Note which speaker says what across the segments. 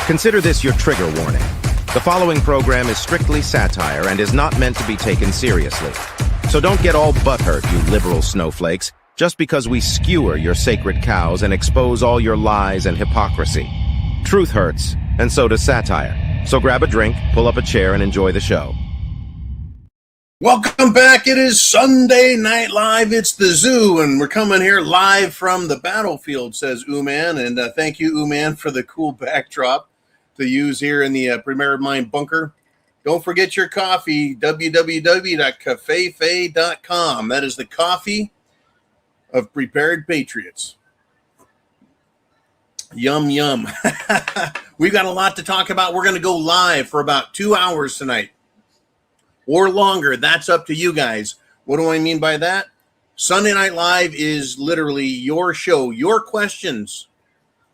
Speaker 1: Consider this your trigger warning. The following program is strictly satire and is not meant to be taken seriously. So don't get all butthurt, you liberal snowflakes, just because we skewer your sacred cows and expose all your lies and hypocrisy. Truth hurts, and so does satire. So grab a drink, pull up a chair, and enjoy the show.
Speaker 2: Welcome back. It is Sunday Night Live. It's the zoo, and we're coming here live from the battlefield, says Ooman. And thank you, Ooman, for the cool backdrop to use here in the Prepared Mind bunker. Don't forget your coffee, www.cafefe.com. That is the coffee of prepared patriots. Yum, yum. We've got a lot to talk about. We're going to go live for about 2 hours tonight or longer. That's up to you guys. What do I mean by that? Sunday Night Live is literally your show, your questions,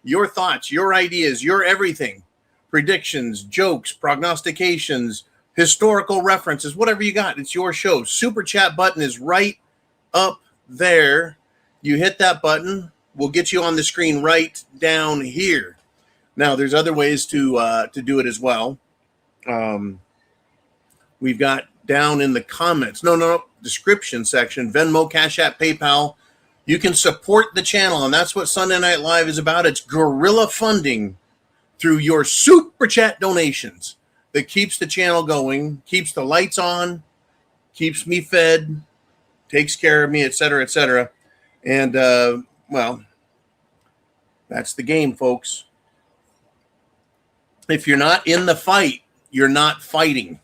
Speaker 2: your thoughts, your ideas, your everything. Predictions, jokes, prognostications, historical references, whatever you got. It's your show. Super chat button is right up there. You hit that button, we'll get you on the screen right down here. Now, there's other ways to do it as well. We've got down in the comments, description section, Venmo, CashApp, PayPal. You can support the channel, and that's what Sunday Night Live is about. It's guerrilla funding through your super chat donations that keeps the channel going, keeps the lights on, keeps me fed, takes care of me, etc., etc. And, well, that's the game, folks. If you're not in the fight, you're not fighting.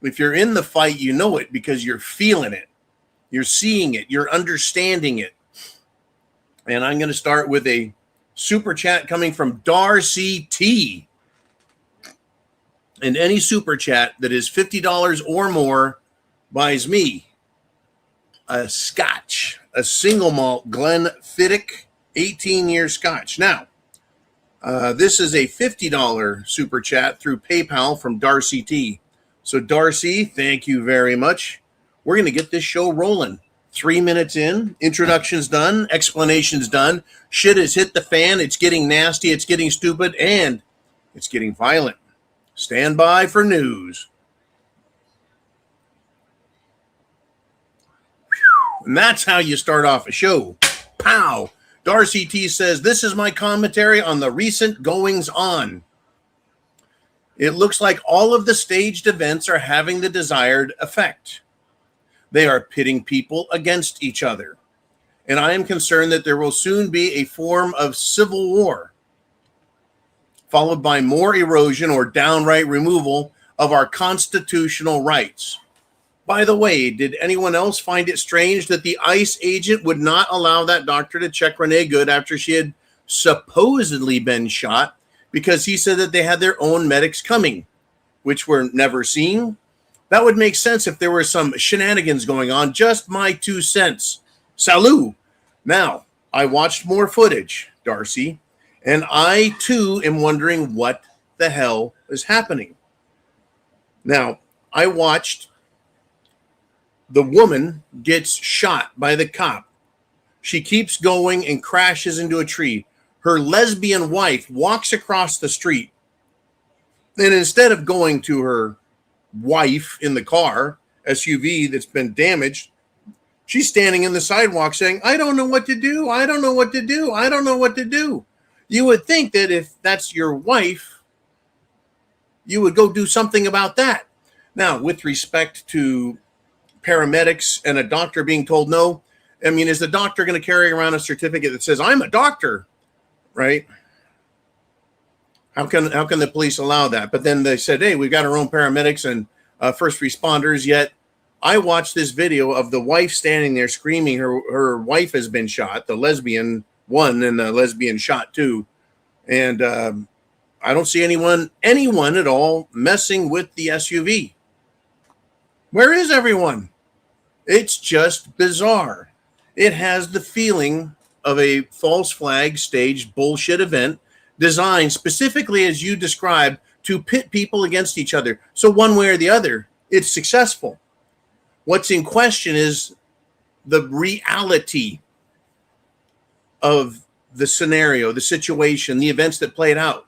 Speaker 2: If you're in the fight, you know it because you're feeling it. You're seeing it. You're understanding it. And I'm going to start with a super chat coming from Darcy T. And any super chat that is $50 or more buys me a scotch, a single malt Glenfiddich 18-year scotch. Now, this is a $50 super chat through PayPal from Darcy T. So, Darcy, thank you very much. We're going to get this show rolling. 3 minutes in, introduction's done, explanation's done. Shit has hit the fan. It's getting nasty. It's getting stupid, and it's getting violent. Stand by for news. And that's how you start off a show. Pow. Darcy T says, this is my commentary on the recent goings on. It looks like all of the staged events are having the desired effect. They are pitting people against each other. And I am concerned that there will soon be a form of civil war, followed by more erosion or downright removal of our constitutional rights. By the way, did anyone else find it strange that the ICE agent would not allow that doctor to check Renee Good after she had supposedly been shot because he said that they had their own medics coming, which were never seen? That would make sense if there were some shenanigans going on. Just my 2 cents. Salut. Now, I watched more footage, Darcy, and I, too, am wondering what the hell is happening. Now, I watched the woman gets shot by the cop. She keeps going and crashes into a tree. Her lesbian wife walks across the street. And instead of going to her wife in the car, SUV that's been damaged, she's standing in the sidewalk saying, I don't know what to do. I don't know what to do. I don't know what to do. You would think that if that's your wife, you would go do something about that. Now, with respect to paramedics and a doctor being told no, I mean, is the doctor going to carry around a certificate that says, I'm a doctor, right? How can the police allow that? But then they said, hey, we've got our own paramedics and first responders, yet I watched this video of the wife standing there screaming her wife has been shot, the lesbian one and the lesbian shot two. And I don't see anyone at all messing with the SUV. Where is everyone? It's just bizarre. It has the feeling of a false flag staged bullshit event designed specifically, as you described, to pit people against each other. So one way or the other, it's successful. What's in question is the reality of the scenario, the situation, the events that played out.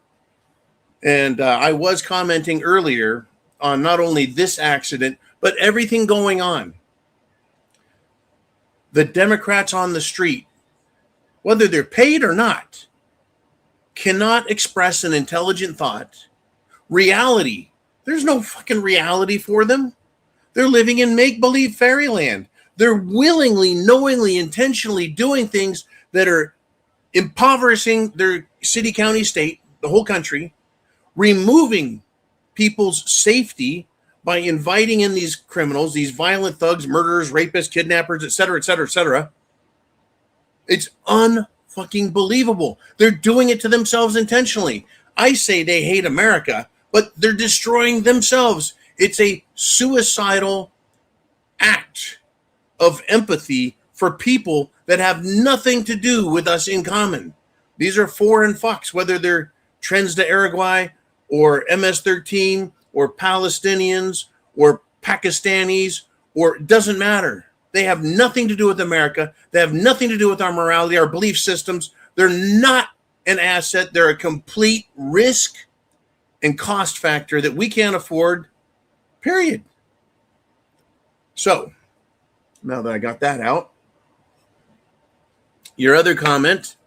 Speaker 2: And I was commenting earlier on not only this accident, but everything going on. The Democrats on the street, whether they're paid or not, cannot express an intelligent thought. Reality, there's no fucking reality for them. They're living in make-believe fairyland. They're willingly, knowingly, intentionally doing things that are impoverishing their city, county, state, the whole country, removing people's safety by inviting in these criminals, these violent thugs, murderers, rapists, kidnappers, et cetera, et cetera, et cetera. It's unfucking believable. They're doing it to themselves intentionally. I say they hate America, but they're destroying themselves. It's a suicidal act of empathy for people that have nothing to do with us in common. These are foreign fucks, whether they're Trends de Uruguay or MS-13 or Palestinians or Pakistanis, or it doesn't matter. They have nothing to do with America. They have nothing to do with our morality, our belief systems. They're not an asset. They're a complete risk and cost factor that we can't afford, period. So, now that I got that out, your other comment,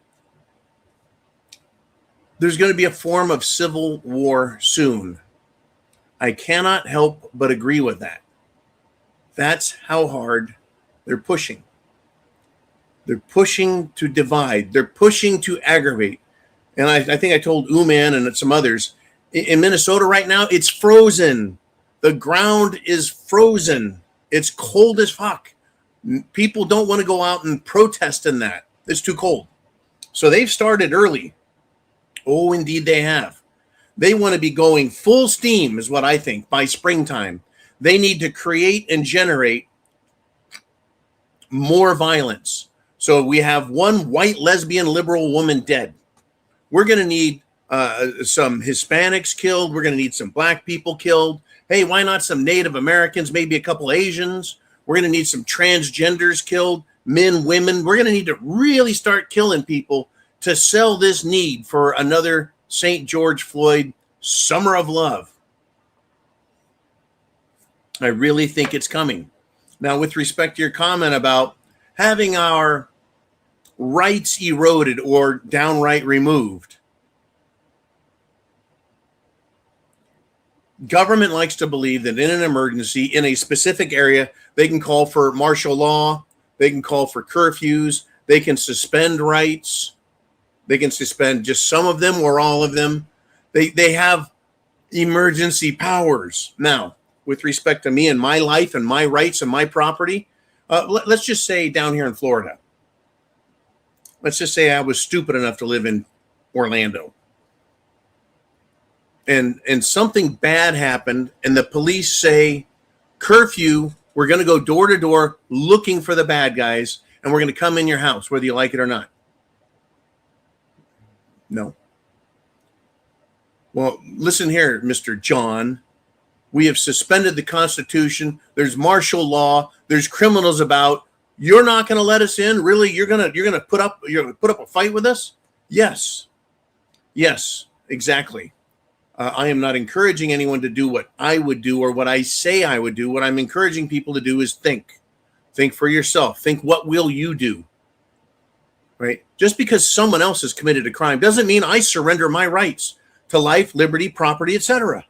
Speaker 2: there's going to be a form of civil war soon. I cannot help but agree with that. That's how hard they're pushing. They're pushing to divide. They're pushing to aggravate. And I think I told Uman and some others, in Minnesota right now, it's frozen. The ground is frozen. It's cold as fuck. People don't want to go out and protest in that. It's too cold. So they've started early. Oh, indeed they have. They want to be going full steam, is what I think, by springtime. They need to create and generate more violence. So we have one white lesbian liberal woman dead. We're going to need some Hispanics killed. We're going to need some black people killed. Hey, why not some Native Americans, maybe a couple Asians? We're going to need some transgenders killed, men, women. We're going to need to really start killing people to sell this need for another St. George Floyd Summer of Love. I really think it's coming. Now, with respect to your comment about having our rights eroded or downright removed, government likes to believe that in an emergency, in a specific area, they can call for martial law, they can call for curfews, they can suspend rights, they can suspend just some of them or all of them. They have emergency powers. Now, with respect to me and my life and my rights and my property, let's just say down here in Florida, let's just say I was stupid enough to live in Orlando. And something bad happened, and the police say, curfew, we're going to go door to door looking for the bad guys, and we're going to come in your house, whether you like it or not. No. Well, listen here, Mr. John. We have suspended the Constitution. There's martial law. There's criminals about. You're not going to let us in? Really? You're going to put up a fight with us? Yes. Yes, exactly. I am not encouraging anyone to do what I would do or what I say I would do. What I'm encouraging people to do is think. Think for yourself. Think, what will you do? Right? Just because someone else has committed a crime doesn't mean I surrender my rights to life, liberty, property, etc.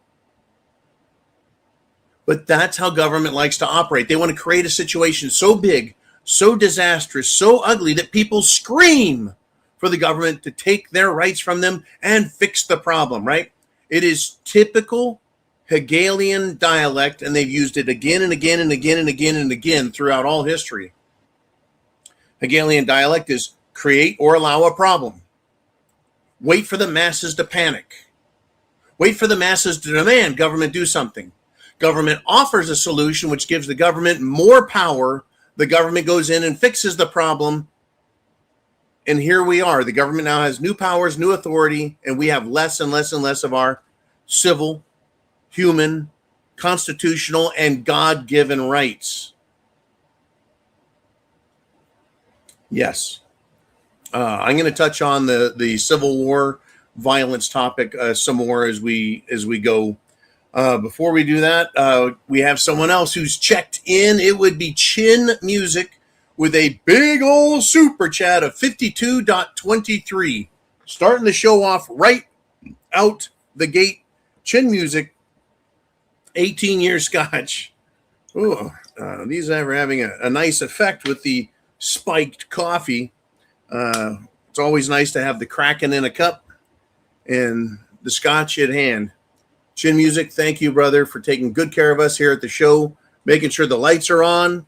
Speaker 2: But that's how government likes to operate. They want to create a situation so big, so disastrous, so ugly that people scream for the government to take their rights from them and fix the problem, right? It is typical Hegelian dialect, and they've used it again and again and again and again and again throughout all history. Hegelian dialect is create or allow a problem. Wait for the masses to panic. Wait for the masses to demand government do something. Government offers a solution which gives the government more power the government goes in and fixes the problem. And here we are. The government now has new powers, new authority, and we have less and less and less of our civil, human, constitutional, and God-given rights. Yes. I'm going to touch on the Civil War violence topic some more as we go. Before we do that, we have someone else who's checked in. It would be Chin Music with a big old super chat of 52.23. Starting the show off right out the gate. Chin Music, 18-year Scotch. Ooh, these are having a nice effect with the spiked coffee. It's always nice to have the Kraken in a cup and the Scotch at hand. Chin Music, thank you, brother, for taking good care of us here at the show, making sure the lights are on,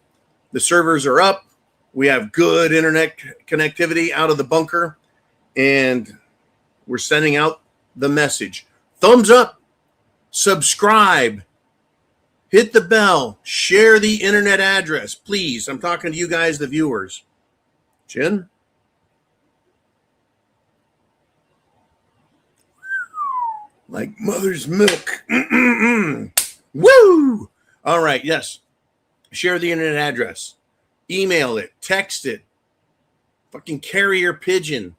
Speaker 2: the servers are up, we have good internet connectivity out of the bunker, and we're sending out the message. Thumbs up, subscribe, hit the bell, share the internet address, please. I'm talking to you guys, the viewers. Chin? Like mother's milk. Woo! All right, yes. Share the internet address. Email it. Text it. Fucking carrier pigeon.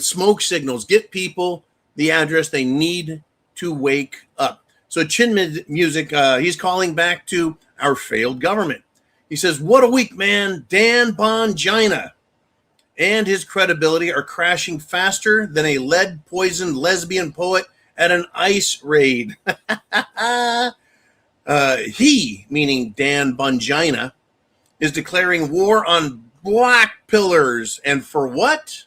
Speaker 2: Smoke signals. Get people the address they need to wake up. So Chin Music, he's calling back to our failed government. He says, what a week, man. Dan Bongina and his credibility are crashing faster than a lead-poisoned lesbian poet at an ice raid. He, meaning Dan Bongina, is declaring war on black pillars. And for what?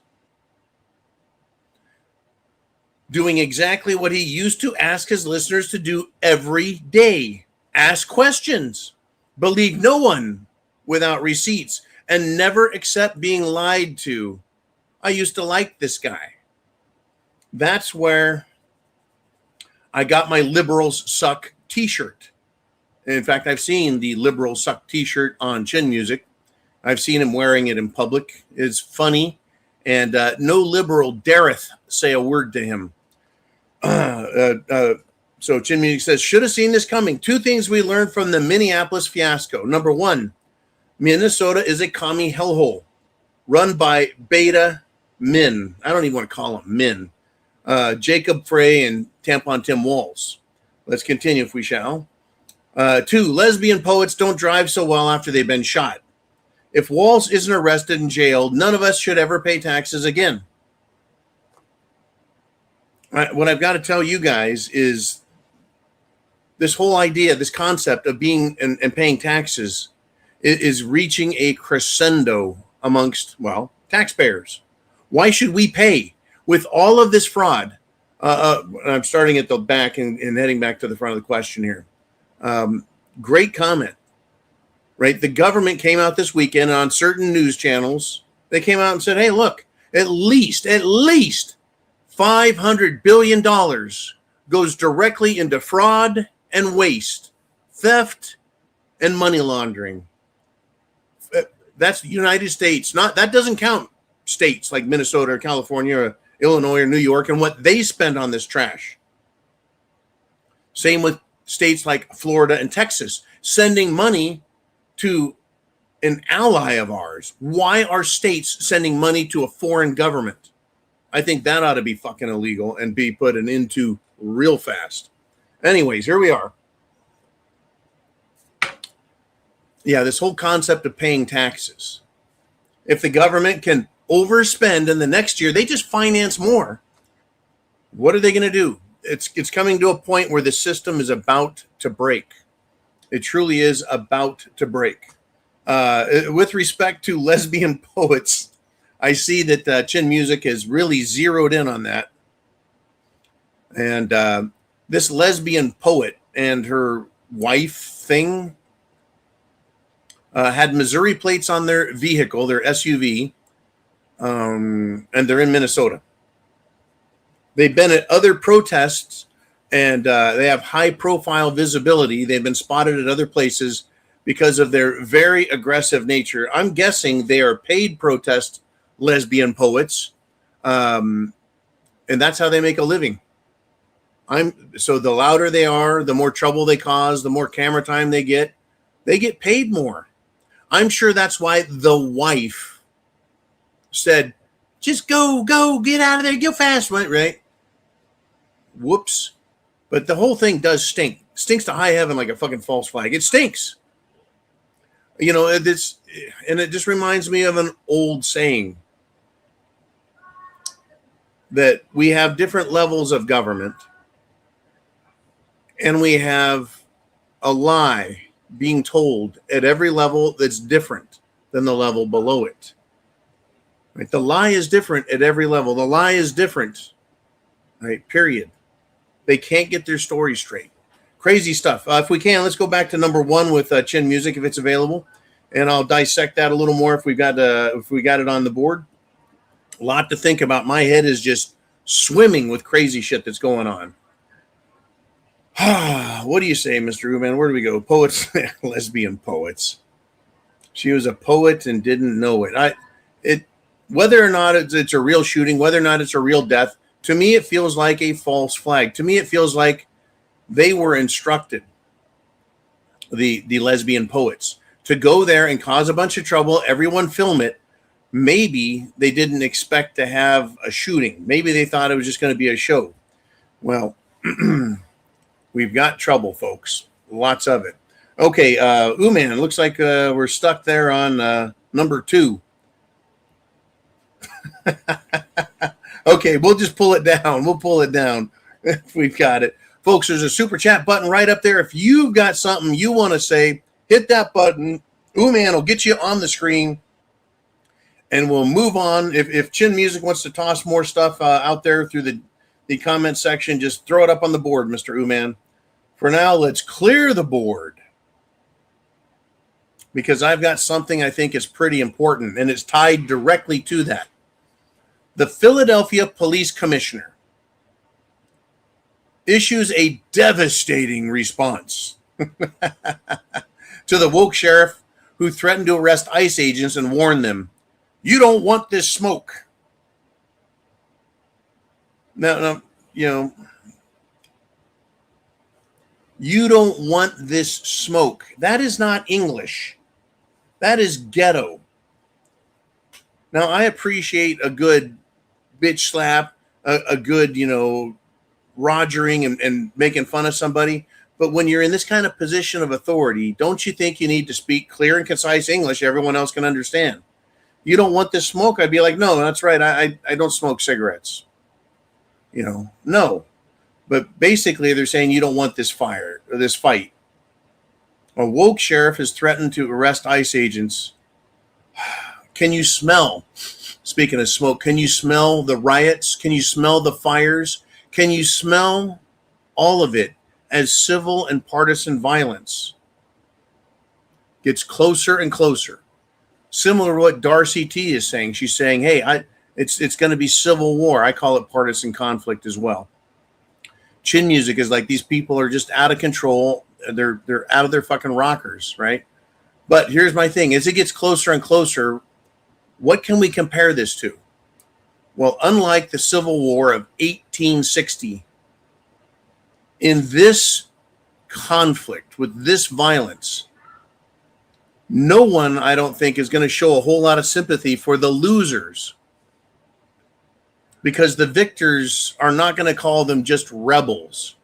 Speaker 2: Doing exactly what he used to ask his listeners to do every day. Ask questions. Believe no one without receipts. And never accept being lied to. I used to like this guy. That's where I got my Liberals Suck t-shirt. In fact, I've seen the Liberals Suck t-shirt on Chin Music. I've seen him wearing it in public. It's funny. And no liberal dareth say a word to him. So Chin Music says, should have seen this coming. 2 things we learned from the Minneapolis fiasco. Number 1, Minnesota is a commie hellhole run by beta men. I don't even want to call them men. Jacob Frey and Tampon Tim Walz. Let's continue if we shall. 2, lesbian poets don't drive so well after they've been shot. If Walz isn't arrested and jailed, none of us should ever pay taxes again. What I've got to tell you guys is this whole idea, this concept of being and paying taxes is reaching a crescendo amongst, well, taxpayers. Why should we pay with all of this fraud? I'm starting at the back and heading back to the front of the question here. Great comment, right? The government came out this weekend on certain news channels. They came out and said, hey, look, at least $500 billion goes directly into fraud and waste, theft and money laundering. That's the United States. That doesn't count states like Minnesota or California or Illinois or New York and what they spend on this trash. Same with states like Florida and Texas, sending money to an ally of ours. Why are states sending money to a foreign government? I think that ought to be fucking illegal and be put an end to real fast. Anyways, here we are. Yeah, this whole concept of paying taxes. If the government can overspend in the next year, they just finance more. What are they going to do? It's coming to a point where the system is about to break. It truly is about to break. With respect to lesbian poets, I see that Chin Music has really zeroed in on that. And this lesbian poet and her wife thing had Missouri plates on their vehicle, their SUV, and they're in Minnesota. They've been at other protests, and they have high-profile visibility. They've been spotted at other places because of their very aggressive nature. I'm guessing they are paid protest lesbian poets, and that's how they make a living. So the louder they are, the more trouble they cause, the more camera time they get paid more. I'm sure that's why the wife said, just go, get out of there, go fast, right? Whoops. But the whole thing does stink. Stinks to high heaven like a fucking false flag. It stinks. You know, and it just reminds me of an old saying that we have different levels of government, and we have a lie being told at every level that's different than the level below it. Right? The lie is different at every level. The lie is different. Right? Period. They can't get their story straight. Crazy stuff. If we can, let's go back to number 1 with Chin Music if it's available, and I'll dissect that a little more if we got it on the board. A lot to think about. My head is just swimming with crazy shit that's going on. What do you say, Mr. Uman? Where do we go? Poets, lesbian poets. She was a poet and didn't know it. Whether or not it's a real shooting, whether or not it's a real death, to me it feels like a false flag. To me it feels like they were instructed, the lesbian poets, to go there and cause a bunch of trouble, everyone film it. Maybe they didn't expect to have a shooting. Maybe they thought it was just going to be a show. Well, we've got trouble, folks. Lots of it. Okay, Uman, looks like we're stuck there on number 2. Okay, we'll just pull it down. We'll pull it down if we've got it. Folks, there's a super chat button right up there. If you've got something you want to say, hit that button. Uman will get you on the screen, and we'll move on. If Chin Music wants to toss more stuff out there through the comment section, just throw it up on the board, Mr. Uman. For now, let's clear the board, because I've got something I think is pretty important, and it's tied directly to that. The Philadelphia Police Commissioner issues a devastating response to the woke sheriff who threatened to arrest ICE agents and warn them, "You don't want this smoke." Now, you don't want this smoke. That is not English. That is ghetto. Now, I appreciate a good bitch slap, a good, rogering and making fun of somebody. But when you're in this kind of position of authority, don't you think you need to speak clear and concise English everyone else can understand? You don't want this smoke? I'd be like, no, that's right. I don't smoke cigarettes. No. But basically, they're saying you don't want this fire or this fight. A woke sheriff has threatened to arrest ICE agents. Can you smell, speaking of smoke, can you smell the riots? Can you smell the fires? Can you smell all of it as civil and partisan violence gets closer and closer? Similar to what Darcy T is saying. She's saying, hey, it's going to be civil war. I call it partisan conflict as well. Chin Music is like, these people are just out of control. They're out of their fucking rockers, right? But here's my thing. As it gets closer and closer, what can we compare this to? Well, unlike the Civil War of 1860, in this conflict with this violence, no one, I don't think, is going to show a whole lot of sympathy for the losers, because the victors are not going to call them just rebels.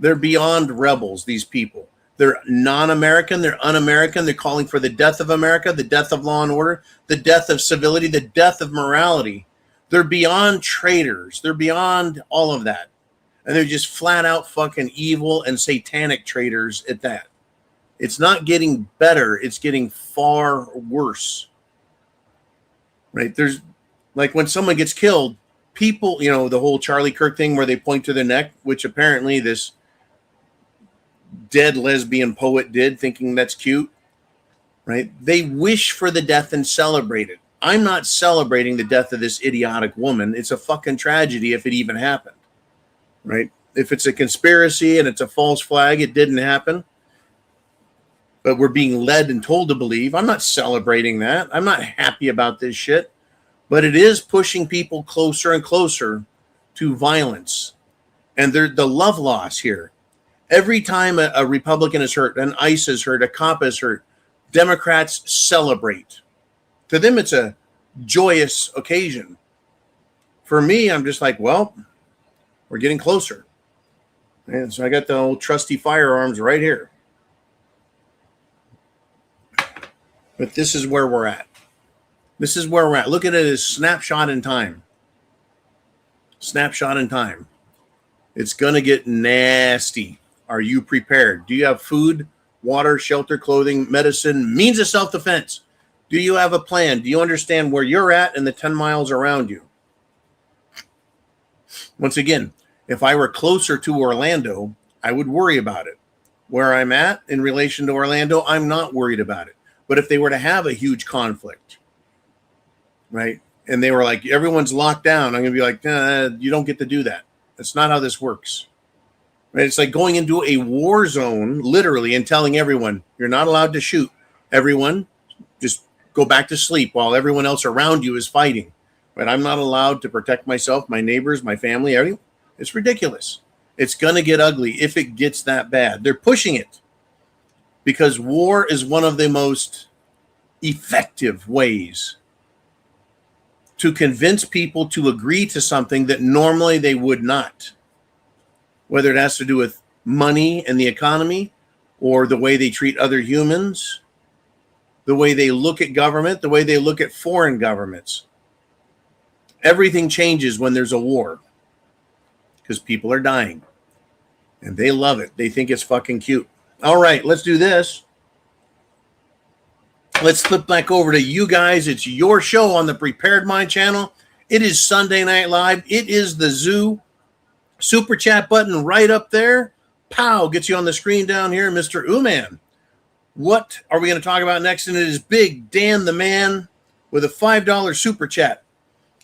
Speaker 2: They're beyond rebels, these people. They're non-American. They're un-American. They're calling for the death of America, the death of law and order, the death of civility, the death of morality. They're beyond traitors. They're beyond all of that. And they're just flat out fucking evil and satanic traitors at that. It's not getting better. It's getting far worse. Right? There's, like, when someone gets killed, people, the whole Charlie Kirk thing where they point to their neck, which apparently this dead lesbian poet did, thinking that's cute, right? They wish for the death and celebrate it. I'm not celebrating the death of this idiotic woman. It's a fucking tragedy if it even happened, right? If it's a conspiracy and it's a false flag, it didn't happen. but we're being led and told to believe. I'm not celebrating that. I'm not happy about this shit, but it is pushing people closer and closer to violence. And the love loss here. Every time a Republican is hurt, an ICE is hurt, a cop is hurt, Democrats celebrate. To them, it's a joyous occasion. For me, I'm just like, well, we're getting closer. And so I got the old trusty firearms right here. But this is where we're at. This is where we're at. Look at it as snapshot in time. Snapshot in time. It's going to get nasty. Are you prepared? Do you have food, water, shelter, clothing, medicine, means of self-defense? Do you have a plan? Do you understand where you're at and the 10 miles around you? Once again, if I were closer to Orlando, I would worry about it. Where I'm at in relation to Orlando, I'm not worried about it. But if they were to have a huge conflict, right, and they were like, everyone's locked down, I'm going to be like, you don't get to do that. That's not how this works. Right? It's like going into a war zone, literally, and telling everyone, you're not allowed to shoot. Everyone, just go back to sleep while everyone else around you is fighting. But I'm not allowed to protect myself, my neighbors, my family, everyone. It's ridiculous. It's going to get ugly if it gets that bad. They're pushing it because war is one of the most effective ways to convince people to agree to something that normally they would not. Whether it has to do with money and the economy, or the way they treat other humans, the way they look at government, the way they look at foreign governments. Everything changes when there's a war because people are dying and they love it. They think it's fucking cute. All right, let's do this. Let's flip back over to you guys. It's your show on the Prepared Mind channel. It is Sunday Night Live. It is the Zoo. Super chat button right up there. Pow, gets you on the screen down here, Mr. Uman. What are we going to talk about next? And it is Big Dan the Man with a $5 super chat.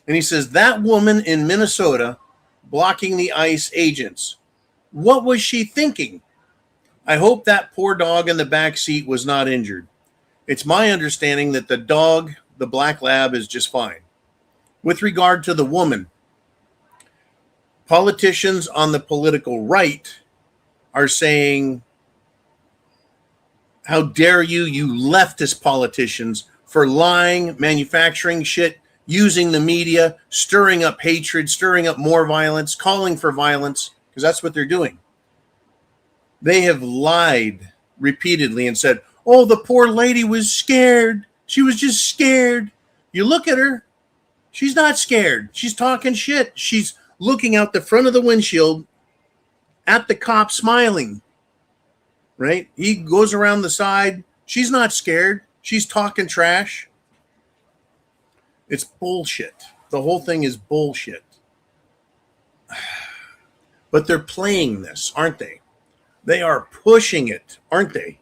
Speaker 2: And he says, that woman in Minnesota blocking the ICE agents. What was she thinking? I hope that poor dog in the back seat was not injured. It's my understanding that the dog, the black lab, is just fine. With regard to the woman, politicians on the political right are saying, how dare you, you leftist politicians, for lying, manufacturing shit, using the media, stirring up hatred, stirring up more violence, calling for violence, because that's what they're doing. They have lied repeatedly and said, oh, the poor lady was scared. She was just scared. You look at her. She's not scared. She's talking shit. She's looking out the front of the windshield at the cop smiling. Right? He goes around the side. She's not scared. She's talking trash. It's bullshit. The whole thing is bullshit. But they're playing this, aren't they? They are pushing it, aren't they?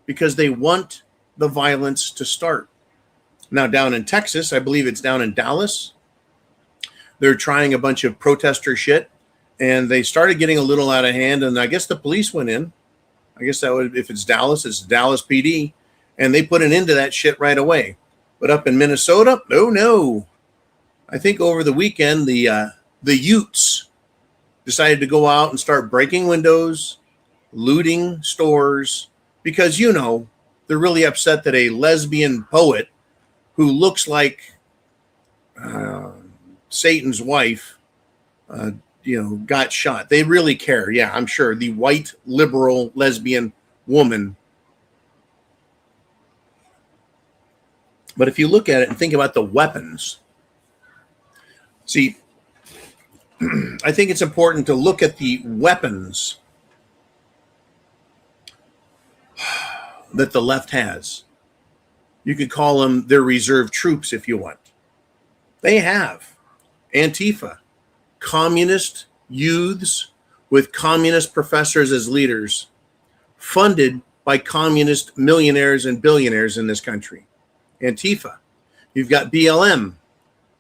Speaker 2: Because they want the violence to start. Now, down in Texas, I believe it's down in Dallas, they're trying a bunch of protester shit, and they started getting a little out of hand, and I guess the police went in. I guess that would, if it's Dallas PD, and they put an end to that shit right away. But up in Minnesota, no. I think over the weekend, the Utes decided to go out and start breaking windows, looting stores, because, you know, they're really upset that a lesbian poet who looks like Satan's wife, got shot. They really care. Yeah, I'm sure. The white, liberal, lesbian woman. But if you look at it and think about the weapons, see, I think it's important to look at the weapons that the left has. You could call them their reserve troops if you want. They have Antifa, communist youths with communist professors as leaders, funded by communist millionaires and billionaires in this country. Antifa. You've got BLM,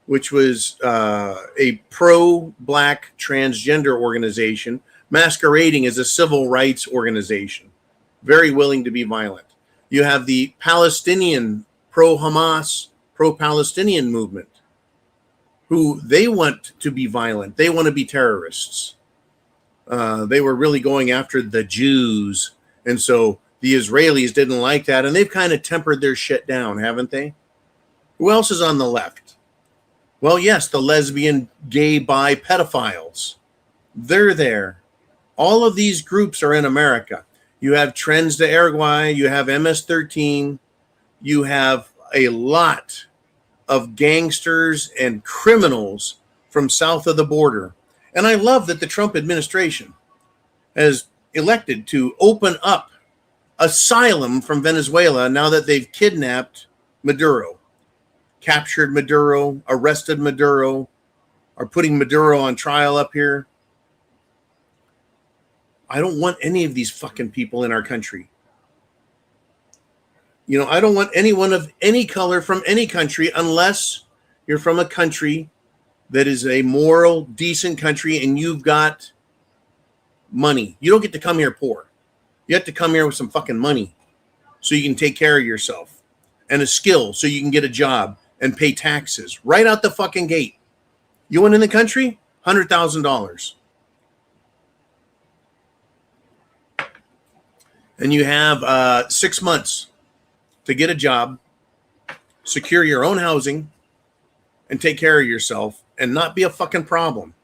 Speaker 2: which was a pro-black transgender organization masquerading as a civil rights organization, very willing to be violent. You have the Palestinian pro-Hamas, pro-Palestinian movement, who they want to be violent. They want to be terrorists. They were really going after the Jews. And so the Israelis didn't like that. And they've kind of tempered their shit down, haven't they? Who else is on the left? Well, yes, the lesbian, gay, bi, pedophiles. They're there. All of these groups are in America. You have Trends de Uruguay. You have MS-13. You have a lot of gangsters and criminals from south of the border. And I love that the Trump administration has elected to open up asylum from Venezuela now that they've kidnapped Maduro, captured Maduro, arrested Maduro, are putting Maduro on trial up here. I don't want any of these fucking people in our country. You know, I don't want anyone of any color from any country unless you're from a country that is a moral, decent country and you've got money. You don't get to come here poor. You have to come here with some fucking money so you can take care of yourself, and a skill so you can get a job and pay taxes right out the fucking gate. You want in the country? $100,000. And you have 6 months to get a job, secure your own housing, and take care of yourself and not be a fucking problem.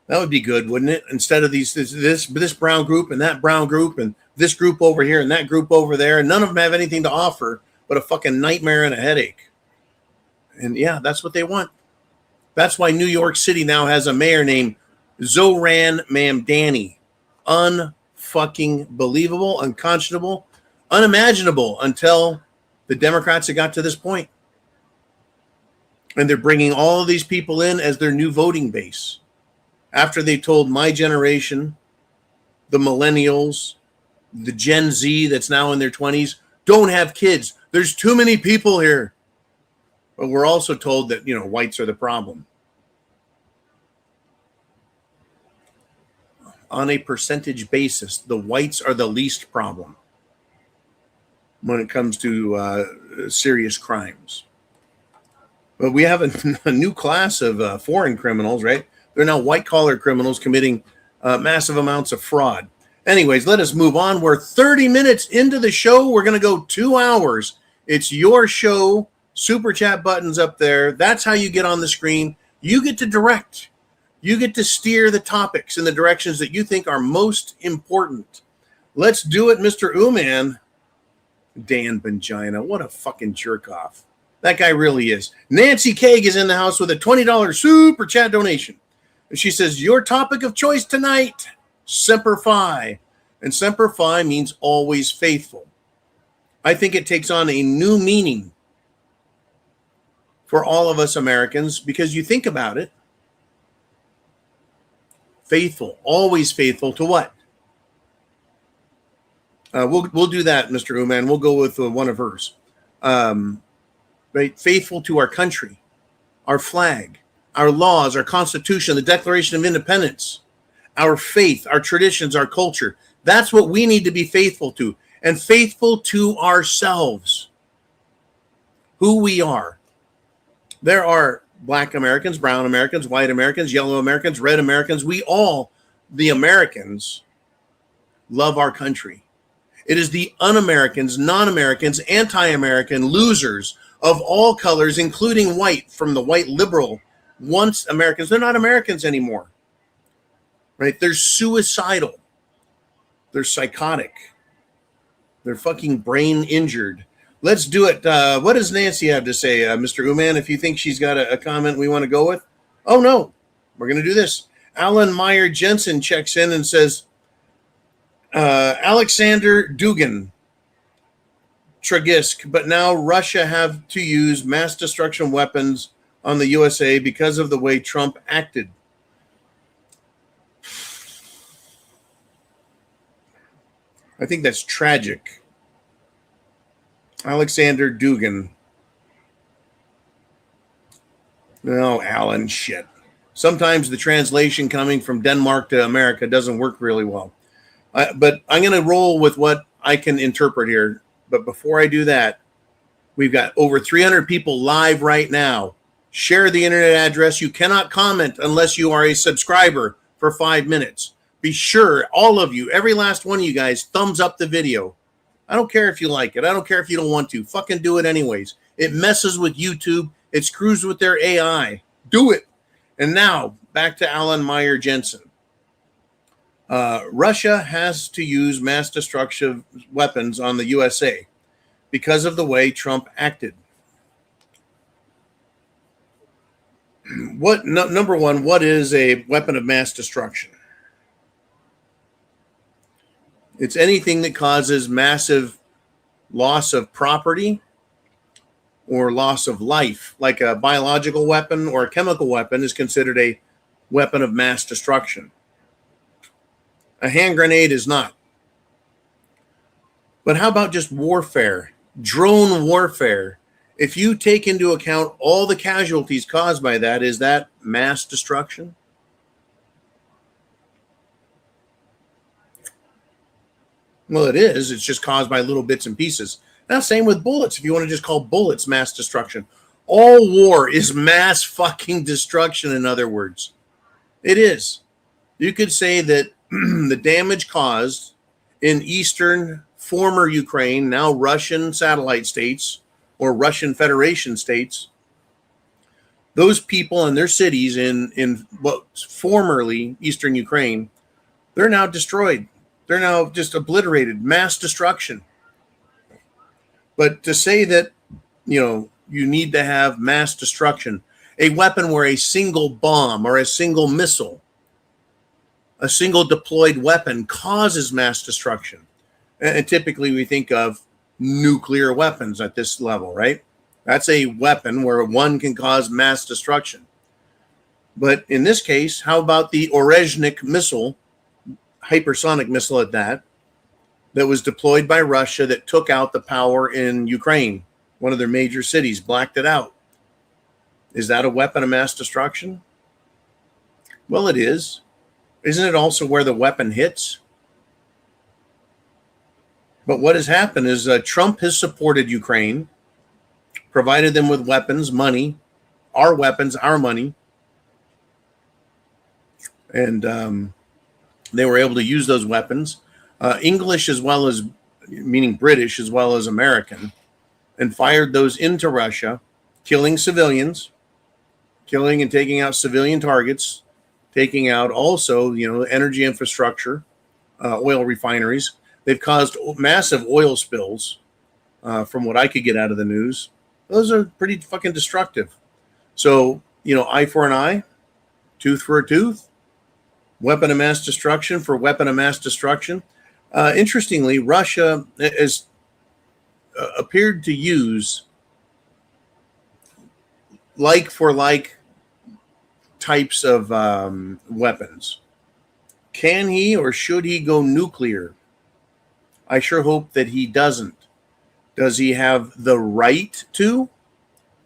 Speaker 2: That would be good, wouldn't it? Instead of this brown group and that brown group and this group over here and that group over there, and none of them have anything to offer but a fucking nightmare and a headache. And yeah, that's what they want. That's why New York City now has a mayor named Zoran Mamdani. Unfucking believable, unconscionable, unimaginable until the Democrats have got to this point. And they're bringing all of these people in as their new voting base. After they told my generation, the millennials, the Gen Z that's now in their 20s, don't have kids. There's too many people here. But we're also told that, you know, whites are the problem. On a percentage basis, the whites are the least problem when it comes to serious crimes. But we have a new class of foreign criminals, right? They're now white-collar criminals committing massive amounts of fraud. Anyways, let us move on. We're 30 minutes into the show. We're going to go 2 hours. It's your show. Super chat buttons up there. That's how you get on the screen. You get to direct. You get to steer the topics in the directions that you think are most important. Let's do it, Mr. Uman. Dan Bongina. What a fucking jerk off. That guy really is. Nancy Kaig is in the house with a $20 super chat donation. And she says, your topic of choice tonight, Semper Fi. And Semper Fi means always faithful. I think it takes on a new meaning for all of us Americans, because you think about it. Faithful, always faithful to what? We'll do that, Mr. Uman. We'll go with one of hers. Right? Faithful to our country, our flag, our laws, our Constitution, the Declaration of Independence, our faith, our traditions, our culture. That's what we need to be faithful to, and faithful to ourselves, who we are. There are Black Americans, brown Americans, white Americans, yellow Americans, red Americans. We all, the Americans, love our country. It is the un-Americans, non-Americans, anti-American losers of all colors, including white, from the white liberal, once Americans. They're not Americans anymore, right? They're suicidal. They're psychotic. They're fucking brain injured. Let's do it. What does Nancy have to say, Mr. Uman, if you think she's got a comment we want to go with? Oh, no. We're going to do this. Alan Meyer Jensen checks in and says, Alexander Dugin, Tragisk, but now Russia have to use mass destruction weapons on the USA because of the way Trump acted. I think that's tragic. Alexander Dugin. No, Alan, shit. Sometimes the translation coming from Denmark to America doesn't work really well. But I'm going to roll with what I can interpret here. But before I do that, we've got over 300 people live right now. Share the internet address. You cannot comment unless you are a subscriber for 5 minutes. Be sure, all of you, every last one of you guys, thumbs up the video. I don't care if you like it. I don't care if you don't want to. Fucking do it anyways. It messes with YouTube. It screws with their AI. Do it. And now, back to Alan Meyer Jensen. Russia has to use mass destructive weapons on the USA because of the way Trump acted. Number one, what is a weapon of mass destruction? It's anything that causes massive loss of property or loss of life, like a biological weapon or a chemical weapon is considered a weapon of mass destruction. A hand grenade is not. But how about just warfare, drone warfare? If you take into account all the casualties caused by that, is that mass destruction? Well, it is. It's just caused by little bits and pieces. Now, same with bullets. If you want to just call bullets mass destruction. All war is mass fucking destruction, in other words. It is. You could say that the damage caused in eastern former Ukraine, now Russian satellite states or Russian Federation states, those people and their cities in what was formerly eastern Ukraine, they're now destroyed. They're now just obliterated, mass destruction. But to say that, you need to have mass destruction, a weapon where a single bomb or a single missile, a single deployed weapon causes mass destruction. And typically we think of nuclear weapons at this level, right? That's a weapon where one can cause mass destruction. But in this case, how about the Orezhnik missile, hypersonic missile at that was deployed by Russia that took out the power in Ukraine, one of their major cities, blacked it out. Is that a weapon of mass destruction? Well, it is. Isn't it also where the weapon hits? But what has happened is Trump has supported Ukraine, provided them with weapons, money, our weapons, our money. And they were able to use those weapons, English as well as, meaning British as well as American, and fired those into Russia, killing civilians, killing and taking out civilian targets, taking out also, energy infrastructure, oil refineries. They've caused massive oil spills, from what I could get out of the news. Those are pretty fucking destructive. So, eye for an eye, tooth for a tooth, weapon of mass destruction for weapon of mass destruction. Interestingly, Russia has appeared to use like for like types of weapons. Can he or should he go nuclear? I sure hope that he doesn't. Does he have the right to?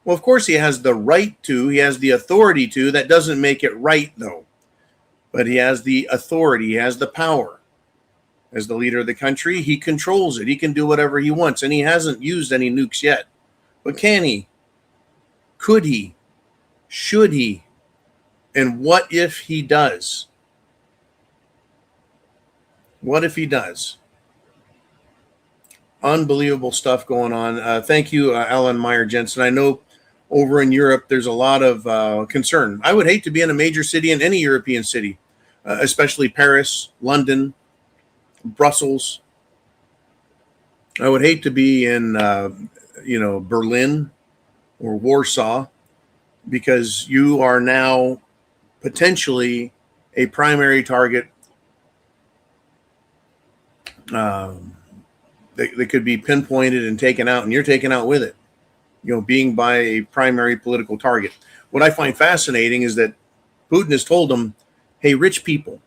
Speaker 2: Well, of course he has the right to. He has the authority to. That doesn't make it right, though. But he has the authority. He has the power. As the leader of the country, he controls it. He can do whatever he wants. And he hasn't used any nukes yet. But can he? Could he? Should he? And what if he does? What if he does? Unbelievable stuff going on. Thank you, Alan Meyer Jensen. I know over in Europe, there's a lot of concern. I would hate to be in a major city in any European city, especially Paris, London, Brussels. I would hate to be in, Berlin or Warsaw, because you are now potentially a primary target. They could be pinpointed and taken out, and you're taken out with it, being by a primary political target. What I find fascinating is that Putin has told them, hey, rich people,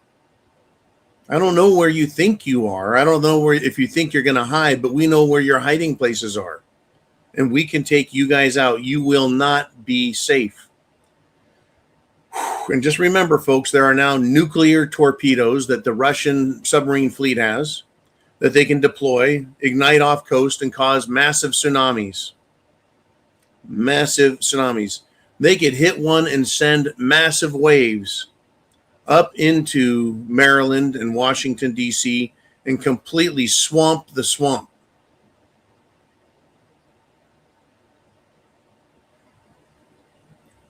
Speaker 2: I don't know where you think you are. I don't know if you think you're going to hide, but we know where your hiding places are. And we can take you guys out. You will not be safe. And just remember, folks, there are now nuclear torpedoes that the Russian submarine fleet has. that they can deploy, ignite off coast, and cause massive tsunamis. Massive tsunamis. They could hit one and send massive waves up into Maryland and Washington, D.C., and completely swamp the swamp.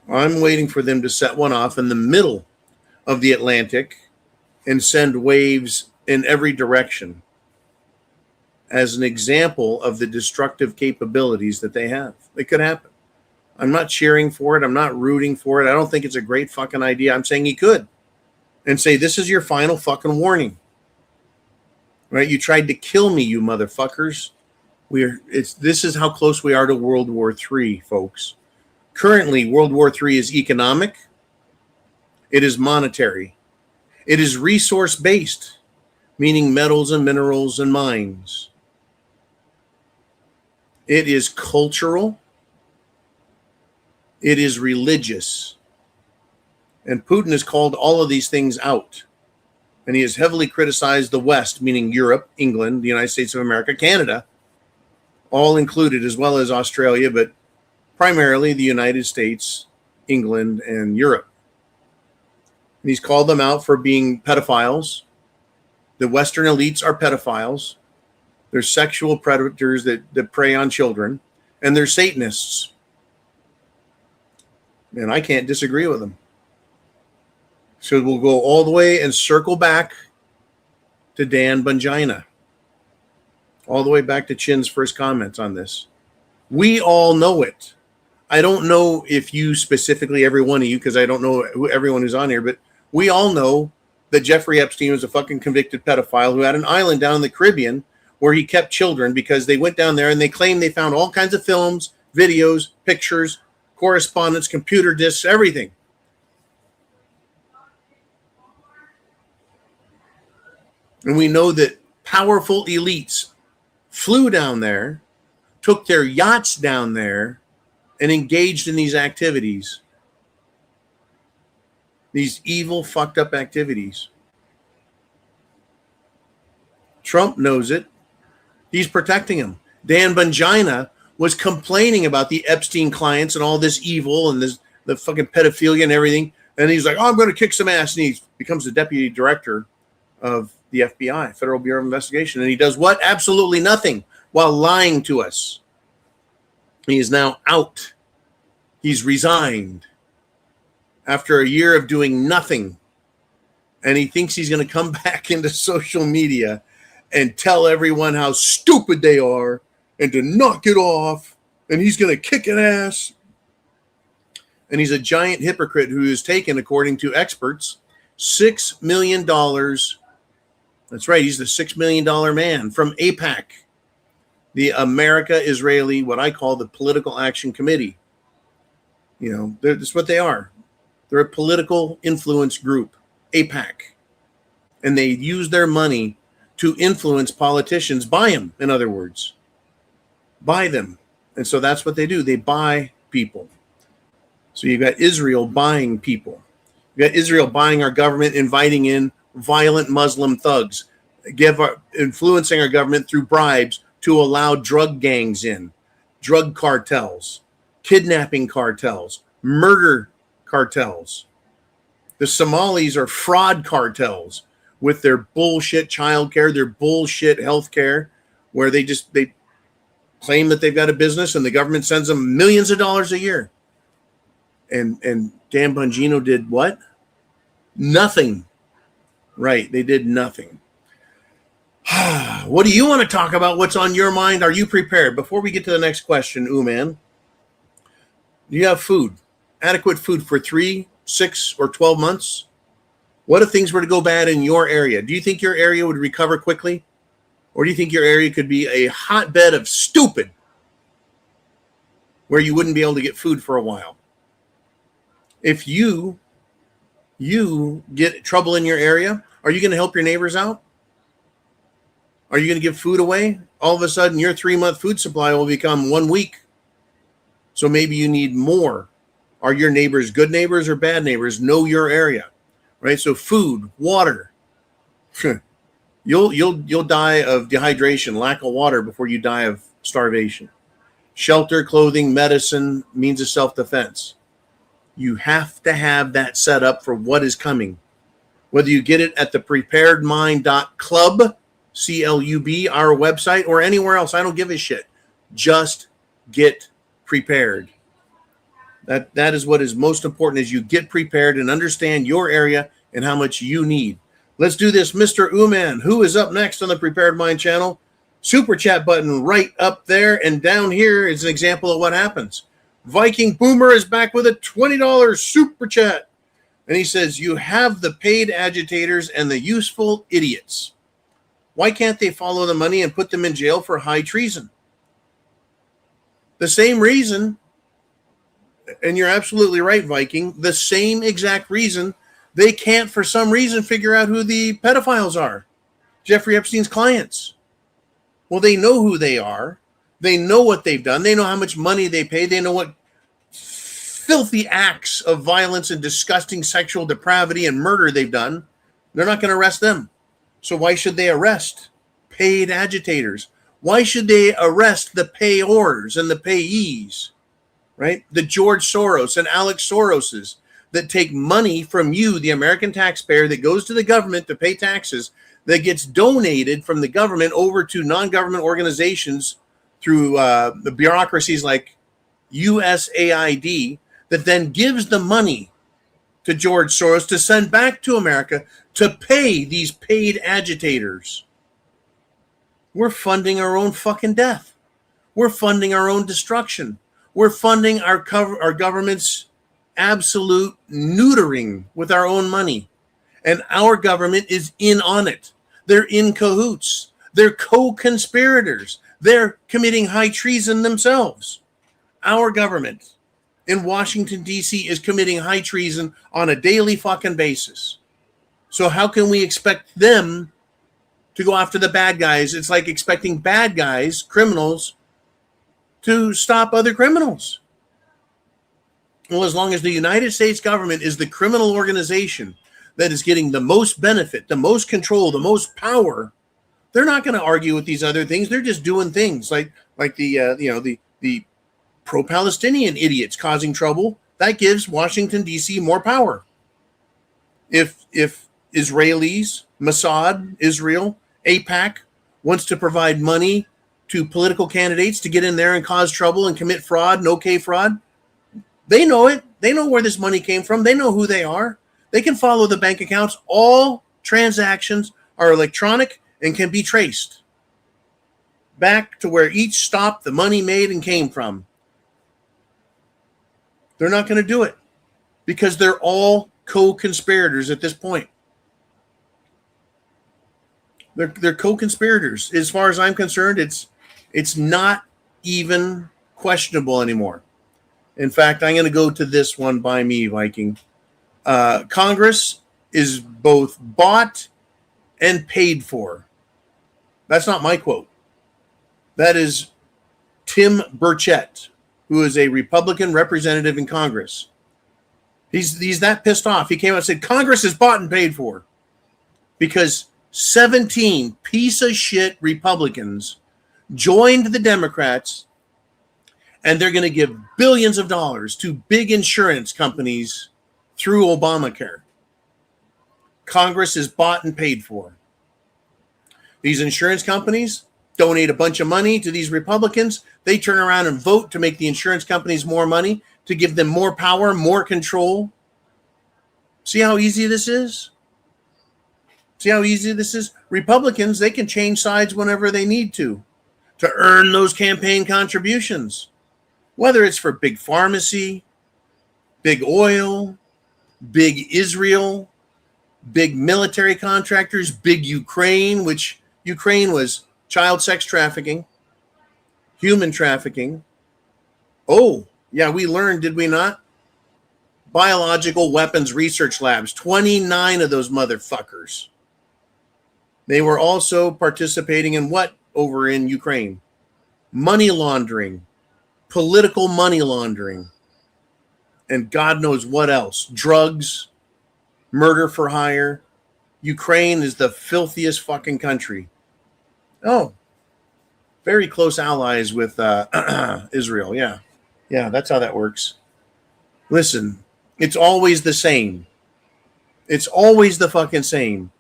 Speaker 2: I'm waiting for them to set one off in the middle of the Atlantic and send waves in every direction as an example of the destructive capabilities that they have. It could happen. I'm not cheering for it. I'm not rooting for it. I don't think it's a great fucking idea. I'm saying he could. And say, this is your final fucking warning. Right? You tried to kill me, you motherfuckers. This is how close we are to World War III, folks. Currently, World War III is economic. It is monetary. It is resource-based, meaning metals and minerals and mines. It is cultural. It is religious. And Putin has called all of these things out. And he has heavily criticized the West, meaning Europe, England, the United States of America, Canada, all included, as well as Australia, but primarily the United States, England, and Europe. And he's called them out for being pedophiles. The Western elites are pedophiles. They're sexual predators that prey on children. And they're Satanists. And I can't disagree with them. So we'll go all the way and circle back to Dan Bongina. All the way back to Chin's first comments on this. We all know it. I don't know if you specifically, every one of you, because I don't know everyone who's on here, but we all know that Jeffrey Epstein was a fucking convicted pedophile who had an island down in the Caribbean where he kept children because they went down there and they claimed they found all kinds of films, videos, pictures, correspondence, computer disks, everything. And we know that powerful elites flew down there, took their yachts down there, and engaged in these activities. These evil, fucked up activities. Trump knows it. He's protecting him. Dan Bongina was complaining about the Epstein clients and all this evil and the fucking pedophilia and everything. And he's like, oh, I'm going to kick some ass. And he becomes the deputy director of the FBI, Federal Bureau of Investigation. And he does what? Absolutely nothing while lying to us. He is now out. He's resigned after a year of doing nothing. And he thinks he's going to come back into social media and tell everyone how stupid they are and to knock it off. And he's going to kick an ass. And he's a giant hypocrite who has taken, according to experts, $6 million. That's right. He's the $6 million man from AIPAC, the America-Israeli, what I call the Political Action Committee. You know, that's what they are. They're a political influence group, AIPAC. And they use their money to influence politicians, buy them, in other words. Buy them. And so that's what they do. They buy people. So you've got Israel buying people. You've got Israel buying our government, inviting in violent Muslim thugs, influencing our government through bribes to allow drug gangs in, drug cartels, kidnapping cartels, murder cartels. The Somalis are fraud cartels with their bullshit childcare, their bullshit healthcare, where they claim that they've got a business and the government sends them millions of dollars a year. And Dan Bongino did what? Nothing. Right. They did nothing. What do you want to talk about? What's on your mind? Are you prepared? Before we get to the next question, Uman, do you have food? Adequate food for 3, 6, or 12 months? What if things were to go bad in your area? Do you think your area would recover quickly? Or do you think your area could be a hotbed of stupid where you wouldn't be able to get food for a while? If you get trouble in your area, are you going to help your neighbors out? Are you going to give food away? All of a sudden, your 3-month food supply will become 1 week. So maybe you need more. Are your neighbors good neighbors or bad neighbors? Know your area, right? So food, water, You'll die of dehydration, lack of water before you die of starvation. Shelter, clothing, medicine, means of self-defense. You have to have that set up for what is coming. Whether you get it at thepreparedmind.club, CLUB, our website, or anywhere else, I don't give a shit. Just get prepared. That is what is most important, is you get prepared and understand your area and how much you need. Let's do this. Mr. Uman, who is up next on the Prepared Mind channel? Super chat button right up there, and down here is an example of what happens. Viking Boomer is back with a $20 super chat. And he says, you have the paid agitators and the useful idiots. Why can't they follow the money and put them in jail for high treason? The same reason, and you're absolutely right, Viking, the same exact reason they can't, for some reason, figure out who the pedophiles are. Jeffrey Epstein's clients. Well, they know who they are. They know what they've done. They know how much money they pay. They know what filthy acts of violence and disgusting sexual depravity and murder they've done. They're not going to arrest them. So why should they arrest paid agitators? Why should they arrest the payors and the payees, right? The George Soros and Alex Soroses that take money from you, the American taxpayer, that goes to the government to pay taxes, that gets donated from the government over to non-government organizations through the bureaucracies like USAID, that then gives the money to George Soros to send back to America to pay these paid agitators. We're funding our own fucking death. We're funding our own destruction. We're funding our government's absolute neutering with our own money. And our government is in on it. They're in cahoots. They're co-conspirators. They're committing high treason themselves. Our government in Washington, D.C. is committing high treason on a daily fucking basis. So how can we expect them to go after the bad guys? It's like expecting bad guys, criminals, to stop other criminals. Well, as long as the United States government is the criminal organization that is getting the most benefit, the most control, the most power, they're not going to argue with these other things. They're just doing things like the pro-Palestinian idiots causing trouble. That gives Washington, D.C. more power. If Israelis, Mossad, Israel, AIPAC wants to provide money to political candidates to get in there and cause trouble and commit fraud and okay fraud, they know it. They know where this money came from. They know who they are. They can follow the bank accounts. All transactions are electronic and can be traced back to where each stop the money made and came from. They're not going to do it because they're all co-conspirators at this point. They're co-conspirators. As far as I'm concerned, it's not even questionable anymore. In fact, I'm going to go to this one by me, Viking. Congress is both bought and paid for. That's not my quote. That is Tim Burchett, who is a Republican representative in Congress. He's that pissed off. He came out and said, Congress is bought and paid for because 17 piece of shit Republicans joined the Democrats, and they're going to give billions of dollars to big insurance companies through Obamacare. Congress is bought and paid for. These insurance companies donate a bunch of money to these Republicans. They turn around and vote to make the insurance companies more money, to give them more power, more control. See how easy this is? See how easy this is? Republicans, they can change sides whenever they need to earn those campaign contributions. Whether it's for big pharmacy, big oil, big Israel, big military contractors, big Ukraine, which Ukraine was child sex trafficking, human trafficking. Oh, yeah, we learned, did we not? Biological weapons research labs, 29 of those motherfuckers. They were also participating in what over in Ukraine? Money laundering, political money laundering, and God knows what else. Drugs, murder for hire, Ukraine is the filthiest fucking country. Oh, very close allies with Israel. Yeah. Yeah, that's how that works. Listen, it's always the same. It's always the fucking same.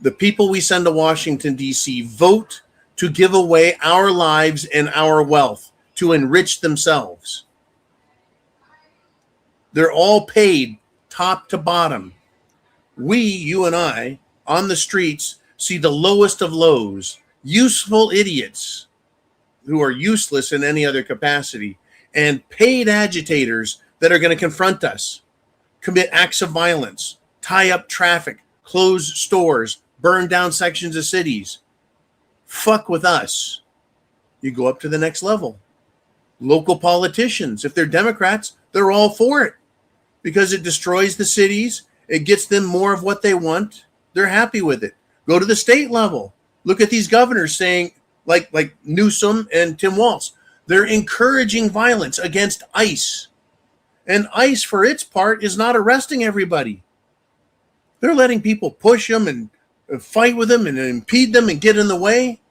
Speaker 2: The people we send to Washington, D.C. vote to give away our lives and our wealth to enrich themselves. They're all paid top to bottom. We, you and I, on the streets, see the lowest of lows, useful idiots who are useless in any other capacity, and paid agitators that are going to confront us, commit acts of violence, tie up traffic, close stores, burn down sections of cities. Fuck with us. You go up to the next level. Local politicians, if they're Democrats, they're all for it because it destroys the cities. It gets them more of what they want. They're happy with it. Go to the state level. Look at these governors saying, like Newsom and Tim Walz, they're encouraging violence against ICE. And ICE, for its part, is not arresting everybody. They're letting people push them and fight with them and impede them and get in the way.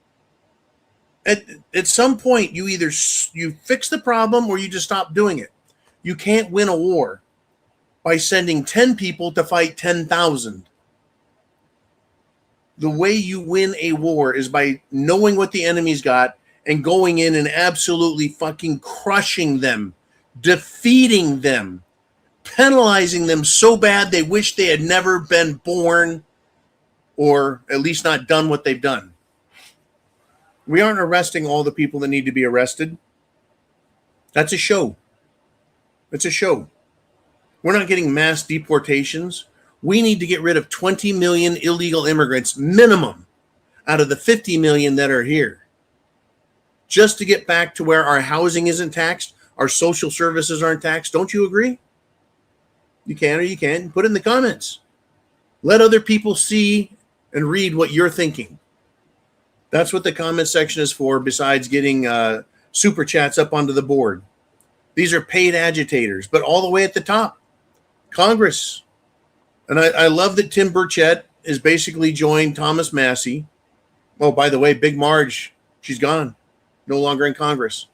Speaker 2: At some point, you either you fix the problem or you just stop doing it. You can't win a war by sending 10 people to fight 10,000. The way you win a war is by knowing what the enemy's got and going in and absolutely fucking crushing them, defeating them, penalizing them so bad they wish they had never been born or at least not done what they've done. We aren't arresting all the people that need to be arrested. That's a show. It's a show. We're not getting mass deportations. We need to get rid of 20 million illegal immigrants minimum out of the 50 million that are here. Just to get back to where our housing isn't taxed, our social services aren't taxed. Don't you agree? You can or you can't. Put it in the comments. Let other people see and read what you're thinking. That's what the comment section is for, besides getting super chats up onto the board. These are paid agitators, but all the way at the top, Congress. And I love that Tim Burchett is basically joined Thomas Massey. Oh, by the way, Big Marge, she's gone. No longer in Congress.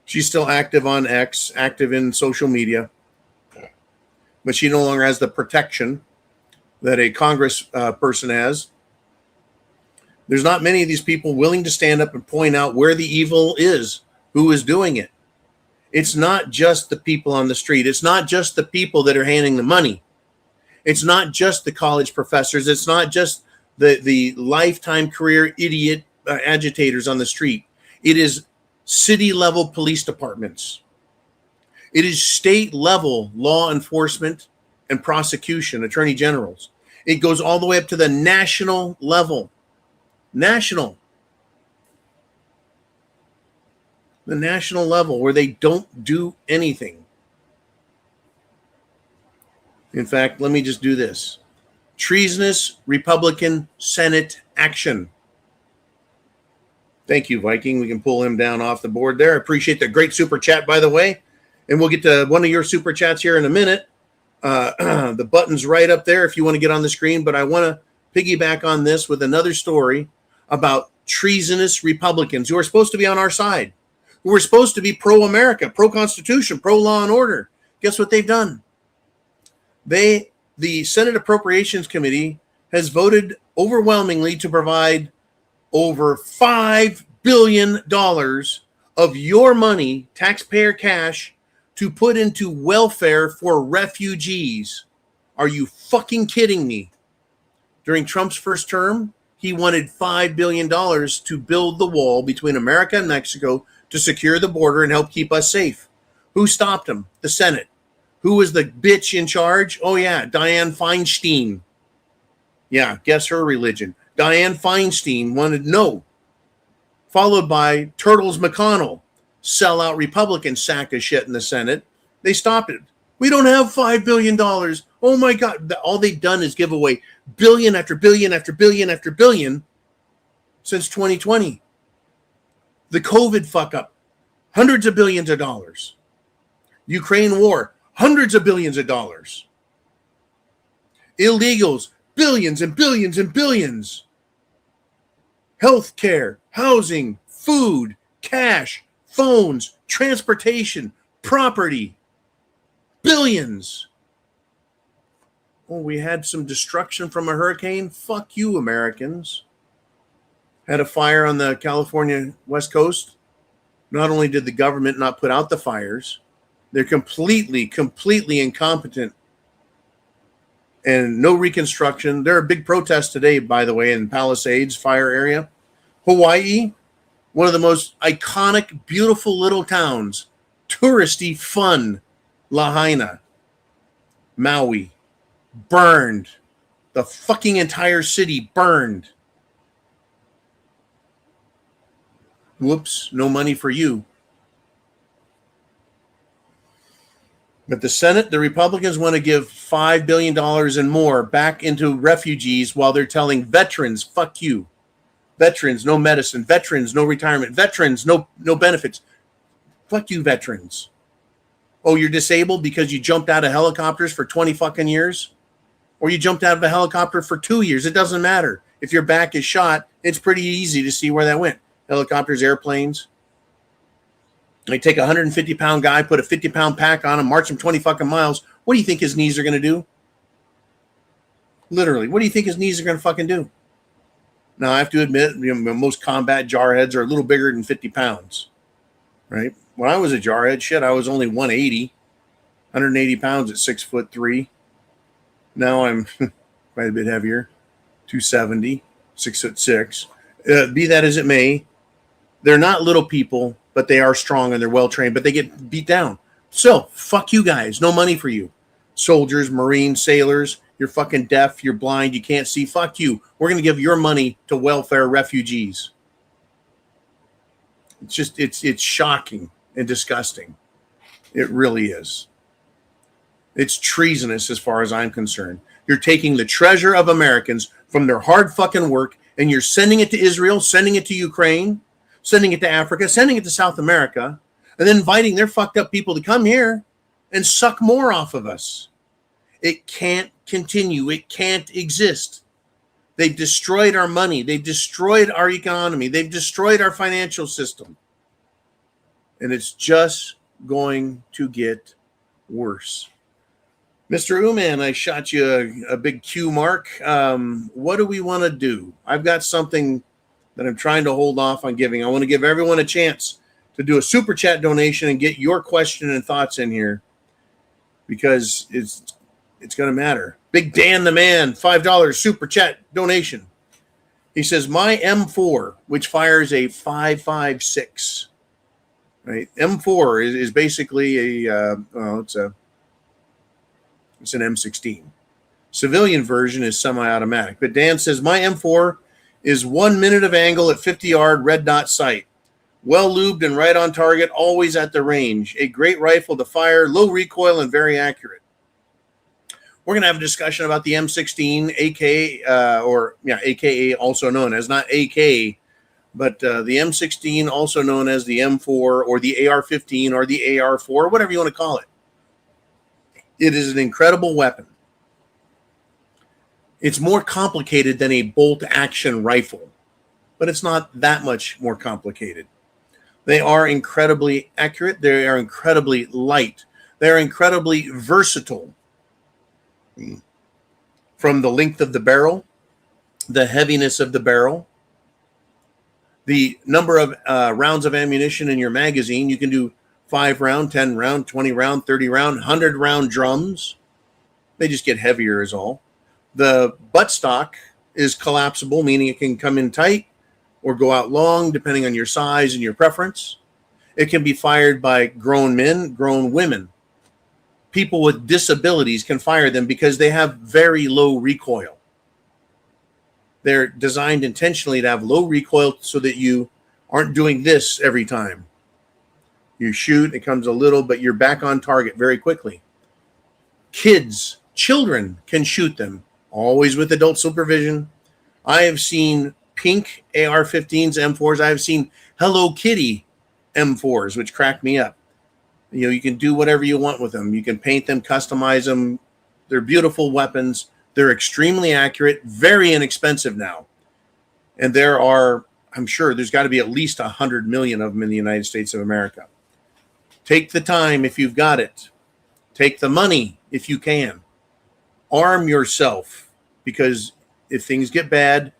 Speaker 2: She's still active on X, active in social media. But she no longer has the protection that a Congress person has. There's not many of these people willing to stand up and point out where the evil is, who is doing it. It's not just the people on the street. It's not just the people that are handing the money. It's not just the college professors. It's not just the lifetime career idiot agitators on the street. It is city level police departments. It is state level law enforcement and prosecution, attorney generals. It goes all the way up to the national level. National. The national level where they don't do anything. In fact, let me just do this. Treasonous Republican Senate action. Thank you, Viking. We can pull him down off the board there. I appreciate the great super chat, by the way. And we'll get to one of your super chats here in a minute. The button's right up there if you want to get on the screen. But I want to piggyback on this with another story about treasonous Republicans who are supposed to be on our side, who are supposed to be pro-America, pro-Constitution, pro-law and order. Guess what they've done? The Senate Appropriations Committee has voted overwhelmingly to provide over $5 billion of your money, taxpayer cash, to put into welfare for refugees. Are you fucking kidding me? During Trump's first term, he wanted $5 billion to build the wall between America and Mexico to secure the border and help keep us safe. Who stopped him? The Senate. Who was the bitch in charge? Oh, yeah, Dianne Feinstein. Yeah, guess her religion. Dianne Feinstein wanted no. Followed by Turtles McConnell, sellout Republican sack of shit in the Senate. They stopped it. We don't have $5 billion. Oh, my God. All they've done is give away billion after billion after billion after billion since 2020. The COVID fuck up, hundreds of billions of dollars. Ukraine war, hundreds of billions of dollars. Illegals, billions and billions and billions. Healthcare, housing, food, cash, phones, transportation, property. Billions. Oh, we had some destruction from a hurricane. Fuck you, Americans. Had a fire on the California West Coast. Not only did the government not put out the fires, they're completely incompetent and no reconstruction. There are big protests today, by the way, in Palisades fire area. Hawaii, one of the most iconic, beautiful little towns, touristy, fun. Lahaina, Maui, burned. The fucking entire city burned. Whoops, no money for you. But the Senate, the Republicans want to give $5 billion and more back into refugees while they're telling veterans, fuck you. Veterans, no medicine. Veterans, no retirement. Veterans, no benefits. Fuck you, veterans. Oh, you're disabled because you jumped out of helicopters for 20 fucking years? Or you jumped out of a helicopter for 2 years. It doesn't matter. If your back is shot, it's pretty easy to see where that went. Helicopters, airplanes. They take a 150-pound guy, put a 50-pound pack on him, march him 20 fucking miles. What do you think his knees are going to do? Literally, what do you think his knees are going to fucking do? Now, I have to admit, most combat jarheads are a little bigger than 50 pounds, right? When I was a jarhead, shit, I was only 180 pounds at 6'3". Now I'm quite a bit heavier, 270, 6'6". Be that as it may, they're not little people, but they are strong and they're well trained, but they get beat down. So fuck you guys. No money for you. Soldiers, Marines, sailors, you're fucking deaf, you're blind, you can't see. Fuck you. We're going to give your money to welfare refugees. It's shocking and disgusting. It really is. It's treasonous as far as I'm concerned. You're taking the treasure of Americans from their hard fucking work and you're sending it to Israel, sending it to Ukraine, sending it to Africa, sending it to South America, and then inviting their fucked up people to come here and suck more off of us. It can't continue. It can't exist. They've destroyed our money. They've destroyed our economy. They've destroyed our financial system. And it's just going to get worse. Mr. Uman, I shot you a big Q mark. What do we want to do? I've got something that I'm trying to hold off on giving. I want to give everyone a chance to do a super chat donation and get your question and thoughts in here because it's going to matter. Big Dan the Man, $5 super chat donation. He says, my M4, which fires a 5.56, right? M4 is basically it's an M16. Civilian version is semi-automatic. But Dan says, my M4 is 1 minute of angle at 50-yard red dot sight. Well lubed and right on target, always at the range. A great rifle to fire, low recoil, and very accurate. We're going to have a discussion about the M16, AKA, also known as, not AK, but the M16, also known as the M4 or the AR-15 or the AR-4, whatever you want to call it. It is an incredible weapon. It's more complicated than a bolt-action rifle, but it's not that much more complicated. They are incredibly accurate. They are incredibly light. They are incredibly versatile. From the length of the barrel, the heaviness of the barrel, the number of rounds of ammunition in your magazine. You can do 5 round, 10 round, 20 round, 30 round, 100 round drums. They just get heavier is all. The buttstock is collapsible, meaning it can come in tight or go out long, depending on your size and your preference. It can be fired by grown men, grown women. People with disabilities can fire them because they have very low recoil. They're designed intentionally to have low recoil so that you aren't doing this every time. You shoot, it comes a little, but you're back on target very quickly. Children can shoot them, always with adult supervision. I have seen pink AR-15s, M4s. I have seen Hello Kitty M4s, which crack me up. You can do whatever you want with them. You can paint them, customize them. They're beautiful weapons. They're extremely accurate, very inexpensive now. And there are, I'm sure there's got to be at least 100 million of them in the United States of America. Take the time if you've got it. Take the money if you can. Arm yourself, because if things get bad,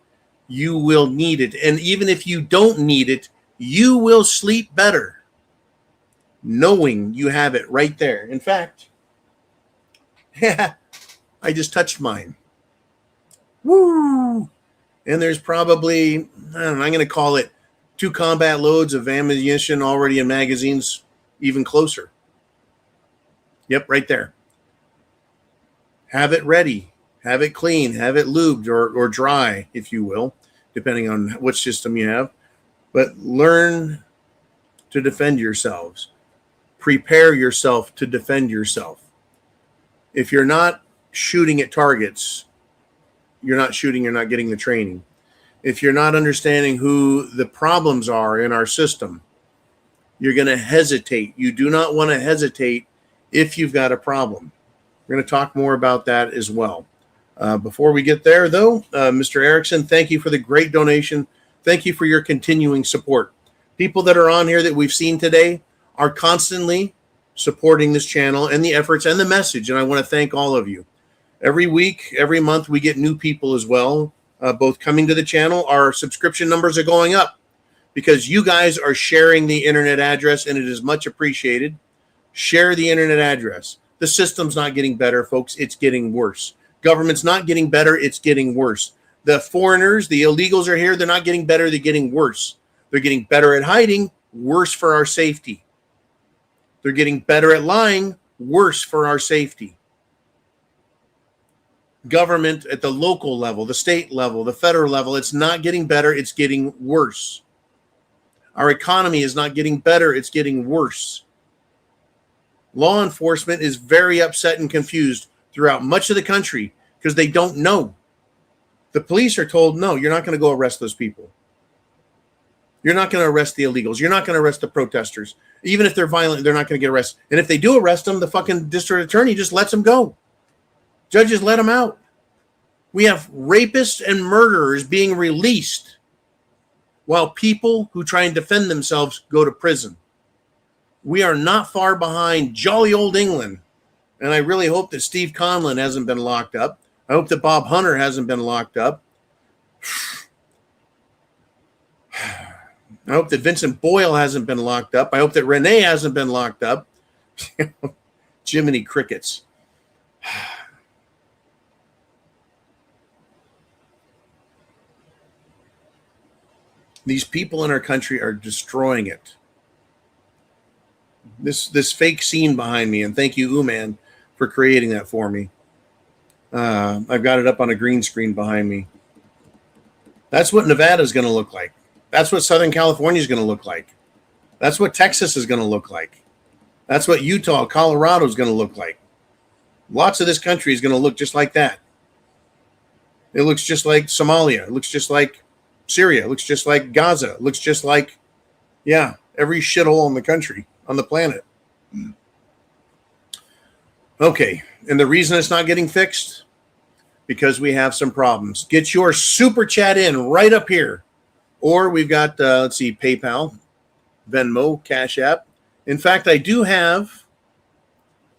Speaker 2: you will need it. And even if you don't need it, you will sleep better knowing you have it right there. In fact, I just touched mine. Woo! And there's probably, I don't know, I'm going to call it 2 combat loads of ammunition already in magazines, even closer. Yep, right there. Have it ready. Have it clean. Have it lubed or dry, if you will, depending on which system you have. But learn to defend yourselves. Prepare yourself to defend yourself. If you're not shooting at targets, you're not shooting, you're not getting the training. If you're not understanding who the problems are in our system, you're going to hesitate. You do not want to hesitate if you've got a problem. We're going to talk more about that as well. Before we get there, though, Mr. Erickson, thank you for the great donation. Thank you for your continuing support. People that are on here that we've seen today are constantly supporting this channel and the efforts and the message, and I want to thank all of you. Every week, every month, we get new people as well, both coming to the channel. Our subscription numbers are going up because you guys are sharing the internet address, and it is much appreciated. Share the internet address. The system's not getting better, folks. It's getting worse. Government's not getting better. It's getting worse. The foreigners, the illegals are here. They're not getting better. They're getting worse. They're getting better at hiding, worse for our safety. They're getting better at lying, worse for our safety. Government at the local level, the state level, the federal level, it's not getting better. It's getting worse. Our economy is not getting better. It's getting worse. Law enforcement is very upset and confused throughout much of the country because they don't know. The police are told, no, you're not going to go arrest those people. You're not going to arrest the illegals. You're not going to arrest the protesters. Even if they're violent, they're not going to get arrested. And if they do arrest them, the fucking district attorney just lets them go. Judges let them out. We have rapists and murderers being released while people who try and defend themselves go to prison. We are not far behind jolly old England. And I really hope that Steve Conlon hasn't been locked up. I hope that Bob Hunter hasn't been locked up. I hope that Vincent Boyle hasn't been locked up. I hope that Renee hasn't been locked up. Jiminy crickets. These people in our country are destroying it. This fake scene behind me, and thank you, Uman, for creating that for me. I've got it up on a green screen behind me. That's what Nevada is going to look like. That's what Southern California is going to look like. That's what Texas is going to look like. That's what Utah, Colorado is going to look like. Lots of this country is going to look just like that. It looks just like Somalia. It looks just like Syria. It looks just like Gaza. It looks just like, yeah, every shithole in the country, on the planet. Okay, and the reason it's not getting fixed? Because we have some problems. Get your super chat in right up here. Or we've got, let's see, PayPal, Venmo, CashApp. In fact, I do have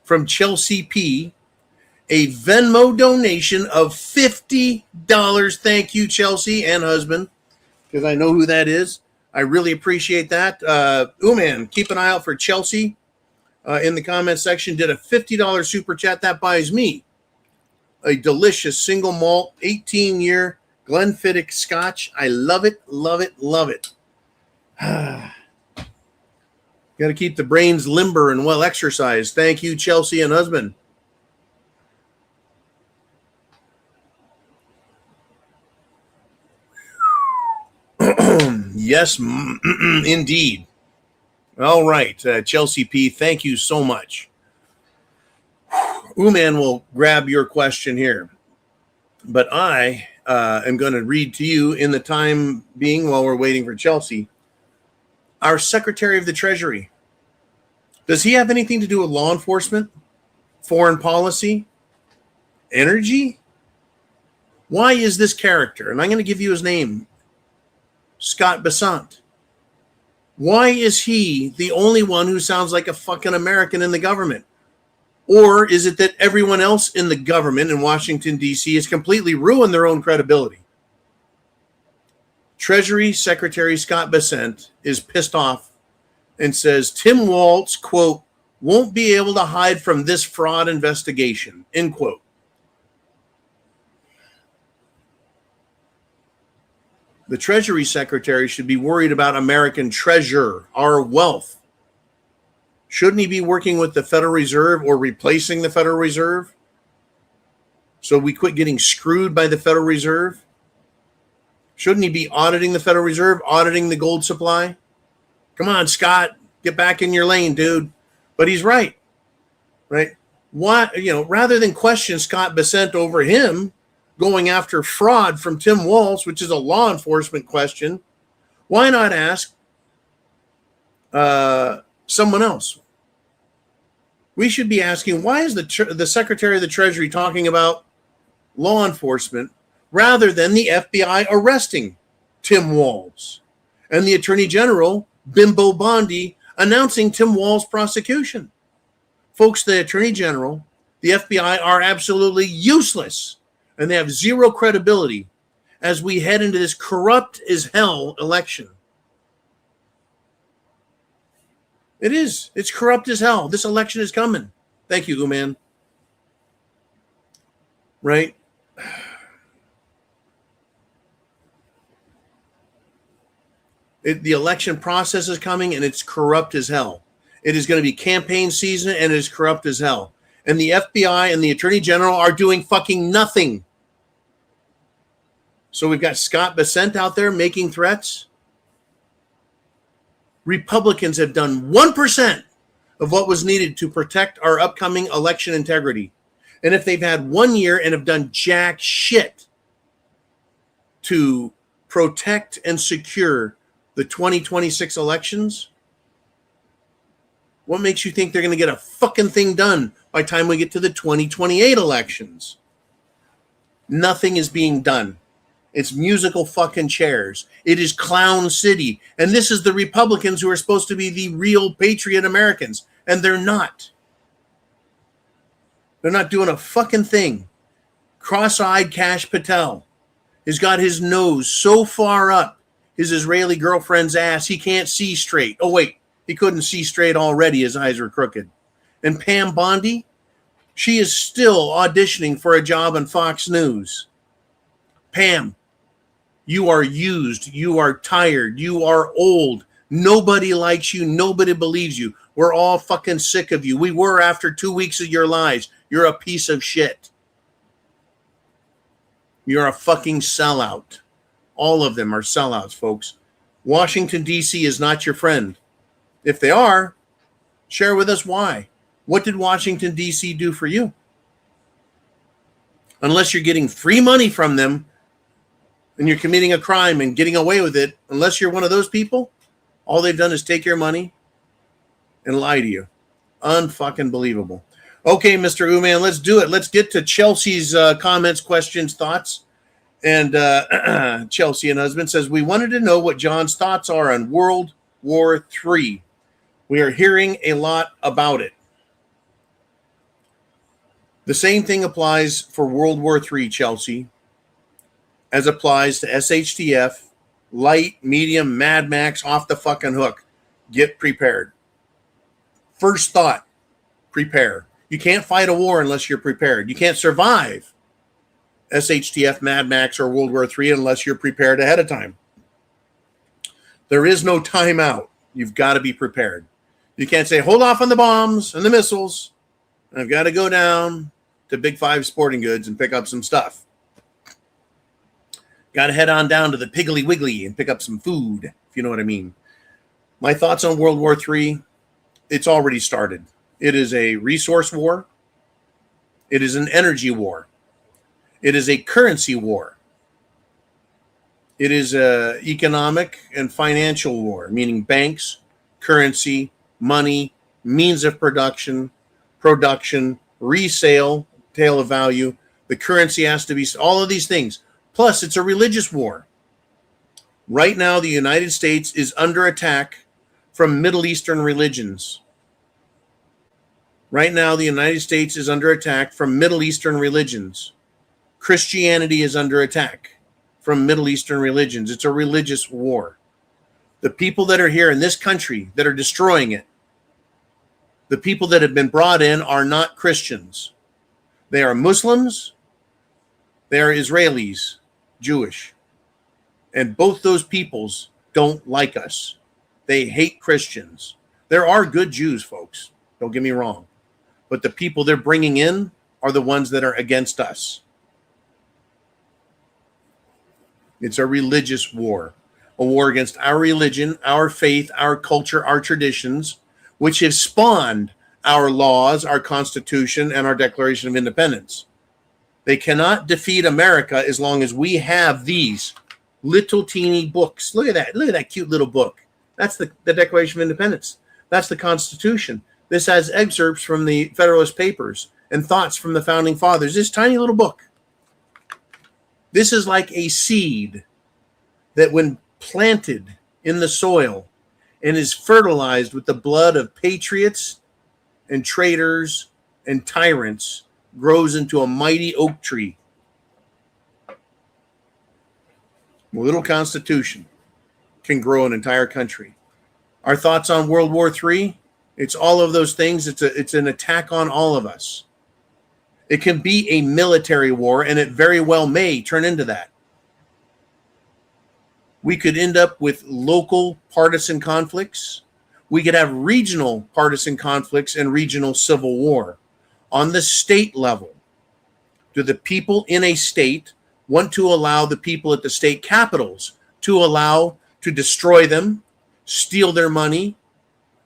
Speaker 2: from Chelsea P a Venmo donation of $50. Thank you, Chelsea and husband, because I know who that is. I really appreciate that. Uman, keep an eye out for Chelsea in the comment section. Did a $50 super chat. That buys me a delicious single malt 18-year Glenfiddich Scotch. I love it, love it, love it. Got to keep the brains limber and well exercised. Thank you, Chelsea and husband. Yes, indeed. All right, Chelsea P., thank you so much. Uman will grab your question here. But I am going to read to you in the time being while we're waiting for Chelsea. Our Secretary of the Treasury. Does he have anything to do with law enforcement, foreign policy, energy? Why is this character, and I'm going to give you his name, Scott Bessent, why is he the only one who sounds like a fucking American in the government? Or is it that everyone else in the government in Washington, D.C. has completely ruined their own credibility? Treasury Secretary Scott Bessent is pissed off and says Tim Walz, quote, won't be able to hide from this fraud investigation, end quote. The Treasury Secretary should be worried about American treasure, our wealth. Shouldn't he be working with the Federal Reserve or replacing the Federal Reserve so we quit getting screwed by the Federal Reserve? Shouldn't he be auditing the Federal Reserve, auditing the gold supply? Come on, Scott, get back in your lane, dude. But he's right, right? Why, rather than question Scott Bessent over him going after fraud from Tim Walz, which is a law enforcement question, why not ask someone else? We should be asking, why is the Secretary of the Treasury talking about law enforcement rather than the FBI arresting Tim Walz and the Attorney General, Bimbo Bondi, announcing Tim Walz's prosecution? Folks, the Attorney General, the FBI are absolutely useless, and they have zero credibility as we head into this corrupt as hell election. It is. It's corrupt as hell. This election is coming. Thank you, Uman. Right? The election process is coming, and it's corrupt as hell. It is going to be campaign season, and it is corrupt as hell. And the FBI and the Attorney General are doing fucking nothing. So we've got Scott Bessent out there making threats. Republicans have done 1% of what was needed to protect our upcoming election integrity. And if they've had 1 year and have done jack shit to protect and secure the 2026 elections, what makes you think they're going to get a fucking thing done by the time we get to the 2028 elections? Nothing is being done. It's musical fucking chairs. It is Clown City. And this is the Republicans who are supposed to be the real patriot Americans. And they're not. They're not doing a fucking thing. Cross-eyed Kash Patel has got his nose so far up his Israeli girlfriend's ass he can't see straight. Oh, wait. He couldn't see straight already. His eyes were crooked. And Pam Bondi, she is still auditioning for a job on Fox News. Pam, you are used. You are tired. You are old. Nobody likes you. Nobody believes you. We're all fucking sick of you. We were after 2 weeks of your lives. You're a piece of shit. You're a fucking sellout. All of them are sellouts, folks. Washington, D.C. is not your friend. If they are, share with us why. What did Washington, D.C. do for you? Unless you're getting free money from them and you're committing a crime and getting away with it, unless you're one of those people, all they've done is take your money and lie to you. Unfucking believable. Okay, Mr. Uman, let's do it. Let's get to Chelsea's comments, questions, thoughts. And Chelsea and husband says, we wanted to know what John's thoughts are on World War III. We are hearing a lot about it. The same thing applies for World War III, Chelsea, as applies to SHTF, light, medium, Mad Max, off the fucking hook. Get prepared. First thought, prepare. You can't fight a war unless you're prepared. You can't survive SHTF, Mad Max, or World War III unless you're prepared ahead of time. There is no timeout. You've got to be prepared. You can't say, hold off on the bombs and the missiles. I've got to go down to Big Five Sporting Goods and pick up some stuff. Got to head on down to the Piggly Wiggly and pick up some food, if you know what I mean. My thoughts on World War III, it's already started. It is a resource war. It is an energy war. It is a currency war. It is an economic and financial war, meaning banks, currency, money, means of production, resale, tale of value, The currency has to be, all of these things. Plus, it's a religious war. Right now, the United States is under attack from Middle Eastern religions. Right now, the United States is under attack from Middle Eastern religions. Christianity is under attack from Middle Eastern religions. It's a religious war. The people that are here in this country that are destroying it, the people that have been brought in are not Christians. They are Muslims. They are Israelis, Jewish. And both those peoples don't like us. They hate Christians. There are good Jews, folks. Don't get me wrong. But the people they're bringing in are the ones that are against us. It's a religious war. A war against our religion, our faith, our culture, our traditions, which have spawned our laws, our Constitution, and our Declaration of Independence. They cannot defeat America as long as we have these little teeny books. Look at that. Look at that cute little book. That's the Declaration of Independence. That's the Constitution. This has excerpts from the Federalist Papers and thoughts from the Founding Fathers. This tiny little book. This is like a seed that when planted in the soil and is fertilized with the blood of patriots and traitors and tyrants grows into a mighty oak tree. A little Constitution can grow an entire country. Our thoughts on World War III, it's all of those things. It's an attack on all of us. It can be a military war, and it very well may turn into that. We could end up with local partisan conflicts. We could have regional partisan conflicts and regional civil war. On the state level, do the people in a state want to allow the people at the state capitals to destroy them, steal their money,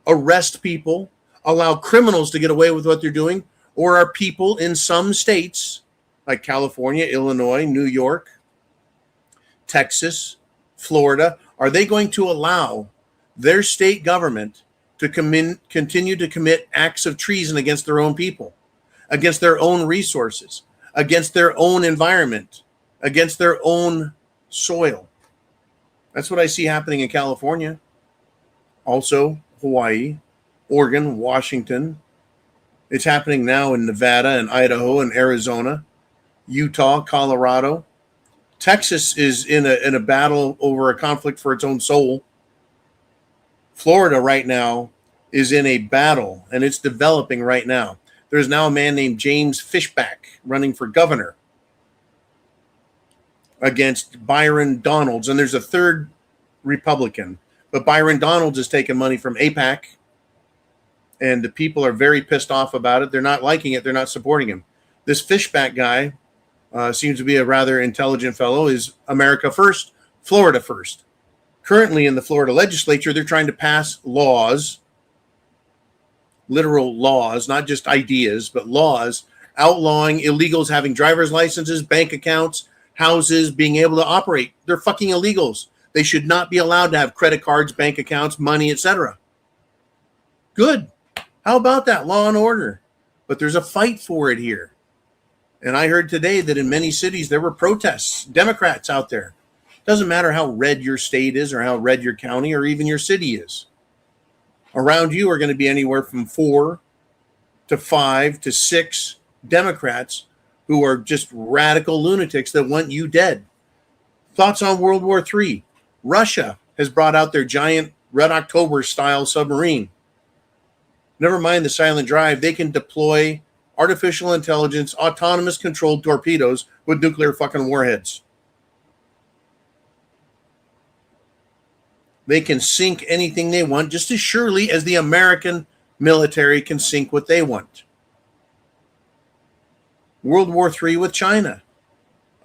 Speaker 2: arrest people, allow criminals to get away with what they're doing? Or are people in some states, like California, Illinois, New York, Texas, Florida, are they going to allow their state government to continue to commit acts of treason against their own people, against their own resources, against their own environment, against their own soil? That's what I see happening in California. Also, Hawaii, Oregon, Washington. It's happening now in Nevada and Idaho and Arizona, Utah, Colorado. Texas is in a battle over a conflict for its own soul. Florida right now is in a battle, and it's developing right now. There's now a man named James Fishback running for governor against Byron Donalds, and there's a third Republican. But Byron Donalds is taking money from AIPAC, and the people are very pissed off about it. They're not liking it. They're not supporting him. This Fishback guy seems to be a rather intelligent fellow, is America first, Florida first. Currently in the Florida legislature, they're trying to pass laws, literal laws, not just ideas, but laws outlawing illegals having driver's licenses, bank accounts, houses, being able to operate. They're fucking illegals. They should not be allowed to have credit cards, bank accounts, money, etc. Good. How about that? Law and order. But there's a fight for it here. And I heard today that in many cities there were protests, Democrats out there. Doesn't matter how red your state is or how red your county or even your city is. Around you are going to be anywhere from 4 to 5 to 6 Democrats who are just radical lunatics that want you dead. Thoughts on World War III? Russia has brought out their giant Red October style submarine. Never mind the silent drive, they can deploy artificial intelligence, autonomous controlled torpedoes with nuclear fucking warheads. They can sink anything they want just as surely as the American military can sink what they want. World War III with China.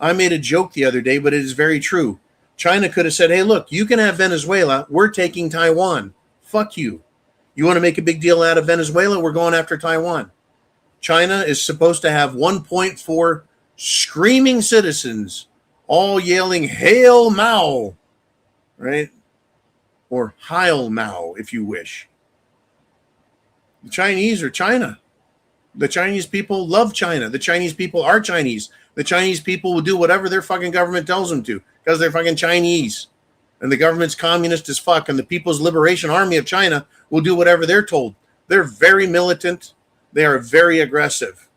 Speaker 2: I made a joke the other day, but it is very true. China could have said, hey, look, you can have Venezuela. We're taking Taiwan. Fuck you. You want to make a big deal out of Venezuela? We're going after Taiwan. China is supposed to have 1.4 screaming citizens all yelling, Hail Mao, right? Or Heil Mao, if you wish. The Chinese are China. The Chinese people love China. The Chinese people are Chinese. The Chinese people will do whatever their fucking government tells them to because they're fucking Chinese. And the government's communist as fuck. And the People's Liberation Army of China will do whatever they're told. They're very militant. They are very aggressive.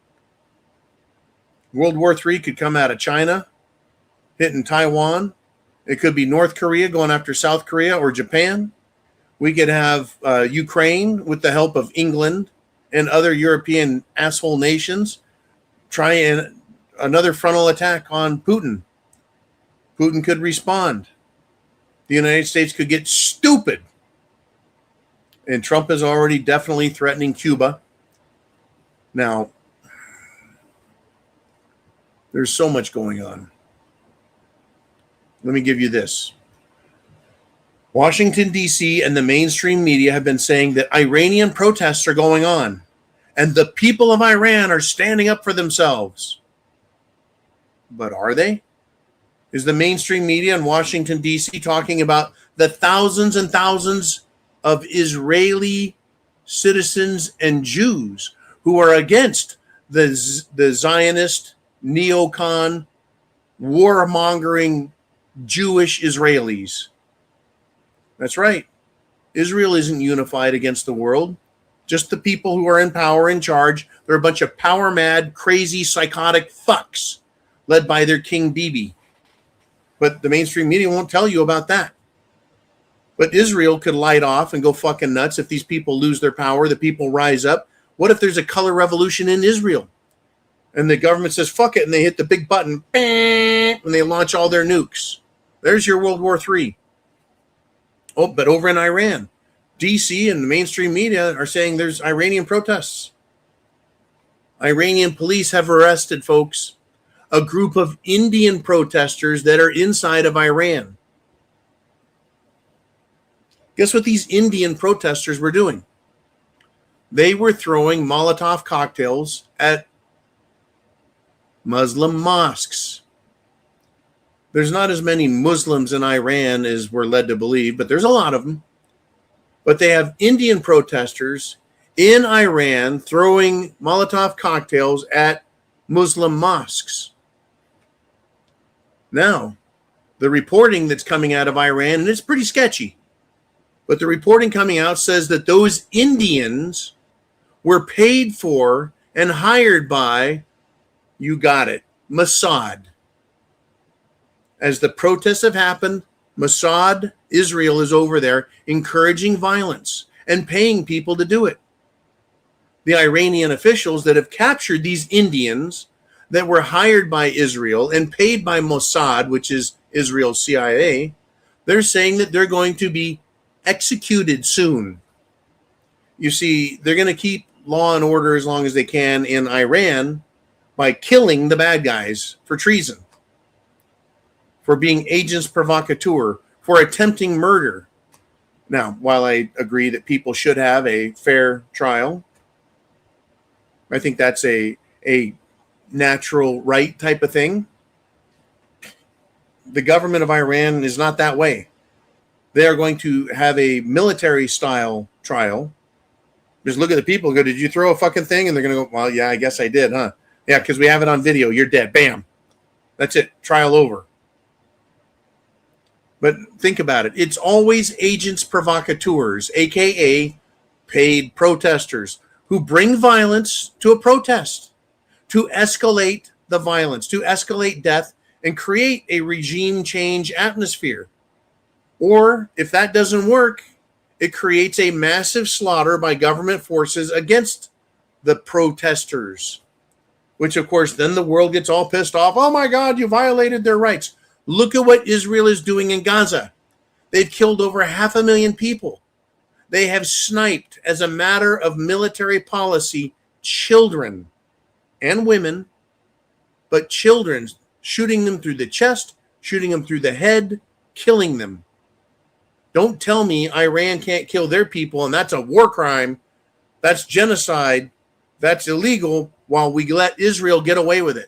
Speaker 2: World War III could come out of China, hitting Taiwan. It could be North Korea going after South Korea or Japan. We could have Ukraine with the help of England and other European asshole nations trying another frontal attack on Putin. Putin could respond. The United States could get stupid. And Trump is already definitely threatening Cuba. Now, there's so much going on. Let me give you this. Washington, D.C. and the mainstream media have been saying that Iranian protests are going on and the people of Iran are standing up for themselves. But are they? Is the mainstream media in Washington, D.C. talking about the thousands and thousands of Israeli citizens and Jews who are against the Zionist, neocon, warmongering Jewish Israelis? That's right. Israel isn't unified against the world. Just the people who are in power, in charge. They're a bunch of power-mad, crazy, psychotic fucks led by their King Bibi. But the mainstream media won't tell you about that. But Israel could light off and go fucking nuts if these people lose their power, the people rise up. What if there's a color revolution in Israel? And the government says, fuck it, and they hit the big button, and they launch all their nukes. There's your World War III. Oh, but over in Iran, D.C. and the mainstream media are saying there's Iranian protests. Iranian police have arrested, folks, a group of Indian protesters that are inside of Iran. Guess what these Indian protesters were doing? They were throwing Molotov cocktails at Muslim mosques. There's not as many Muslims in Iran as we're led to believe, but there's a lot of them. But they have Indian protesters in Iran throwing Molotov cocktails at Muslim mosques. Now, the reporting that's coming out of Iran, and it's pretty sketchy, but the reporting coming out says that those Indians were paid for and hired by, you got it, Mossad. As the protests have happened, Mossad, Israel, is over there encouraging violence and paying people to do it. The Iranian officials that have captured these Indians that were hired by Israel and paid by Mossad, which is Israel's CIA, they're saying that they're going to be executed soon. You see, they're going to keep law and order as long as they can in Iran by killing the bad guys for treason, for being agents provocateur, for attempting murder. Now, while I agree that people should have a fair trial, I think that's a natural right type of thing. The government of Iran is not that way. They are going to have a military style trial. Just look at the people and go, did you throw a fucking thing? And they're going to go, well, yeah, I guess I did, huh? Yeah, because we have it on video. You're dead. Bam. That's it. Trial over. But think about it. It's always agents provocateurs, a.k.a. paid protesters, who bring violence to a protest, to escalate the violence, to escalate death, and create a regime change atmosphere. Or, if that doesn't work, it creates a massive slaughter by government forces against the protesters, which, of course, then the world gets all pissed off. Oh, my God, you violated their rights. Look at what Israel is doing in Gaza. They've killed over 500,000 people. They have sniped, as a matter of military policy, children and women, but children, shooting them through the chest, shooting them through the head, killing them. Don't tell me Iran can't kill their people, and that's a war crime. That's genocide. That's illegal, while we let Israel get away with it.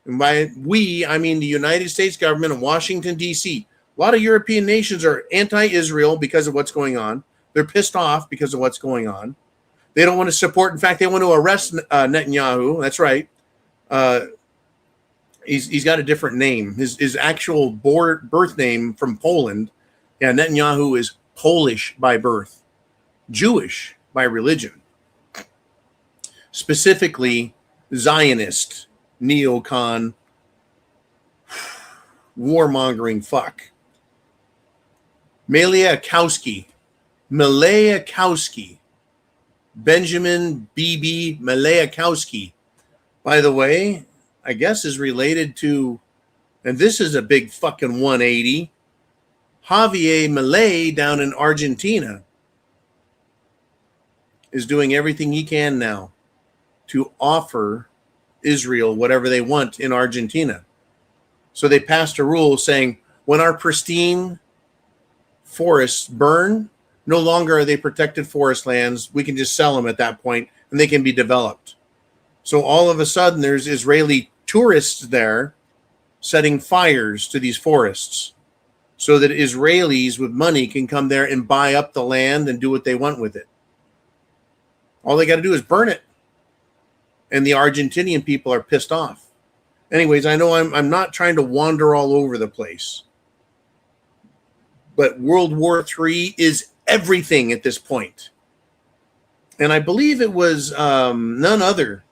Speaker 2: And by we, I mean the United States government in Washington, D.C. A lot of European nations are anti-Israel because of what's going on. They're pissed off because of what's going on. They don't want to support. In fact, they want to arrest Netanyahu. That's right. He's got a different name. His actual birth name from Poland. Yeah, Netanyahu is Polish by birth, Jewish by religion. Specifically, Zionist, neocon, warmongering fuck. Maleyakowski, Benjamin B.B. Maleyakowski, by the way, I guess is related to, and this is a big fucking 180, Javier Milei down in Argentina is doing everything he can now to offer Israel whatever they want in Argentina. So they passed a rule saying when our pristine forests burn, no longer are they protected forest lands. We can just sell them at that point and they can be developed. So all of a sudden there's Israeli tourists there setting fires to these forests so that Israelis with money can come there and buy up the land and do what they want with it. All they got to do is burn it. And the Argentinian people are pissed off. Anyways, I know I'm not trying to wander all over the place. But World War III is everything at this point. And I believe it was none other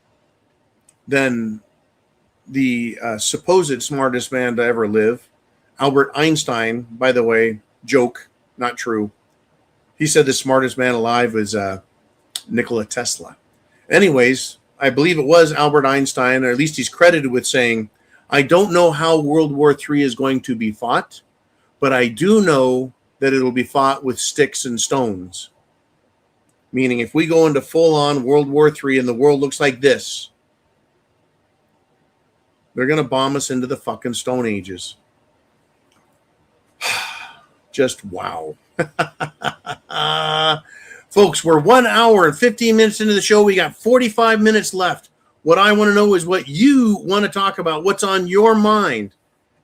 Speaker 2: than the supposed smartest man to ever live, Albert Einstein, by the way, joke, not true. He said the smartest man alive was Nikola Tesla. Anyways, I believe it was Albert Einstein, or at least he's credited with saying, I don't know how World War III is going to be fought, but I do know that it'll be fought with sticks and stones. Meaning if we go into full-on World War III and the world looks like this, they're going to bomb us into the fucking Stone Ages. Just wow. Folks, we're 1 hour and 15 minutes into the show. We got 45 minutes left. What I want to know is what you want to talk about. What's on your mind?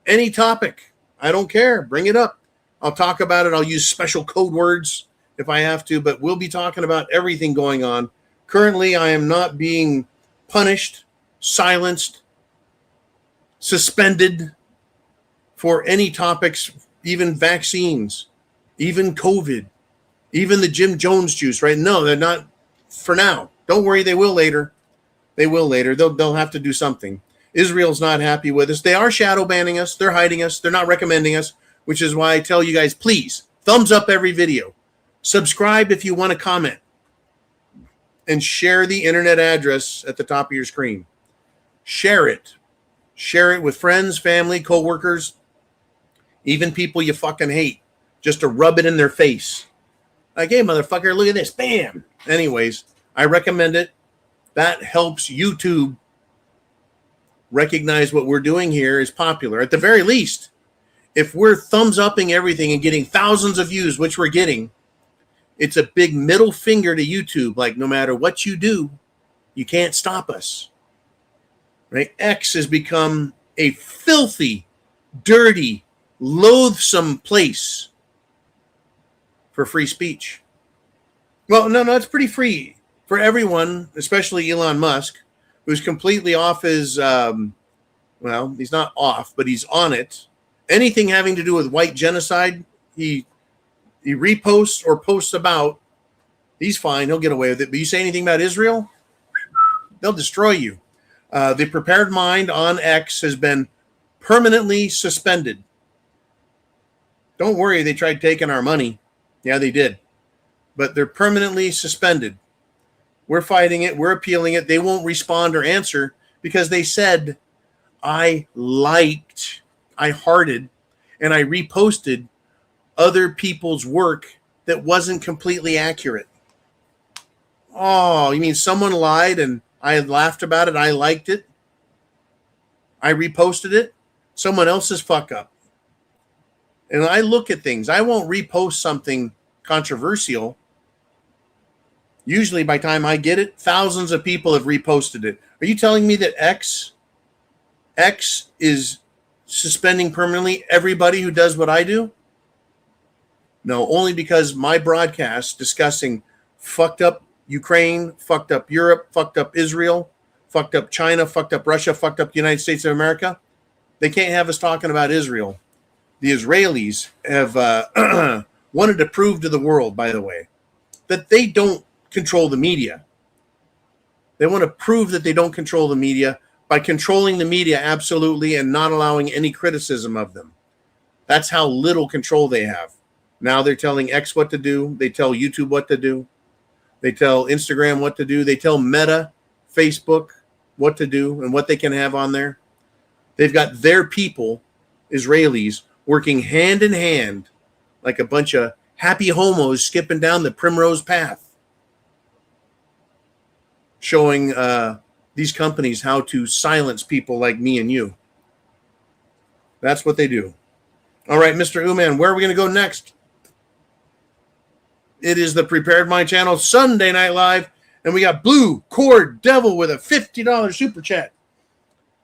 Speaker 2: Any topic. I don't care. Bring it up. I'll talk about it. I'll use special code words if I have to, but we'll be talking about everything going on. Currently, I am not being punished, silenced, suspended for any topics, even vaccines, even COVID. Even the Jim Jones juice, right? No, they're not for now. Don't worry, they will later. They will later. They'll have to do something. Israel's not happy with us. They are shadow banning us. They're hiding us. They're not recommending us, which is why I tell you guys, please, thumbs up every video. Subscribe if you want to comment. And share the internet address at the top of your screen. Share it. Share it with friends, family, coworkers, even people you fucking hate, just to rub it in their face. Like, hey, motherfucker, look at this. Bam. Anyways, I recommend it. That helps YouTube recognize what we're doing here is popular. At the very least, if we're thumbs upping everything and getting thousands of views, which we're getting, it's a big middle finger to YouTube. Like, no matter what you do, you can't stop us. Right? X has become a filthy, dirty, loathsome place for free speech. Well, no, it's pretty free for everyone, especially Elon Musk, who's completely off his, well, he's not off, but he's on it. Anything having to do with white genocide, he reposts or posts about, he's fine, he'll get away with it. But you say anything about Israel, they'll destroy you. The Prepared Mind on X has been permanently suspended. Don't worry, they tried taking our money. Yeah, they did. But they're permanently suspended. We're fighting it. We're appealing it. They won't respond or answer because they said, I liked, I hearted, and I reposted other people's work that wasn't completely accurate. Oh, you mean someone lied and I laughed about it? I liked it. I reposted it. Someone else's fuck up. And I look at things. I won't repost something controversial. Usually by the time I get it, thousands of people have reposted it. Are you telling me that X is suspending permanently everybody who does what I do? No, only because my broadcast discussing fucked up Ukraine, fucked up Europe, fucked up Israel, fucked up China, fucked up Russia, fucked up the United States of America. They can't have us talking about Israel. The Israelis have wanted to prove to the world, by the way, that they don't control the media. They want to prove that they don't control the media by controlling the media absolutely and not allowing any criticism of them. That's how little control they have. Now they're telling X what to do. They tell YouTube what to do. They tell Instagram what to do. They tell Meta, Facebook what to do and what they can have on there. They've got their people, Israelis, working hand in hand like a bunch of happy homos skipping down the primrose path, showing these companies how to silence people like me and you. That's what they do. All right, Mr. Uman, where are we going to go next? It is the Prepared Mind channel, Sunday Night Live, and we got Blue Cord Devil with a $50 super chat.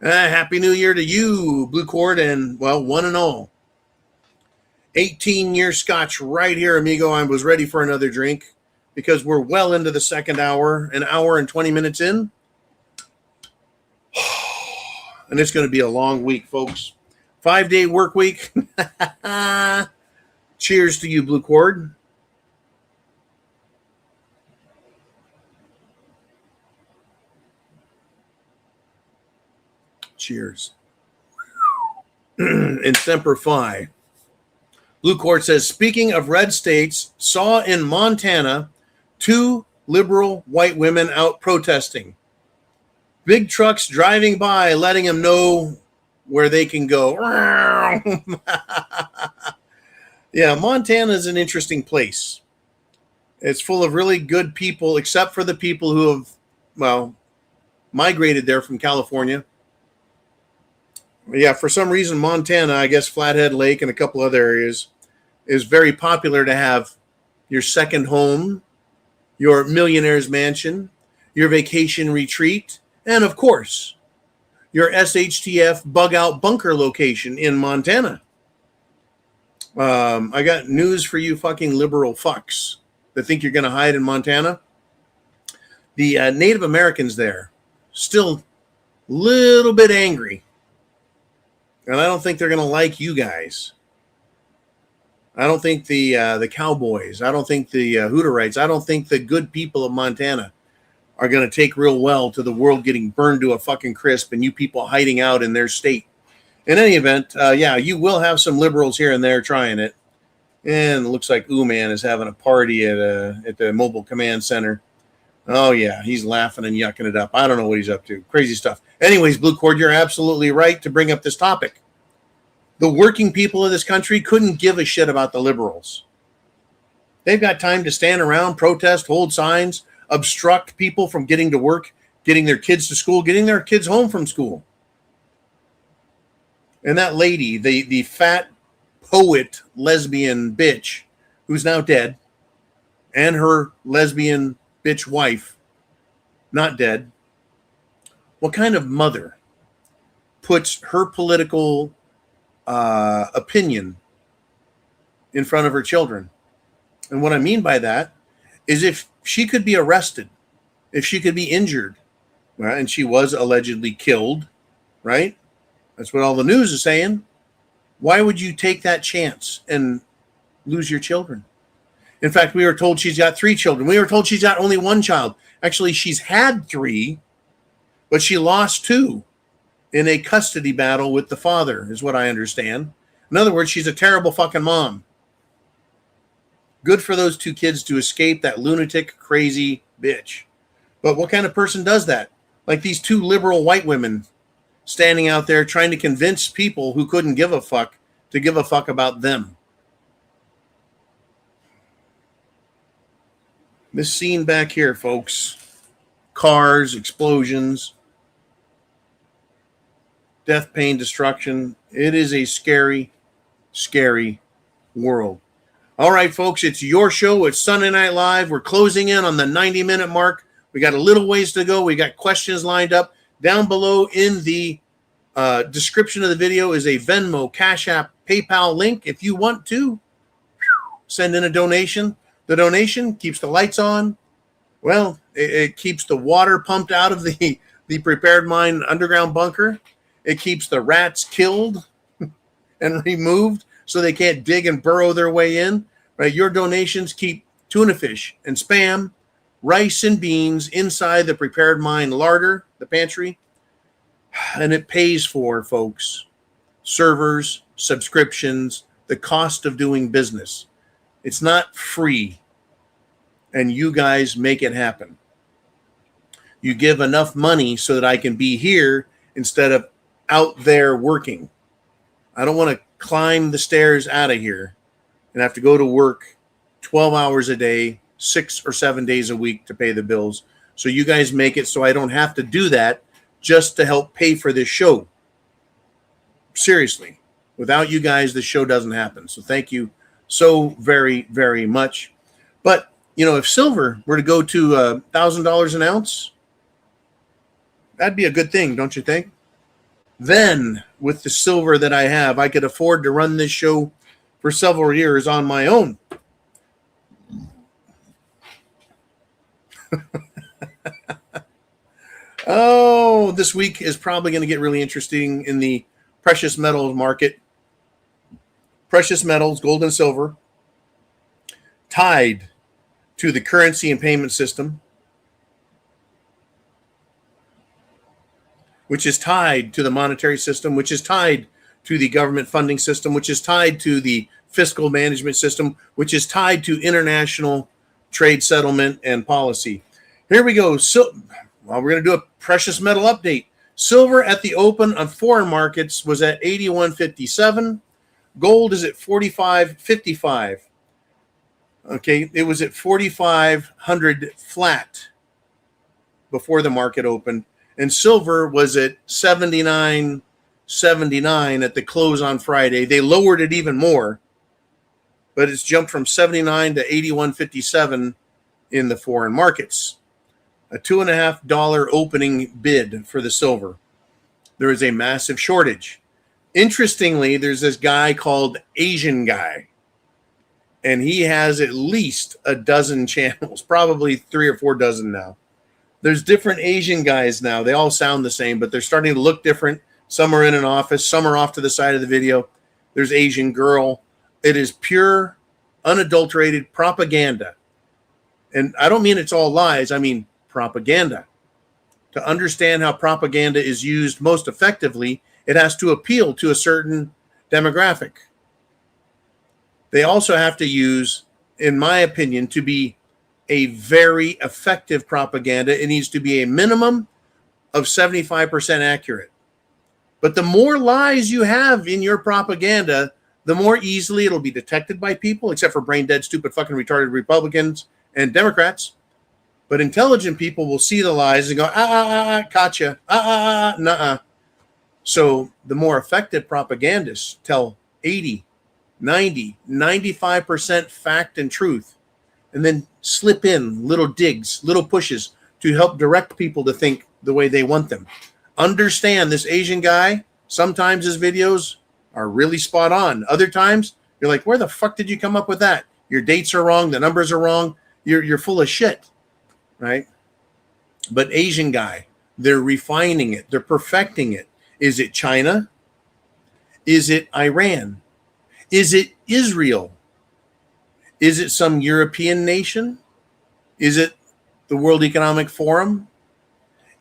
Speaker 2: Happy New Year to you, Blue Cord, and, well, one and all. 18-year scotch right here, amigo. I was ready for another drink because we're well into the second hour, an hour and 20 minutes in. And it's going to be a long week, folks. 5-day work week. Cheers to you, Blue Cord. Cheers. In Semper Fi. Blue Cord says, speaking of red states, saw in Montana 2 liberal white women out protesting. Big trucks driving by, letting them know where they can go. Yeah, Montana is an interesting place. It's full of really good people, except for the people who have, well, migrated there from California. Yeah, for some reason, Montana, I guess Flathead Lake and a couple other areas, is very popular to have your second home, your millionaire's mansion, your vacation retreat, and, of course, your SHTF bug-out bunker location in Montana. I got news for you fucking liberal fucks that think you're going to hide in Montana. The Native Americans there, still a little bit angry. And I don't think they're going to like you guys. I don't think the cowboys, I don't think the Hooterites, I don't think the good people of Montana are going to take real well to the world getting burned to a fucking crisp and you people hiding out in their state. In any event, yeah, you will have some liberals here and there trying it. And it looks like Uman is having a party at the Mobile Command Center. Oh, yeah, he's laughing and yucking it up. I don't know what he's up to. Crazy stuff. Anyways, Blue Cord, you're absolutely right to bring up this topic. The working people of this country couldn't give a shit about the liberals. They've got time to stand around, protest, hold signs, obstruct people from getting to work, getting their kids to school, getting their kids home from school. And that lady, the fat poet lesbian bitch who's now dead, and her lesbian bitch wife, not dead. What kind of mother puts her political opinion in front of her children? And what I mean by that is if she could be arrested, if she could be injured, right, and she was allegedly killed, right? That's what all the news is saying. Why would you take that chance and lose your children? In fact, we were told she's got 3 children. We were told she's got only 1 child. Actually, she's had 3, but she lost 2 in a custody battle with the father, is what I understand. In other words, she's a terrible fucking mom. Good for those 2 kids to escape that lunatic, crazy bitch. But what kind of person does that? Like these 2 liberal white women standing out there trying to convince people who couldn't give a fuck to give a fuck about them. This scene back here, folks. Cars, explosions, death, pain, destruction. It is a scary, scary world. All right, folks, it's your show. It's Sunday Night Live. We're closing in on the 90-minute mark. We got a little ways to go. We got questions lined up. Down below in the description of the video is a Venmo, CashApp, PayPal link. If you want to send in a donation, the donation keeps the lights on. Well, it keeps the water pumped out of the Prepared Mind underground bunker. It keeps the rats killed and removed so they can't dig and burrow their way in. Right? Your donations keep tuna fish and spam, rice and beans inside the Prepared Mind larder, the pantry. And it pays for, folks, servers, subscriptions, the cost of doing business. It's not free. And you guys make it happen. You give enough money so that I can be here instead of out there working. I don't want to climb the stairs out of here and have to go to work 12 hours a day, 6 or 7 days a week to pay the bills. So you guys make it so I don't have to do that just to help pay for this show. Seriously, without you guys, the show doesn't happen. So thank you so very, very much. But, you know, if silver were to go to $1,000 an ounce, that'd be a good thing, don't you think? Then, with the silver that I have, I could afford to run this show for several years on my own. Oh, this week is probably going to get really interesting in the precious metals market. Precious metals, gold and silver, tied to the currency and payment system, which is tied to the monetary system, which is tied to the government funding system, which is tied to the fiscal management system, which is tied to international trade settlement and policy. Here we go. Well, we're going to do a precious metal update. Silver at the open on foreign markets was at 81.57. Gold is at 45.55. Okay, it was at 4,500 flat before the market opened. And silver was at 79.79 at the close on Friday. They lowered it even more, but it's jumped from 79 to 81.57 in the foreign markets. A $2.50 opening bid for the silver. There is a massive shortage. Interestingly, there's this guy called Asian Guy, and he has at least a dozen channels, probably 3 or 4 dozen now. There's different Asian guys now. They all sound the same, but they're starting to look different. Some are in an office. Some are off to the side of the video. There's Asian Girl. It is pure, unadulterated propaganda. And I don't mean it's all lies. I mean propaganda. To understand how propaganda is used most effectively, it has to appeal to a certain demographic. They also have to use, in my opinion, to be a very effective propaganda. It needs to be a minimum of 75% accurate. But the more lies you have in your propaganda, the more easily it'll be detected by people, except for brain dead, stupid, fucking retarded Republicans and Democrats. But intelligent people will see the lies and go, gotcha, nuh-uh. So the more effective propagandists tell 80, 90, 95% fact and truth, and then slip in little digs, little pushes to help direct people to think the way they want them. Understand this Asian guy, sometimes his videos are really spot on. Other times, you're like, where the fuck did you come up with that? Your dates are wrong, the numbers are wrong, you're full of shit, right? But Asian guy, they're refining it, they're perfecting it. Is it China? Is it Iran? Is it Israel? Is it some European nation? Is it the World Economic Forum?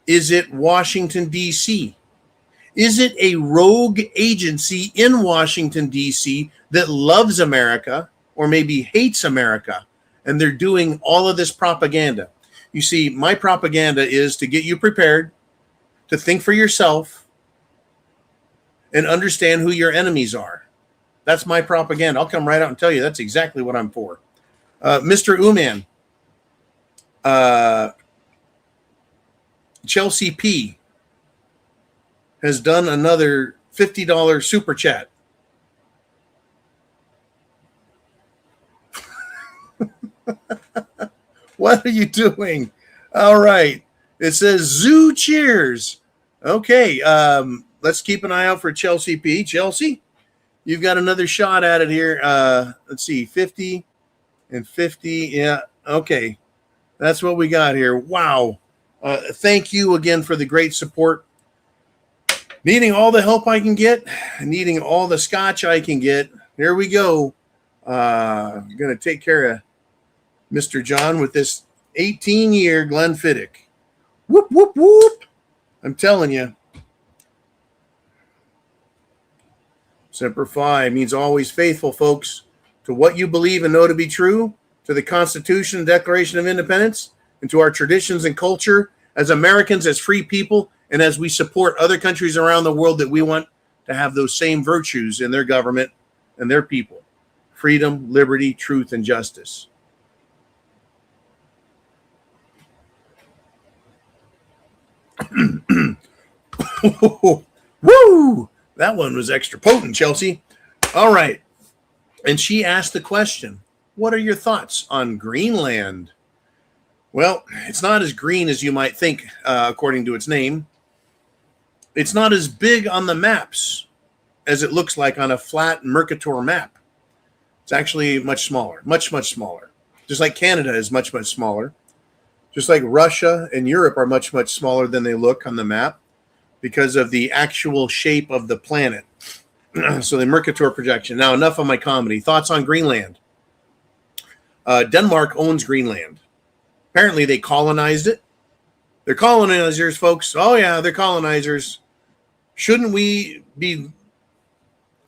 Speaker 2: Is it Washington, D.C.? Is it a rogue agency in Washington, D.C. that loves America or maybe hates America? And they're doing all of this propaganda. You see, my propaganda is to get you prepared, to think for yourself, and understand who your enemies are. That's my propaganda. I'll come right out and tell you that's exactly what I'm for. Mr. Uman, Chelsea P. has done another $50 super chat. What are you doing? All right. It says zoo cheers. Okay. Let's keep an eye out for Chelsea P. Chelsea, you've got another shot at it here. Let's see, 50 and 50. Yeah. Okay. That's what we got here. Wow. Thank you again for the great support. Needing all the help I can get, needing all the scotch I can get. Here we go. I'm going to take care of Mr. John with this 18-year Glenfiddich. Whoop, whoop, whoop. I'm telling you. Semper Fi means always faithful, folks, to what you believe and know to be true, to the Constitution and Declaration of Independence, and to our traditions and culture as Americans, as free people, and as we support other countries around the world that we want to have those same virtues in their government and their people. Freedom, liberty, truth, and justice. Woo! That one was extra potent, Chelsea. All right. And she asked the question, what are your thoughts on Greenland? Well, it's not as green as you might think, according to its name. It's not as big on the maps as it looks like on a flat Mercator map. It's actually much smaller, much, much smaller. Just like Canada is much, much smaller. Just like Russia and Europe are much, much smaller than they look on the map because of the actual shape of the planet. So the Mercator projection. Now, enough of my comedy. Thoughts on Greenland. Denmark owns Greenland. Apparently, they colonized it. They're colonizers, folks. Oh, yeah, they're colonizers. Shouldn't we be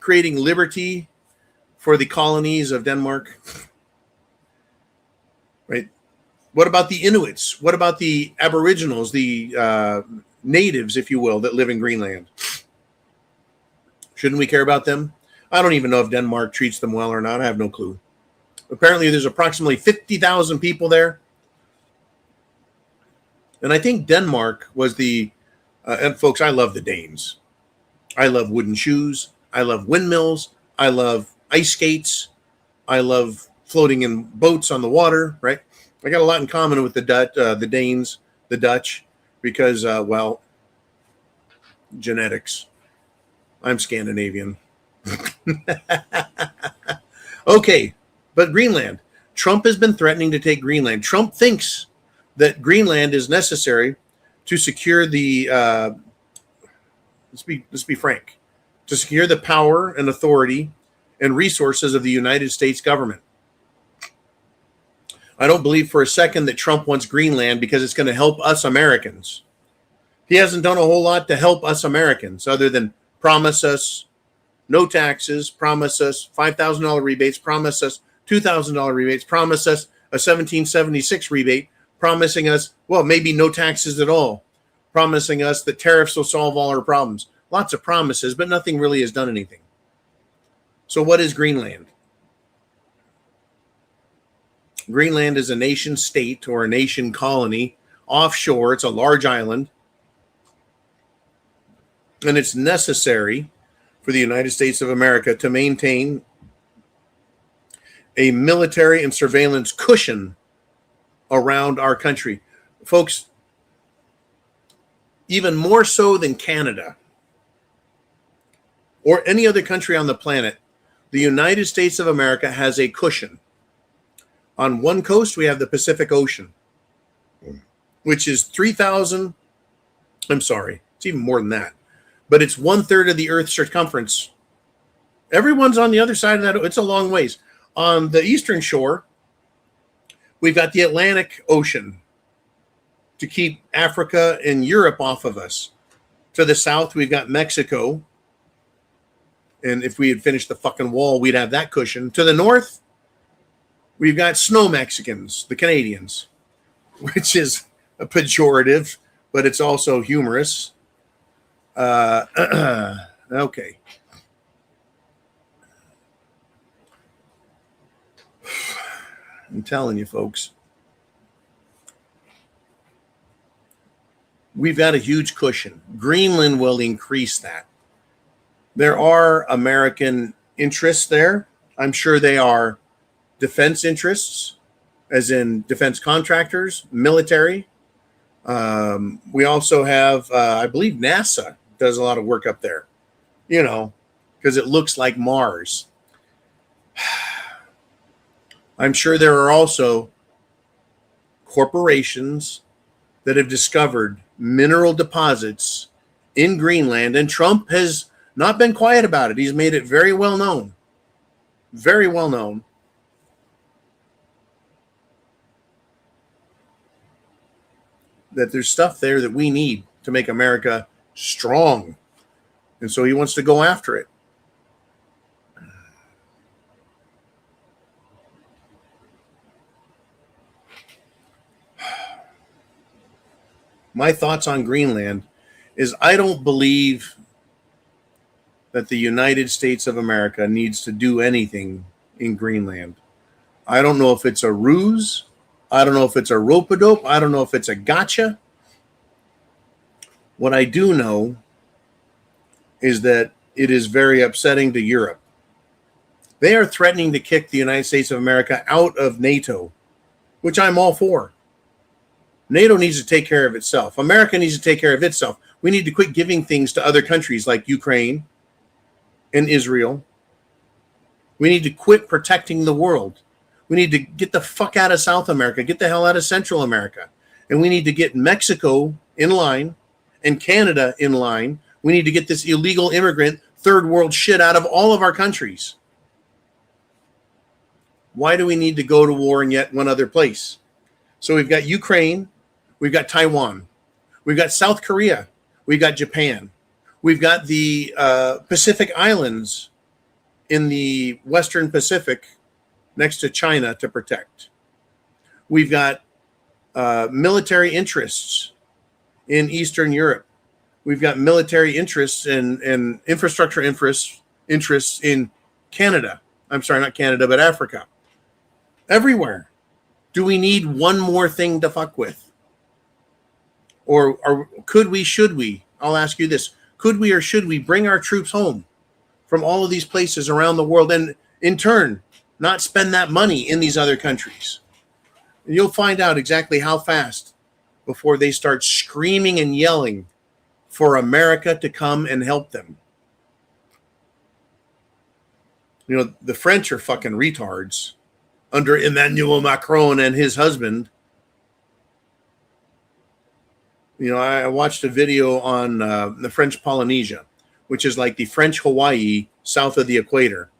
Speaker 2: creating liberty for the colonies of Denmark? Right? What about the Inuits? What about the Aboriginals, the natives, if you will, that live in Greenland? Shouldn't we care about them? I don't even know if Denmark treats them well or not. I have no clue. Apparently, there's approximately 50,000 people there. And I think Denmark was the, and folks, I love the Danes. I love wooden shoes. I love windmills. I love ice skates. I love floating in boats on the water, right? I got a lot in common with the Danes, the Dutch, because, well, genetics. I'm Scandinavian. Okay, but Greenland. Trump has been threatening to take Greenland. Trump thinks that Greenland is necessary to secure the, let's be frank, to secure the power and authority and resources of the United States government. I don't believe for a second that Trump wants Greenland because it's going to help us Americans. He hasn't done a whole lot to help us Americans other than promise us no taxes, promise us $5,000 rebates, promise us $2,000 rebates, promise us a 1776 rebate, promising us, well, maybe no taxes at all, promising us that tariffs will solve all our problems. Lots of promises, but nothing really has done anything. So what is Greenland? Greenland is a nation state or a nation colony offshore. It's a large island. And it's necessary for the United States of America to maintain a military and surveillance cushion around our country. Folks, even more so than Canada or any other country on the planet, the United States of America has a cushion. On one coast, we have the Pacific Ocean, which is 3,000. I'm sorry, it's even more than that. But it's 1/3 of the Earth's circumference. Everyone's on the other side of that. It's a long ways. On the eastern shore, we've got the Atlantic Ocean to keep Africa and Europe off of us. To the south, we've got Mexico. And if we had finished the fucking wall, we'd have that cushion. To the north, we've got snow Mexicans, the Canadians, which is a pejorative, but it's also humorous. Okay. I'm telling you, folks. We've got a huge cushion. Greenland will increase that. There are American interests there. I'm sure they are defense interests, as in defense contractors, military. We also have, I believe NASA does a lot of work up there, you know, because it looks like Mars. I'm sure there are also corporations that have discovered mineral deposits in Greenland, and Trump has not been quiet about it. He's made it very well known, that there's stuff there that we need to make America strong. And so he wants to go after it. My thoughts on Greenland is I don't believe that the United States of America needs to do anything in Greenland. I don't know if it's a ruse. I don't know if it's a rope-a-dope. I don't know if it's a gotcha. What I do know is that it is very upsetting to Europe. They are threatening to kick the United States of America out of NATO, which I'm all for. NATO needs to take care of itself. America needs to take care of itself. We need to quit giving things to other countries like Ukraine and Israel. We need to quit protecting the world. We need to get the fuck out of South America, get the hell out of Central America. And we need to get Mexico in line and Canada in line. We need to get this illegal immigrant, third world shit out of all of our countries. Why do we need to go to war in yet one other place? So we've got Ukraine, we've got Taiwan, we've got South Korea, we've got Japan, we've got the Pacific Islands in the Western Pacific next to China to protect. We've got military interests in Eastern Europe. We've got military interests and infrastructure interests in Canada. I'm sorry, not Canada, but Africa. Everywhere. Do we need one more thing to fuck with? Or could we, should we? I'll ask you this. Could we or should we bring our troops home from all of these places around the world and in turn not spend that money in these other countries? And you'll find out exactly how fast before they start screaming and yelling for America to come and help them. You know, the French are fucking retards under Emmanuel Macron and his husband. You know, I watched a video on the French Polynesia, which is like the French Hawaii south of the equator.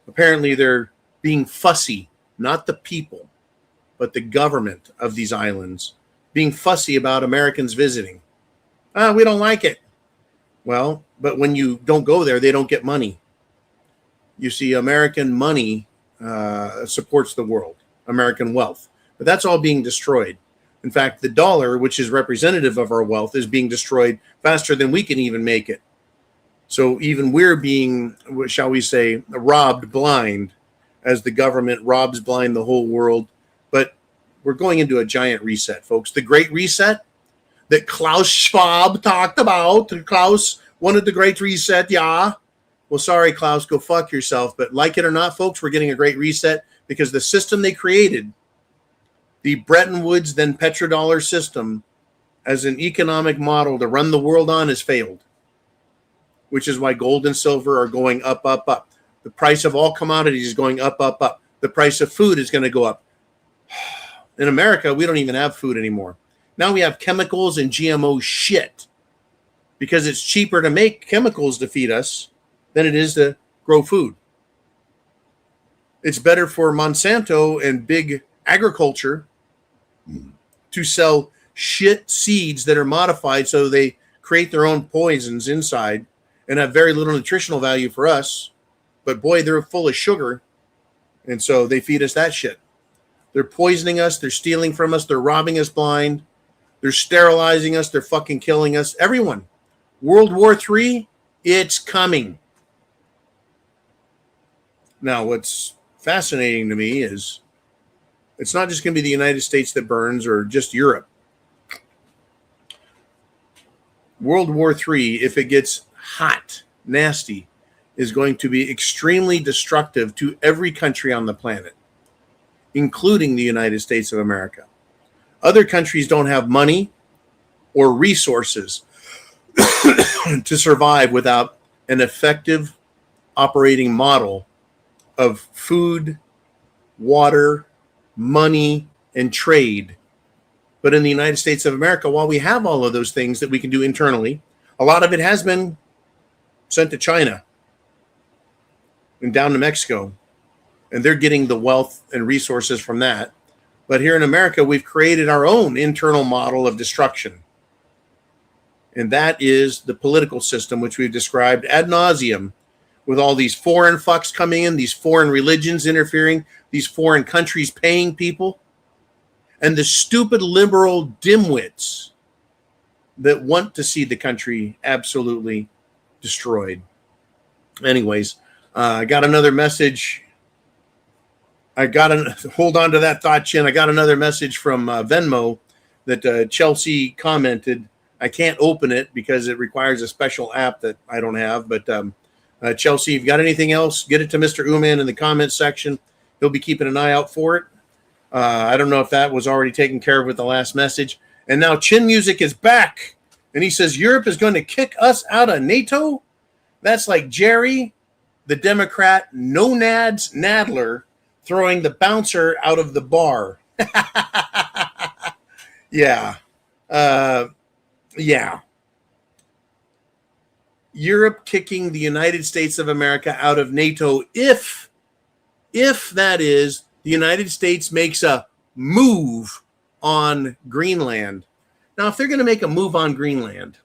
Speaker 2: Apparently they're being fussy, not the people, but the government of these islands, being fussy about Americans visiting. We don't like it. Well, but when you don't go there, they don't get money. You see, American money supports the world, American wealth. But that's all being destroyed. In fact, the dollar, which is representative of our wealth, is being destroyed faster than we can even make it. So even we're being, shall we say, robbed blind as the government robs blind the whole world. But we're going into a giant reset, folks. The Great Reset that Klaus Schwab talked about. Klaus wanted the Great Reset, yeah. Well, sorry, Klaus, go fuck yourself. But like it or not, folks, we're getting a great reset because the system they created, the Bretton Woods, then petrodollar system, as an economic model to run the world on, has failed, which is why gold and silver are going up, up, up. The price of all commodities is going up, up, up. The price of food is going to go up. In America, we don't even have food anymore. Now we have chemicals and GMO shit because it's cheaper to make chemicals to feed us than it is to grow food. It's better for Monsanto and big agriculture to sell shit seeds that are modified so they create their own poisons inside and have very little nutritional value for us. But boy, they're full of sugar. And so they feed us that shit. They're poisoning us. They're stealing from us. They're robbing us blind. They're sterilizing us. They're fucking killing us. Everyone. World War III, it's coming. Now, what's fascinating to me is it's not just going to be the United States that burns or just Europe. World War III, if it gets hot, nasty, is going to be extremely destructive to every country on the planet, including the United States of America. Other countries don't have money or resources to survive without an effective operating model of food, water, money, and trade But in the United States of America, while we have all of those things that we can do internally, a lot of it has been sent to China and down to Mexico, and they're getting the wealth and resources from that. But here in America, we've created our own internal model of destruction. And that is the political system, which we've described ad nauseum, with all these foreign fucks coming in, these foreign religions interfering, these foreign countries paying people, and the stupid liberal dimwits that want to see the country absolutely destroyed. Anyways, I got another message. Hold on to that thought, Chin. I got another message from Venmo that Chelsea commented. I can't open it because it requires a special app that I don't have. But Chelsea, if you got anything else, get it to Mr. Uman in the comments section. He'll be keeping an eye out for it. I don't know if that was already taken care of with the last message. And now Chin Music is back. And he says, Europe is going to kick us out of NATO? That's like Jerry, the Democrat, no-nads Nadler, throwing the bouncer out of the bar. Yeah. Yeah. Europe kicking the United States of America out of NATO if that is, the United States makes a move on Greenland. Now, if they're going to make a move on Greenland,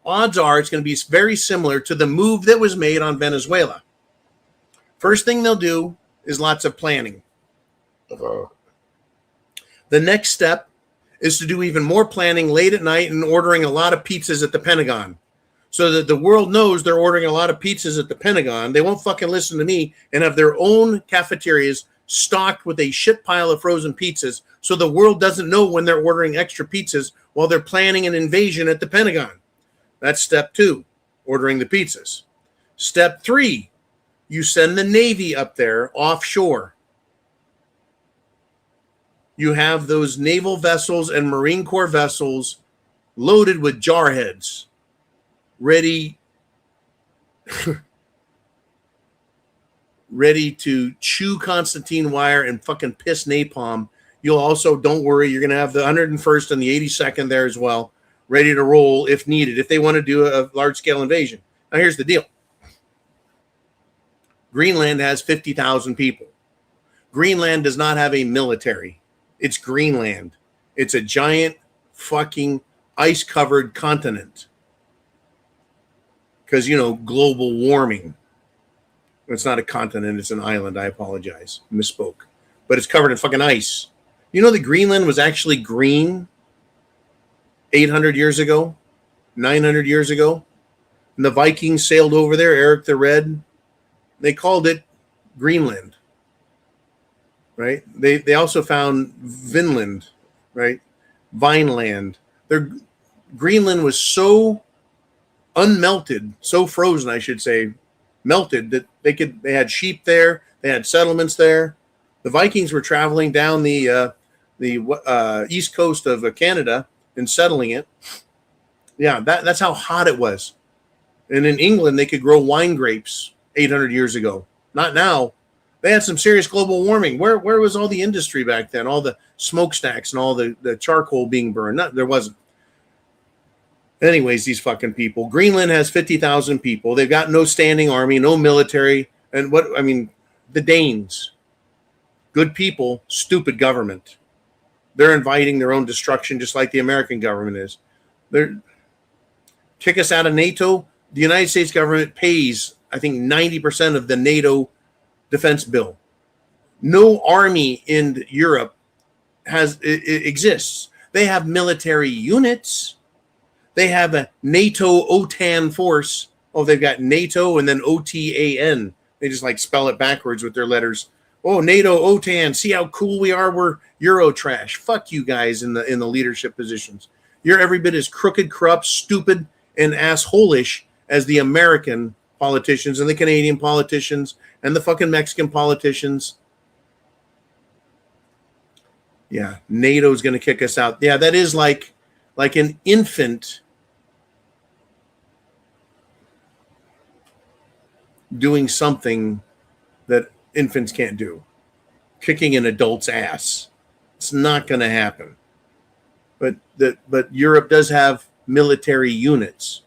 Speaker 2: odds are it's going to be very similar to the move that was made on Venezuela. First thing they'll do is lots of planning. The next step is to do even more planning late at night and ordering a lot of pizzas at the Pentagon, so that the world knows they're ordering a lot of pizzas at the Pentagon. They won't fucking listen to me and have their own cafeterias stocked with a shit pile of frozen pizzas, so the world doesn't know when they're ordering extra pizzas while they're planning an invasion at the Pentagon. That's step 2, ordering the pizzas. Step 3, you send the Navy up there offshore. You have those naval vessels and Marine Corps vessels loaded with jarheads, ready to chew Constantine wire and fucking piss napalm. You'll also, don't worry, you're going to have the 101st and the 82nd there as well, ready to roll if needed, if they want to do a large-scale invasion. Now, here's the deal. Greenland has 50,000 people. Greenland does not have a military. It's Greenland. It's a giant fucking ice-covered continent. Because, global warming. It's not a continent, it's an island. I apologize. Misspoke. But it's covered in fucking ice. You know that Greenland was actually green 800 years ago? 900 years ago? And the Vikings sailed over there, Eric the Red. They called it Greenland. Right? They also found Vinland, right? Vineland. Greenland was so unmelted, so frozen, I should say, melted, that they had sheep there, they had settlements there. The Vikings were traveling down the east coast of Canada and settling it. Yeah, that's how hot it was. And in England, they could grow wine grapes 800 years ago. Not now. They had some serious global warming. Where was all the industry back then? All the smokestacks and all the charcoal being burned? There wasn't. Anyways, these fucking people. Greenland has 50,000 people. They've got no standing army, no military. And the Danes. Good people, stupid government. They're inviting their own destruction just like the American government is. They're kick us out of NATO. The United States government pays, I think, 90% of the NATO defense bill. No army in Europe exists. They have military units. They have a NATO OTAN force. Oh, they've got NATO and then OTAN. They just spell it backwards with their letters. Oh, NATO OTAN. See how cool we are? We're Euro trash. Fuck you guys in the leadership positions. You're every bit as crooked, corrupt, stupid, and asshole-ish as the American politicians and the Canadian politicians and the fucking Mexican politicians. Yeah, NATO's going to kick us out. Yeah, that is like an infant doing something that infants can't do. Kicking an adult's ass. It's not going to happen. but Europe does have military units.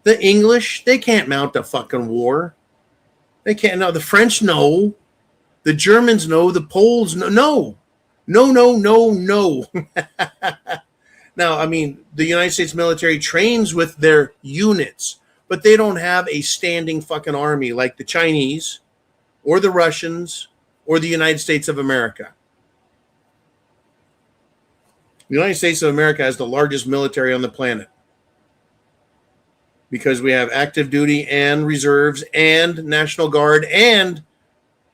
Speaker 2: The English, they can't mount a fucking war. They can't. No, the French, no. The Germans, no. The Poles, no. No. No. Now, I mean, the United States military trains with their units, but they don't have a standing fucking army like the Chinese or the Russians or the United States of America. The United States of America has the largest military on the planet because we have active duty and reserves and National Guard and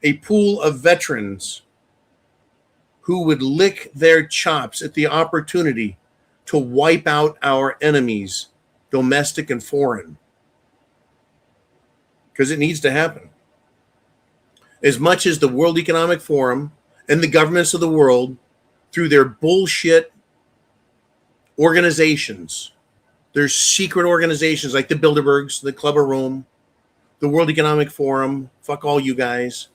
Speaker 2: a pool of veterans who would lick their chops at the opportunity to wipe out our enemies, domestic and foreign. Because it needs to happen. As much as the World Economic Forum and the governments of the world, through their bullshit organizations, there's secret organizations like the Bilderbergs, the Club of Rome, the World Economic Forum, fuck all you guys.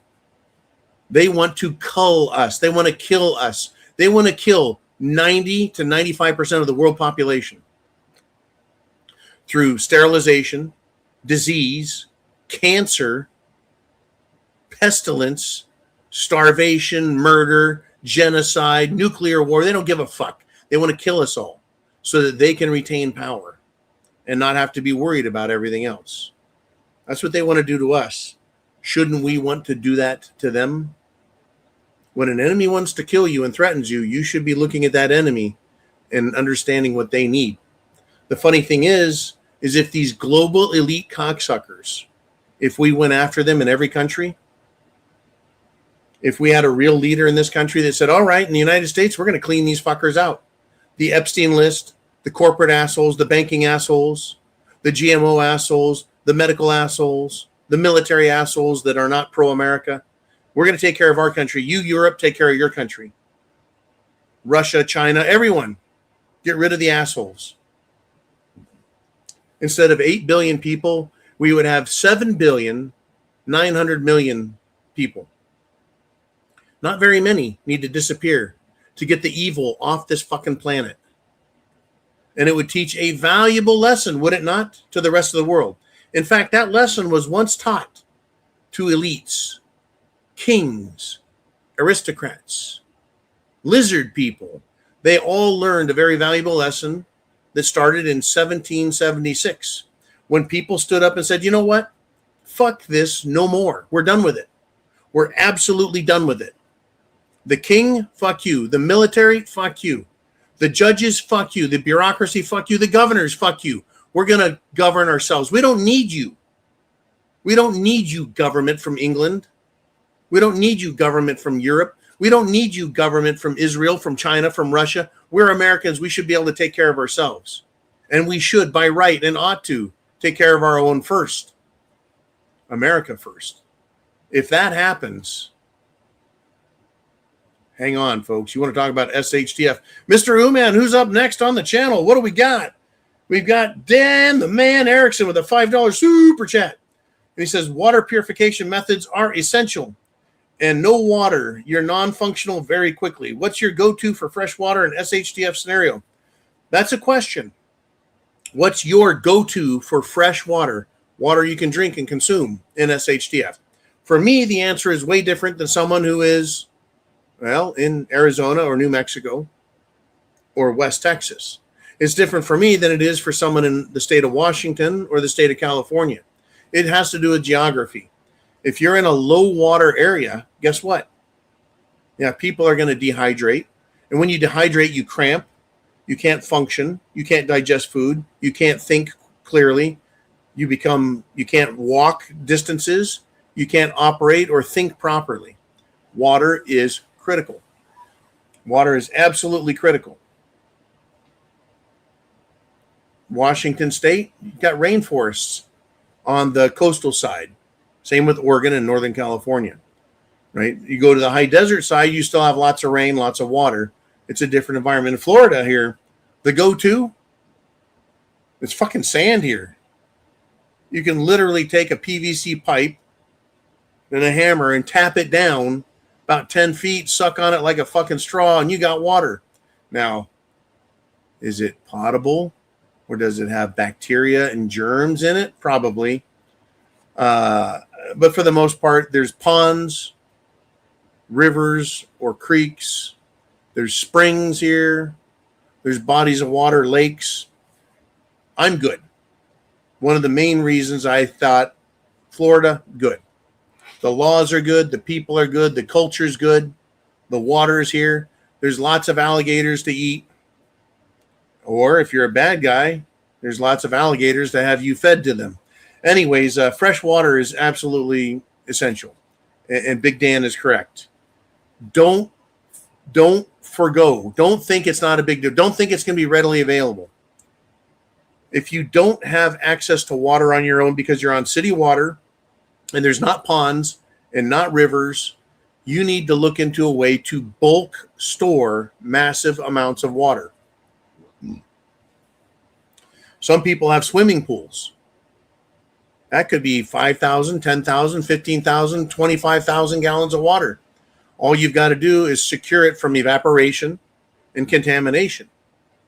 Speaker 2: They want to cull us. They want to kill us. They want to kill 90 to 95% of the world population through sterilization, disease, cancer, pestilence, starvation, murder, genocide, nuclear war. They don't give a fuck. They want to kill us all so that they can retain power and not have to be worried about everything else. That's what they want to do to us. Shouldn't we want to do that to them? When an enemy wants to kill you and threatens you, you should be looking at that enemy and understanding what they need. The funny thing is if these global elite cocksuckers, if we went after them in every country, if we had a real leader in this country that said, all right, in the United States, we're going to clean these fuckers out. The Epstein list, the corporate assholes, the banking assholes, the GMO assholes, the medical assholes, the military assholes that are not pro-America. We're going to take care of our country. You, Europe, take care of your country. Russia, China, everyone. Get rid of the assholes. Instead of 8 billion people, we would have 7,900,000,000 people. Not very many need to disappear to get the evil off this fucking planet. And it would teach a valuable lesson, would it not, to the rest of the world? In fact, that lesson was once taught to elites, kings, aristocrats, lizard people. They all learned a very valuable lesson that started in 1776 when people stood up and said, you know what? Fuck this, no more. We're done with it. We're absolutely done with it. The king, fuck you. The military, fuck you. The judges, fuck you. The bureaucracy, fuck you. The governors, fuck you. We're going to govern ourselves. We don't need you. We don't need you, government from England. We don't need you, government from Europe. We don't need you, government from Israel, from China, from Russia. We're Americans. We should be able to take care of ourselves. And we should, by right, and ought to, take care of our own first. America first. If that happens, hang on, folks. You want to talk about SHTF. Mr. Uman, who's up next on the channel? What do we got? We've got Dan the Man Erickson with a $5 super chat. And he says, water purification methods are essential. And no water, you're non-functional very quickly. What's your go-to for fresh water in SHTF scenario? That's a question. What's your go-to for fresh water? Water you can drink and consume in SHTF. For me, the answer is way different than someone who is, well, in Arizona or New Mexico or West Texas. It's different for me than it is for someone in the state of Washington or the state of California. It has to do with geography. If you're in a low water area, guess what? Yeah, people are going to dehydrate. And when you dehydrate, you cramp. You can't function. You can't digest food. You can't think clearly. You can't walk distances. You can't operate or think properly. Water is critical. Water is absolutely critical. Washington State, you've got rainforests on the coastal side. Same with Oregon and Northern California, right? You go to the high desert side, you still have lots of rain, lots of water. It's a different environment. In Florida here, the go-to, it's fucking sand here. You can literally take a PVC pipe and a hammer and tap it down about 10 feet, suck on it like a fucking straw, and you got water. Now, Is it potable, or does it have bacteria and germs in it? Probably. But for the most part, there's ponds, rivers or creeks. There's springs here. There's bodies of water, lakes. I'm good. One of the main reasons I thought Florida, good. The laws are good. The people are good. The culture's good. The water is here. There's lots of alligators to eat. Or if you're a bad guy, there's lots of alligators to have you fed to them. Anyways, fresh water is absolutely essential. And Big Dan is correct. Don't forgo. Don't think it's not a big deal. Don't think it's going to be readily available. If you don't have access to water on your own because you're on city water and there's not ponds and not rivers, you need to look into a way to bulk store massive amounts of water. Some people have swimming pools. That could be 5,000, 10,000, 15,000, 25,000 gallons of water. All you've got to do is secure it from evaporation and contamination.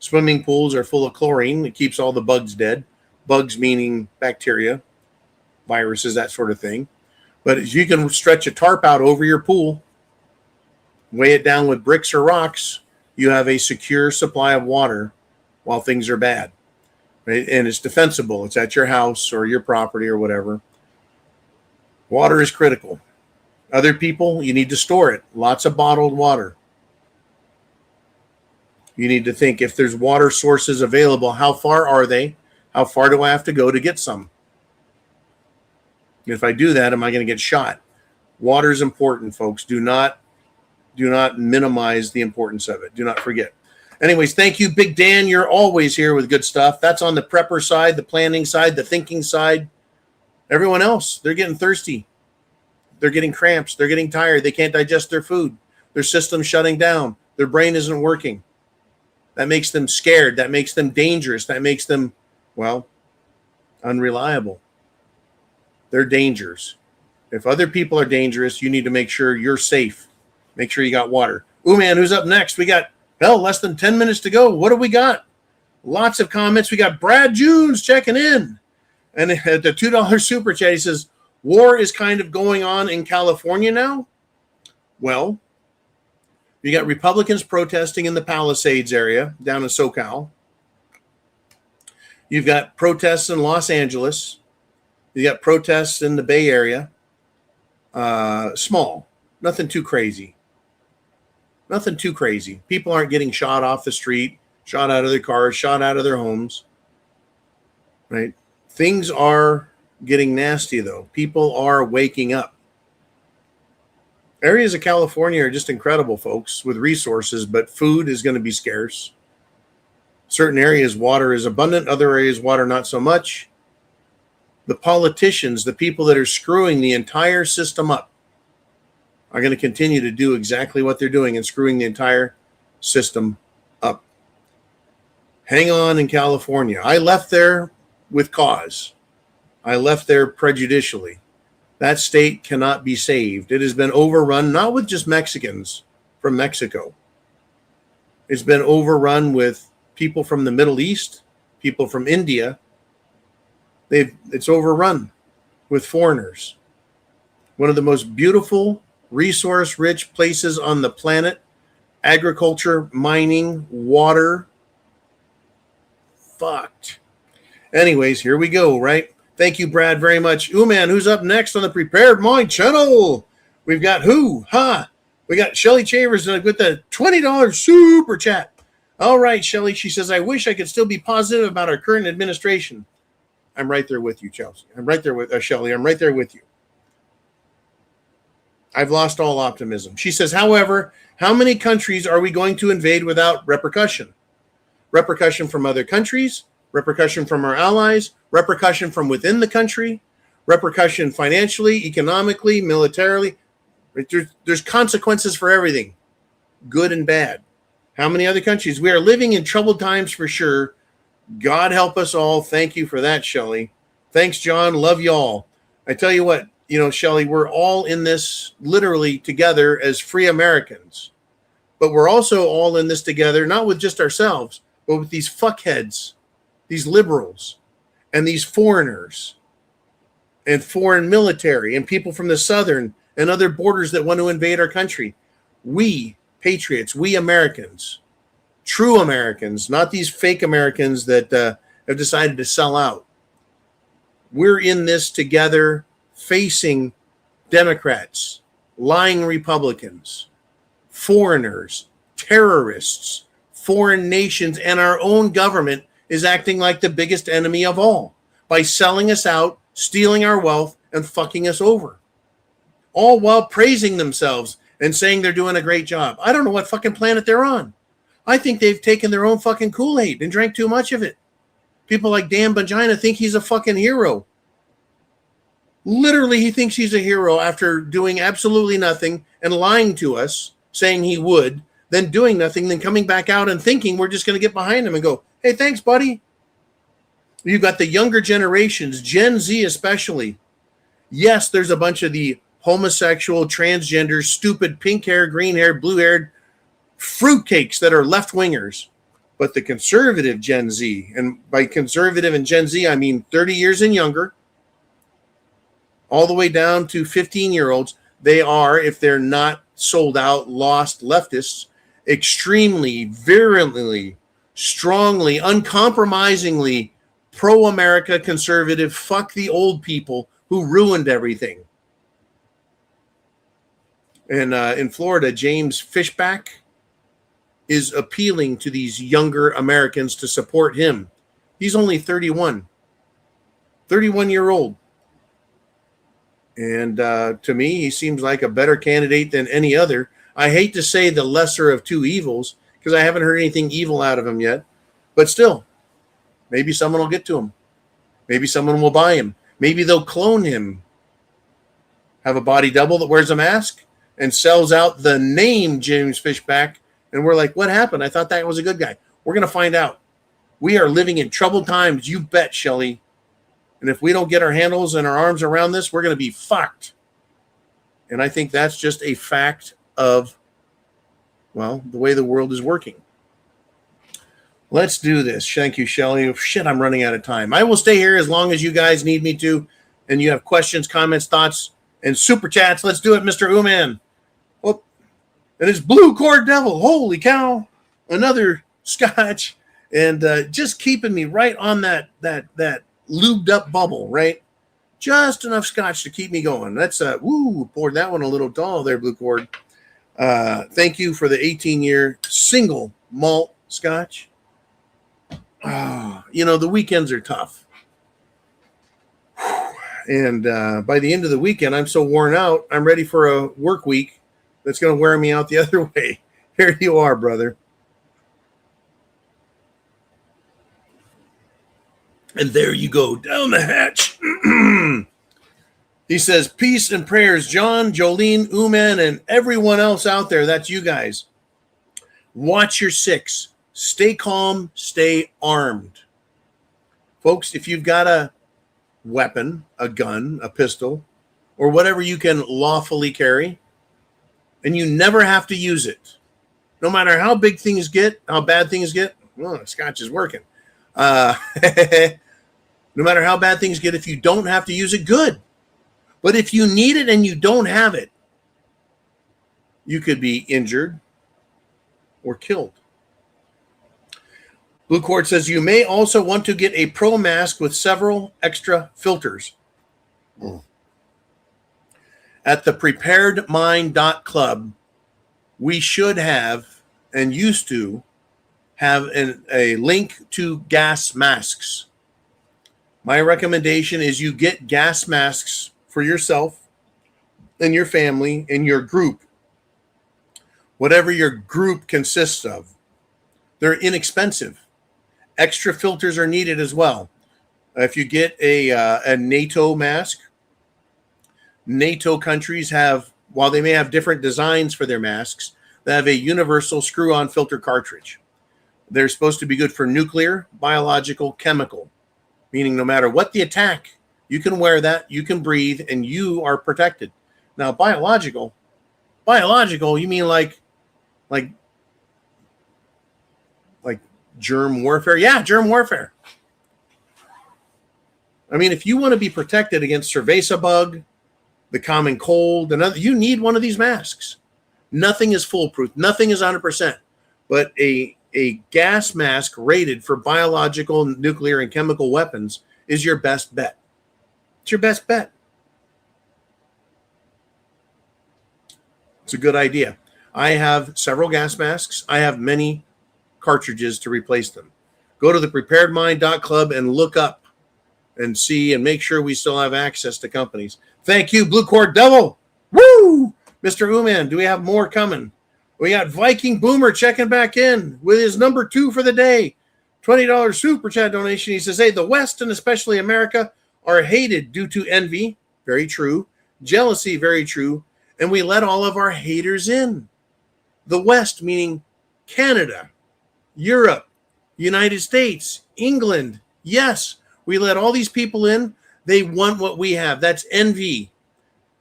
Speaker 2: Swimming pools are full of chlorine. It keeps all the bugs dead. Bugs meaning bacteria, viruses, that sort of thing. But if you can stretch a tarp out over your pool, weigh it down with bricks or rocks, you have a secure supply of water while things are bad. Right? And it's defensible. It's at your house or your property or whatever. Water is critical. Other people, you need to store it. Lots of bottled water. You need to think, if there's water sources available, how far are they? How far do I have to go to get some? If I do that, am I going to get shot? Water is important, folks. Do not minimize the importance of it. Do not forget. Anyways, thank you, Big Dan. You're always here with good stuff. That's on the prepper side, the planning side, the thinking side. Everyone else, they're getting thirsty. They're getting cramps. They're getting tired. They can't digest their food. Their system's shutting down. Their brain isn't working. That makes them scared. That makes them dangerous. That makes them, well, unreliable. They're dangers. If other people are dangerous, you need to make sure you're safe. Make sure you got water. Ooh, man, who's up next? We got, less than 10 minutes to go. What do we got? Lots of comments. We got Brad Junes checking in. And at the $2 super chat, he says, war is kind of going on in California now. Well, you got Republicans protesting in the Palisades area down in SoCal. You've got protests in Los Angeles. You got protests in the Bay Area. Small. Nothing too crazy. Nothing too crazy. People aren't getting shot off the street, shot out of their cars, shot out of their homes. Right? Things are getting nasty, though. People are waking up. Areas of California are just incredible, folks, with resources, but food is going to be scarce. Certain areas, water is abundant. Other areas, water not so much. The politicians, the people that are screwing the entire system up, are going to continue to do exactly what they're doing and screwing the entire system up. Hang on in California. I left there with cause. I left there prejudicially. That state cannot be saved. It has been overrun, not with just Mexicans from Mexico. It's been overrun with people from the Middle East, people from India. It's overrun with foreigners. One of the most beautiful, resource-rich places on the planet. Agriculture, mining, water. Fucked. Anyways, here we go, right? Thank you, Brad, very much. Ooh, man, who's up next on the Prepared Mind channel? We've got who? We got Shelly Chavers with the $20 super chat. All right, Shelly. She says, I wish I could still be positive about our current administration. I'm right there with you, Chelsea. I'm right there with Shelly. I'm right there with you. I've lost all optimism. She says, however, how many countries are we going to invade without repercussion? Repercussion from other countries, repercussion from our allies, repercussion from within the country, repercussion financially, economically, militarily. There's consequences for everything, good and bad. How many other countries? We are living in troubled times for sure. God help us all. Thank you for that, Shelley. Thanks, John. Love y'all. I tell you what, Shelley, we're all in this literally together as free Americans. But we're also all in this together, not with just ourselves, But with these fuckheads, these liberals, and these foreigners, and foreign military, and people from the southern and other borders that want to invade our country, we patriots, we Americans, true Americans, not these fake Americans that have decided to sell out. We're in this together, facing Democrats, lying Republicans, foreigners, terrorists, foreign nations, and our own government is acting like the biggest enemy of all by selling us out, stealing our wealth, and fucking us over. All while praising themselves and saying they're doing a great job. I don't know what fucking planet they're on. I think they've taken their own fucking Kool-Aid and drank too much of it. People like Dan Bongina think he's a fucking hero. Literally, he thinks he's a hero after doing absolutely nothing and lying to us, saying he would, then doing nothing, then coming back out and thinking we're just going to get behind him and go, hey, thanks, buddy. You've got the younger generations, Gen Z especially. Yes, there's a bunch of the homosexual, transgender, stupid, pink hair, green hair, blue haired fruitcakes that are left-wingers. But the conservative Gen Z, and by conservative and Gen Z, I mean 30 years and younger, all the way down to 15-year-olds, they are, if they're not sold out, lost leftists, extremely, virulently, strongly, uncompromisingly pro-America conservative, fuck the old people who ruined everything. And in Florida, James Fishback is appealing to these younger Americans to support him. He's only 31-year-old. And to me, he seems like a better candidate than any other. I hate to say the lesser of two evils because I haven't heard anything evil out of him yet. But still, maybe someone will get to him. Maybe someone will buy him. Maybe they'll clone him. Have a body double that wears a mask and sells out the name James Fishback. And we're like, what happened? I thought that was a good guy. We're going to find out. We are living in troubled times. You bet, Shelley. And if we don't get our handles and our arms around this, we're going to be fucked. And I think that's just a fact of, well, the way the world is working. Let's do this. Thank you, Shelley. Shit, I'm running out of time. I will stay here as long as you guys need me to. And you have questions, comments, thoughts, and super chats. Let's do it, Mr. Uman. Oh, and it's Blue Cord Devil. Holy cow. Another scotch. And just keeping me right on that lubed up bubble, right? Just enough scotch to keep me going. That's poured that one a little tall there, Blue Cord. Thank you for the 18-year single malt scotch. The weekends are tough. And by the end of the weekend, I'm so worn out, I'm ready for a work week that's going to wear me out the other way. Here you are, brother. And there you go, down the hatch. He says, peace and prayers, John, Jolene, Uman, and everyone else out there. That's you guys. Watch your six. Stay calm. Stay armed. Folks, if you've got a weapon, a gun, a pistol, or whatever you can lawfully carry, and you never have to use it, no matter how big things get, how bad things get, well, scotch is working. No matter how bad things get, if you don't have to use it, good. But if you need it and you don't have it, you could be injured or killed. Blue Cord says you may also want to get a pro mask with several extra filters. At thepreparedmind.club, we should have and used to have a link to gas masks. My recommendation is you get gas masks for yourself and your family and your group, whatever your group consists of. They're inexpensive. Extra filters are needed as well. If you get a NATO mask, NATO countries have, while they may have different designs for their masks, they have a universal screw-on filter cartridge. They're supposed to be good for nuclear, biological, chemical, meaning no matter what the attack, you can wear that, you can breathe, and you are protected. Now, biological, you mean like Germ warfare. Yeah, germ warfare. I mean, if you want to be protected against cerveza bug, the common cold, and other, you need one of these masks. Nothing is foolproof. Nothing is 100%. But a gas mask rated for biological, nuclear, and chemical weapons is your best bet. It's your best bet. It's a good idea. I have several gas masks. I have many cartridges to replace them. Go to thepreparedmind.club and look up and see and make sure we still have access to companies. Thank you, Blue Cord Devil. Woo! Mr. Uman, do we have more coming? We got Viking Boomer checking back in with his number 2 for the day. $20 super chat donation. He says, hey, the West and especially America are hated due to envy. Very true. Jealousy. Very true. And we let all of our haters in. The West, meaning Canada, Europe, United States, England. Yes, we let all these people in. They want what we have. That's envy.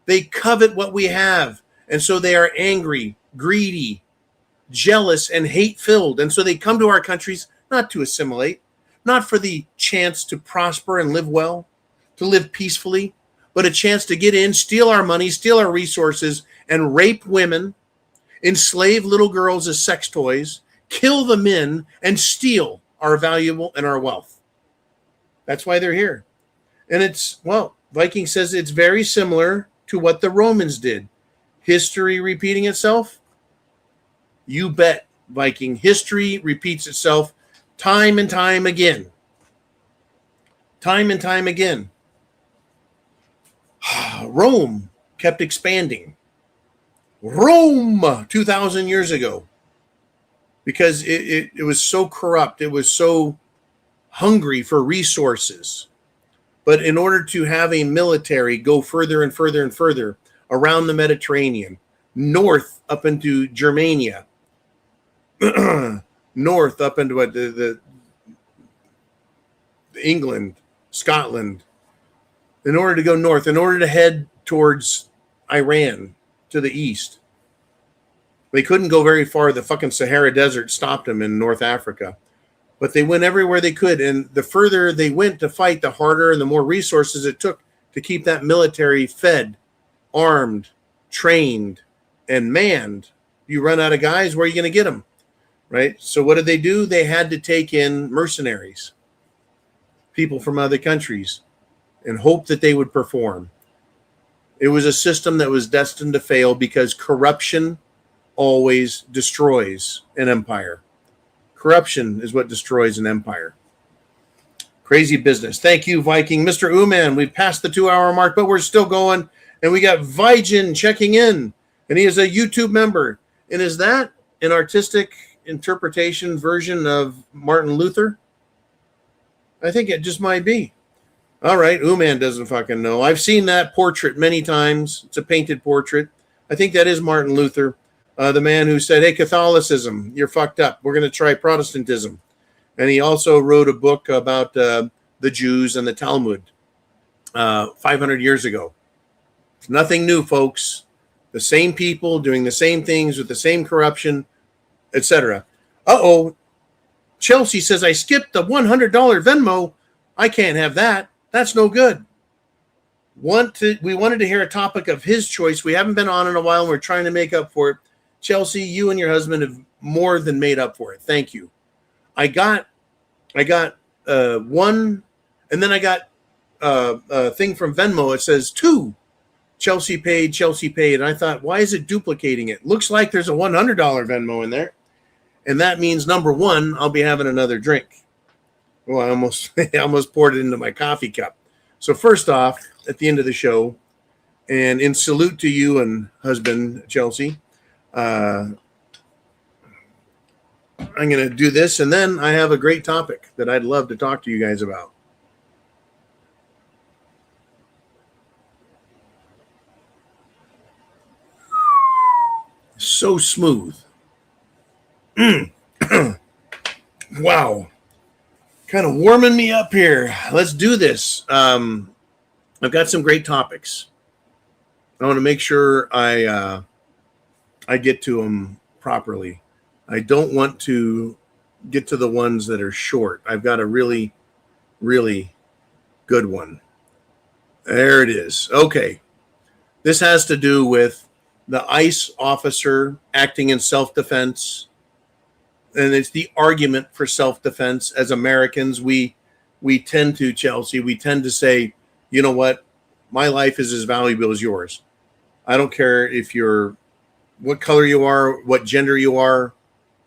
Speaker 2: They covet what we have. And so they are angry, greedy, jealous, and hate-filled. And so they come to our countries not to assimilate, not for the chance to prosper and live well, to live peacefully, but a chance to get in, steal our money, steal our resources, and rape women, enslave little girls as sex toys, kill the men, and steal our valuable and our wealth. That's why they're here. And it's, well, Viking says it's very similar to what the Romans did. History repeating itself? You bet, Viking. History repeats itself time and time again. Time and time again. Rome kept expanding. Rome 2,000 years ago. Because it was so corrupt. It was so hungry for resources. But in order to have a military go further and further and further around the Mediterranean, north up into Germania, north up into the England, Scotland, in order to go north, in order to head towards Iran to the east. They couldn't go very far. The fucking Sahara Desert stopped them in North Africa. But they went everywhere they could. And the further they went to fight, the harder and the more resources it took to keep that military fed, armed, trained, and manned. You run out of guys, where are you going to get them? Right? So what did they do? They had to take in mercenaries, people from other countries, and hope that they would perform. It was a system that was destined to fail because corruption always destroys an empire. Corruption is what destroys an empire. Crazy business. Thank you, Viking. Mr. Uman, we've passed the 2-hour mark, but we're still going. And we got Vijin checking in. And he is a YouTube member. And is that an artistic interpretation version of Martin Luther? I think it just might be. All right, Uman doesn't fucking know. I've seen that portrait many times. It's a painted portrait. I think that is Martin Luther. The man who said, hey, Catholicism, you're fucked up. We're going to try Protestantism. And he also wrote a book about the Jews and the Talmud 500 years ago. It's nothing new, folks. The same people doing the same things with the same corruption, etc. Uh-oh. Chelsea says, I skipped the $100 Venmo. I can't have that. That's no good. We wanted to hear a topic of his choice. We haven't been on in a while, and we're trying to make up for it. Chelsea, you and your husband have more than made up for it. Thank you. I got one, and then I got a thing from Venmo. It says 2. Chelsea paid. And I thought, why is it duplicating it? Looks like there's a $100 Venmo in there. And that means, number 1, I'll be having another drink. Well, I almost poured it into my coffee cup. So first off, at the end of the show, and in salute to you and husband, Chelsea, I'm going to do this, and then I have a great topic that I'd love to talk to you guys about. So smooth. Wow. Kind of warming me up here. Let's do this. I've got some great topics. I want to make sure I get to them properly. I don't want to get to the ones that are short. I've got a really, really good one. There it is. Okay. This has to do with the ICE officer acting in self-defense. And it's the argument for self-defense. As Americans, we tend to, Chelsea, we tend to say, you know what? My life is as valuable as yours. I don't care if you're what color you are, what gender you are,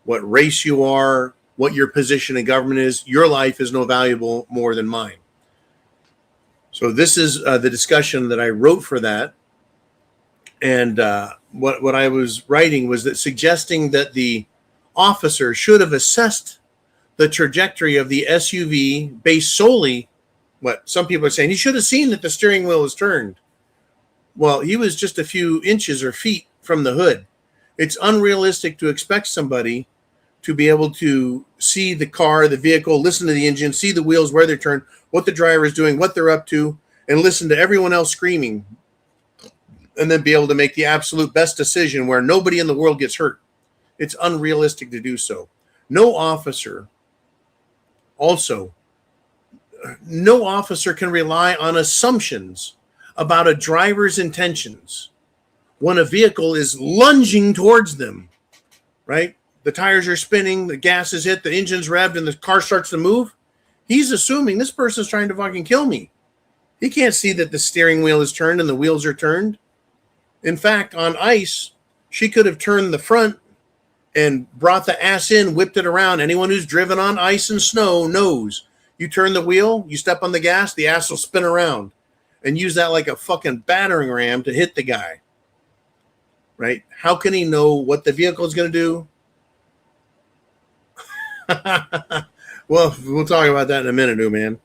Speaker 2: what race you are, what your position in government is. Your life is no valuable more than mine. So this is the discussion that I wrote for that. And what I was writing was that suggesting that the officer should have assessed the trajectory of the SUV based solely, what some people are saying, he should have seen that the steering wheel was turned. Well, he was just a few inches or feet from the hood. It's unrealistic to expect somebody to be able to see the car, the vehicle, listen to the engine, see the wheels, where they're turned, what the driver is doing, what they're up to, and listen to everyone else screaming, and then be able to make the absolute best decision where nobody in the world gets hurt. It's unrealistic to do so. No officer can rely on assumptions about a driver's intentions when a vehicle is lunging towards them, right? The tires are spinning, the gas is hit, the engine's revved, and the car starts to move. He's assuming this person's trying to fucking kill me. He can't see that the steering wheel is turned and the wheels are turned. In fact, on ice, she could have turned the front and brought the ass in, whipped it around. Anyone who's driven on ice and snow knows. You turn the wheel, you step on the gas, the ass will spin around and use that like a fucking battering ram to hit the guy. Right? How can he know what the vehicle is going to do? Well, we'll talk about that in a minute, man.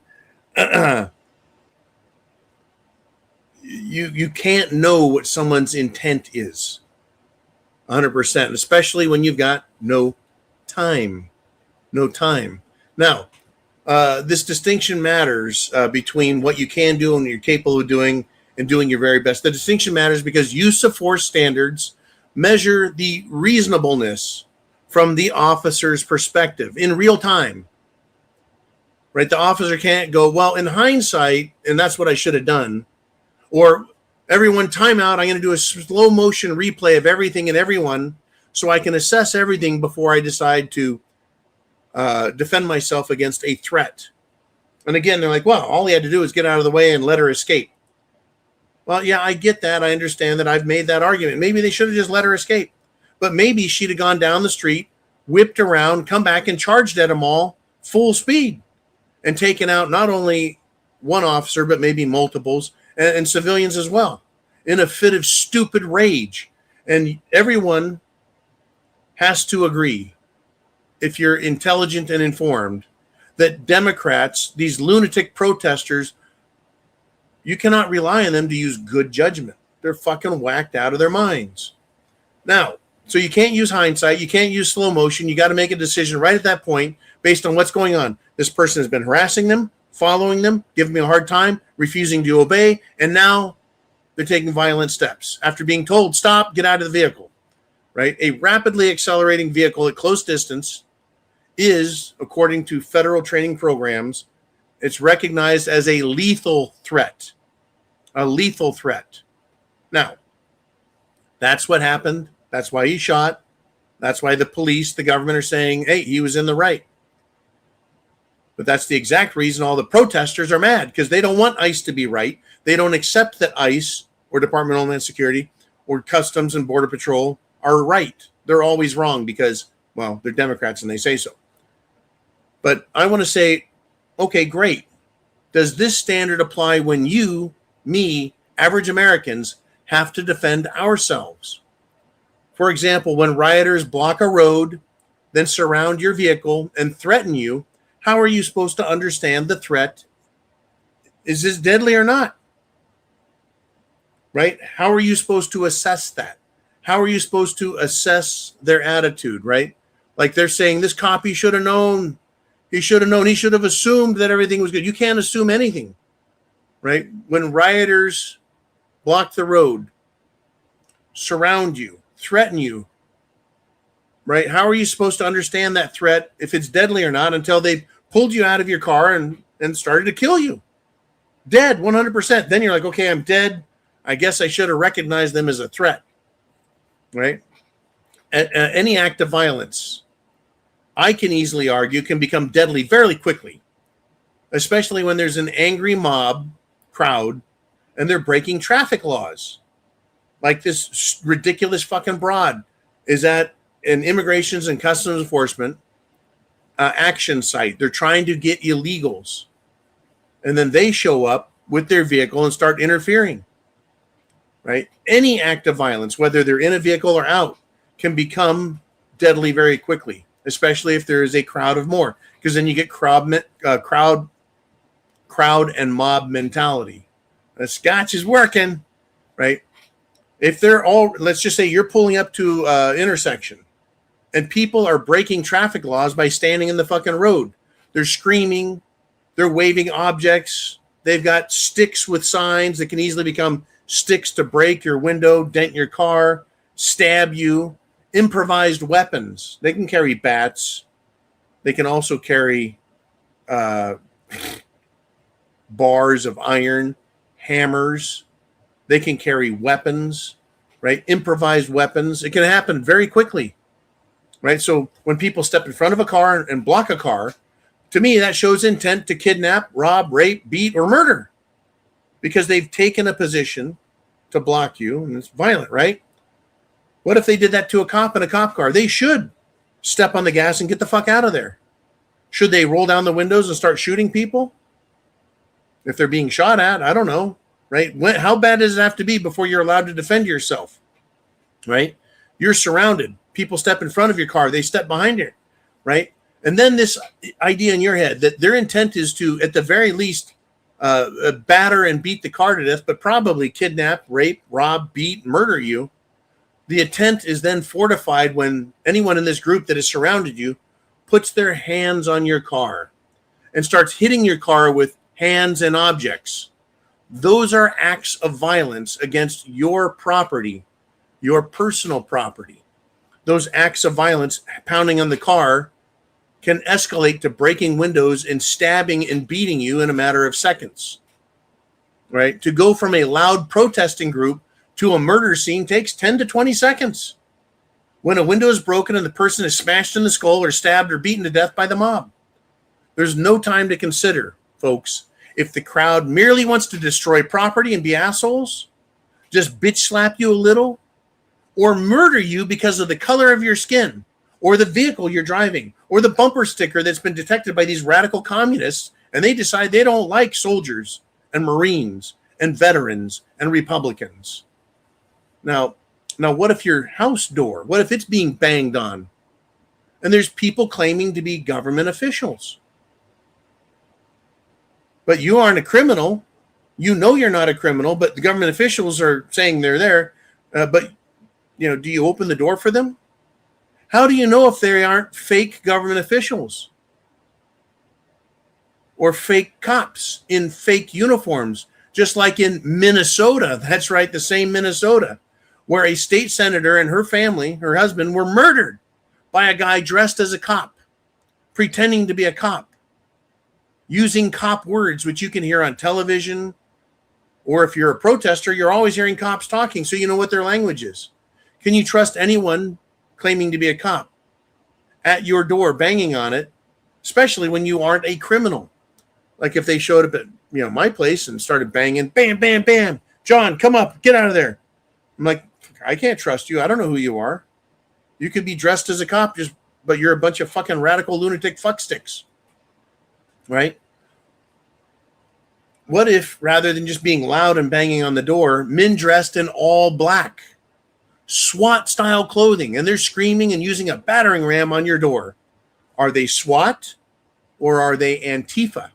Speaker 2: You can't know what someone's intent is 100%, especially when you've got no time. Now, this distinction matters between what you can do and what you're capable of doing and doing your very best. The distinction matters because use of force standards measure the reasonableness from the officer's perspective in real time. Right? The officer can't go, well, in hindsight, and that's what I should have done. Or everyone, time out, I'm going to do a slow motion replay of everything and everyone so I can assess everything before I decide to defend myself against a threat. And again, they're like, well, all he had to do is get out of the way and let her escape. Well, yeah, I get that. I understand that. I've made that argument. Maybe they should have just let her escape. But maybe she'd have gone down the street, whipped around, come back and charged at them all full speed and taken out not only one officer, but maybe multiples and civilians as well in a fit of stupid rage. And everyone has to agree, if you're intelligent and informed, that Democrats, these lunatic protesters, you cannot rely on them to use good judgment. They're fucking whacked out of their minds. Now, so you can't use hindsight. You can't use slow motion. You got to make a decision right at that point based on what's going on. This person has been harassing them, following them, giving me a hard time, refusing to obey, and now they're taking violent steps after being told, stop, get out of the vehicle, right? A rapidly accelerating vehicle at close distance is, according to federal training programs, it's recognized as a lethal threat. A lethal threat. Now, that's what happened. That's why he shot. That's why the police, the government are saying, hey, he was in the right. But that's the exact reason all the protesters are mad, because they don't want ICE to be right. They don't accept that ICE or Department of Homeland Security or Customs and Border Patrol are right. They're always wrong because, well, they're Democrats and they say so. But I want to say, okay, great. Does this standard apply when you, me, average Americans have to defend ourselves? For example, when rioters block a road, then surround your vehicle and threaten you, how are you supposed to understand the threat? Is this deadly or not? Right? How are you supposed to assess that? How are you supposed to assess their attitude, right? Like they're saying, this cop, he should have known. He should have known. He should have assumed that everything was good. You can't assume anything, right? When rioters block the road, surround you, threaten you, right? How are you supposed to understand that threat if it's deadly or not until they've pulled you out of your car and started to kill you? Dead, 100%. Then you're like, okay, I'm dead. I guess I should have recognized them as a threat, right? Any act of violence, I can easily argue, can become deadly very quickly, especially when there's an angry mob crowd and they're breaking traffic laws. Like this ridiculous fucking broad is at an immigrations and customs enforcement action site. They're trying to get illegals. And then they show up with their vehicle and start interfering, right? Any act of violence, whether they're in a vehicle or out, can become deadly very quickly, especially if there is a crowd of more, because then you get crowd and mob mentality. The scotch is working, right? If they're all, let's just say you're pulling up to intersection and people are breaking traffic laws by standing in the fucking road. They're screaming, they're waving objects. They've got sticks with signs that can easily become sticks to break your window, dent your car, stab you. Improvised weapons. They can carry bats. They can also carry bars of iron, hammers. They can carry weapons, right? Improvised weapons. It can happen very quickly, right? So when people step in front of a car and block a car, to me, that shows intent to kidnap, rob, rape, beat, or murder because they've taken a position to block you, and it's violent, right? What if they did that to a cop in a cop car? They should step on the gas and get the fuck out of there. Should they roll down the windows and start shooting people? If they're being shot at, I don't know, right? How bad does it have to be before you're allowed to defend yourself, right? You're surrounded. People step in front of your car. They step behind it, right? And then this idea in your head that their intent is to, at the very least, batter and beat the car to death, but probably kidnap, rape, rob, beat, murder you. The intent is then fortified when anyone in this group that has surrounded you puts their hands on your car and starts hitting your car with hands and objects. Those are acts of violence against your property, your personal property. Those acts of violence, pounding on the car, can escalate to breaking windows and stabbing and beating you in a matter of seconds, right? To go from a loud protesting group to a murder scene takes 10 to 20 seconds. When a window is broken and the person is smashed in the skull or stabbed or beaten to death by the mob. There's no time to consider, folks. If the crowd merely wants to destroy property and be assholes, just bitch slap you a little, or murder you because of the color of your skin, or the vehicle you're driving, or the bumper sticker that's been detected by these radical communists, and they decide they don't like soldiers and Marines and veterans and Republicans. Now, what if your house door, what if it's being banged on and there's people claiming to be government officials? But you aren't a criminal. You know you're not a criminal, but the government officials are saying they're there. But, do you open the door for them? How do you know if they aren't fake government officials or fake cops in fake uniforms, just like in Minnesota? That's right, the same Minnesota, where a state senator and her family, her husband, were murdered by a guy dressed as a cop, pretending to be a cop, using cop words, which you can hear on television, or if you're a protester, you're always hearing cops talking, so you know what their language is. Can you trust anyone claiming to be a cop at your door, banging on it, especially when you aren't a criminal? Like if they showed up at my place and started banging, bam, bam, bam, John, come up, get out of there. I'm like, I can't trust you. I don't know who you are. You could be dressed as a cop, but you're a bunch of fucking radical lunatic fucksticks, right? What if, rather than just being loud and banging on the door, men dressed in all black, SWAT-style clothing, and they're screaming and using a battering ram on your door? Are they SWAT or are they Antifa?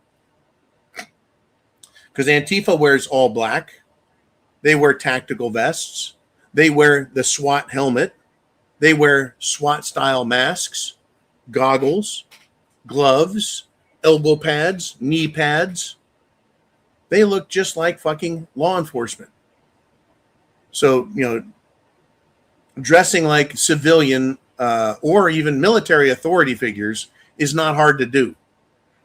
Speaker 2: Because Antifa wears all black. They wear tactical vests. They wear the SWAT helmet. They wear SWAT-style masks, goggles, gloves, elbow pads, knee pads. They look just like fucking law enforcement. So, dressing like civilian or even military authority figures is not hard to do,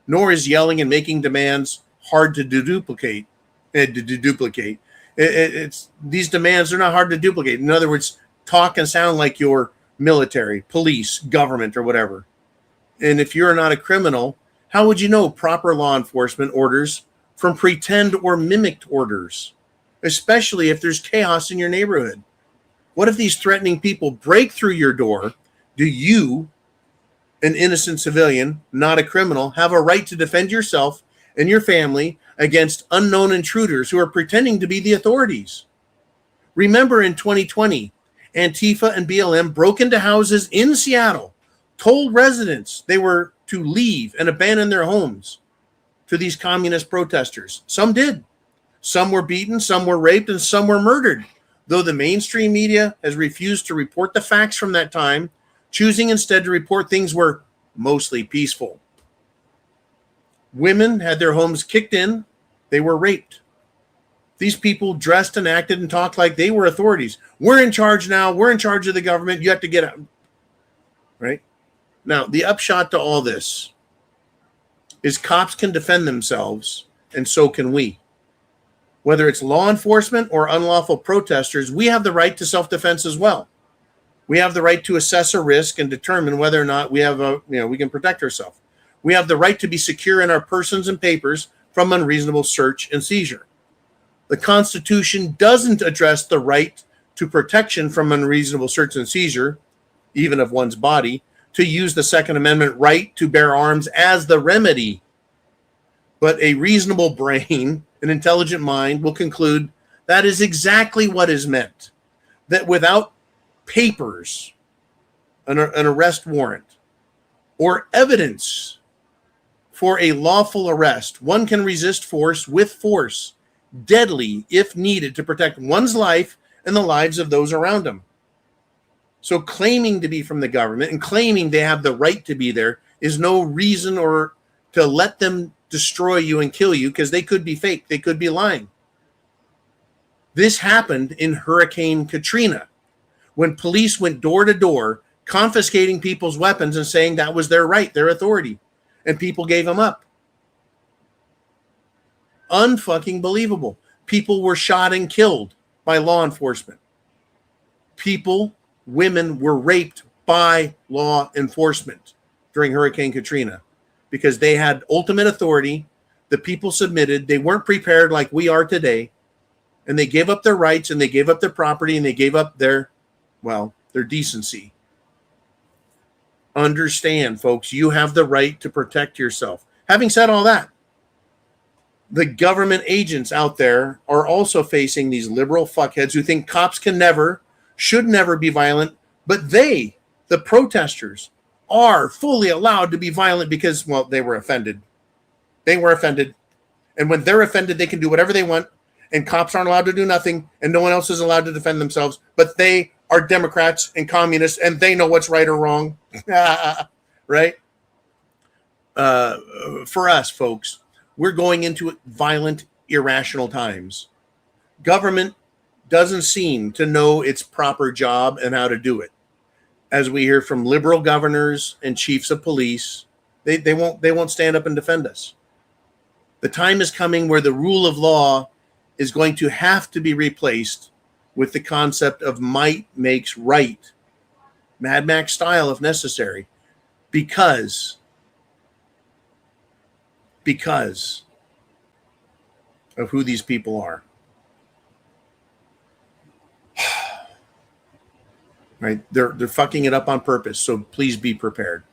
Speaker 2: nor is yelling and making demands hard to duplicate. It's these demands are not hard to duplicate. In other words, talk and sound like your military, police, government, or whatever. And if you're not a criminal, how would you know proper law enforcement orders from pretend or mimicked orders, especially if there's chaos in your neighborhood? What if these threatening people break through your door? Do you, an innocent civilian, not a criminal, have a right to defend yourself and your family against unknown intruders who are pretending to be the authorities? Remember in 2020, Antifa and BLM broke into houses in Seattle, told residents they were to leave and abandon their homes to these communist protesters. Some did. Some were beaten, some were raped, and some were murdered, though the mainstream media has refused to report the facts from that time, choosing instead to report things were mostly peaceful. Women had their homes kicked in. They were raped. These people dressed and acted and talked like they were authorities. We're in charge now. We're in charge of the government. You have to get out. Right? Now, the upshot to all this is cops can defend themselves, and so can we. Whether it's law enforcement or unlawful protesters, we have the right to self-defense as well. We have the right to assess a risk and determine whether or not we can protect ourselves. We have the right to be secure in our persons and papers from unreasonable search and seizure. The Constitution doesn't address the right to protection from unreasonable search and seizure, even of one's body, to use the Second Amendment right to bear arms as the remedy. But a reasonable brain, an intelligent mind, will conclude that is exactly what is meant. That without papers, an arrest warrant, or evidence for a lawful arrest, one can resist force with force, deadly if needed, to protect one's life and the lives of those around him. So claiming to be from the government and claiming they have the right to be there is no reason or to let them destroy you and kill you, because they could be fake. They could be lying. This happened in Hurricane Katrina, when police went door to door, confiscating people's weapons and saying that was their right, their authority, and people gave them up. Unfucking believable. People were shot and killed by law enforcement. Women were raped by law enforcement during Hurricane Katrina because they had ultimate authority. The people submitted. They weren't prepared like we are today. And they gave up their rights, and they gave up their property, and they gave up their decency. Understand, folks, you have the right to protect yourself. Having said all that, the government agents out there are also facing these liberal fuckheads who think cops should never be violent, but they, the protesters, are fully allowed to be violent because, they were offended. They were offended. And when they're offended, they can do whatever they want, and cops aren't allowed to do nothing, and no one else is allowed to defend themselves, but they are Democrats and communists, and they know what's right or wrong. Right? For us, folks, we're going into violent, irrational times. Government doesn't seem to know its proper job and how to do it. As we hear from liberal governors and chiefs of police, they won't stand up and defend us. The time is coming where the rule of law is going to have to be replaced with the concept of might makes right, Mad Max style if necessary, because of who these people are. Right? They're fucking it up on purpose, so please be prepared.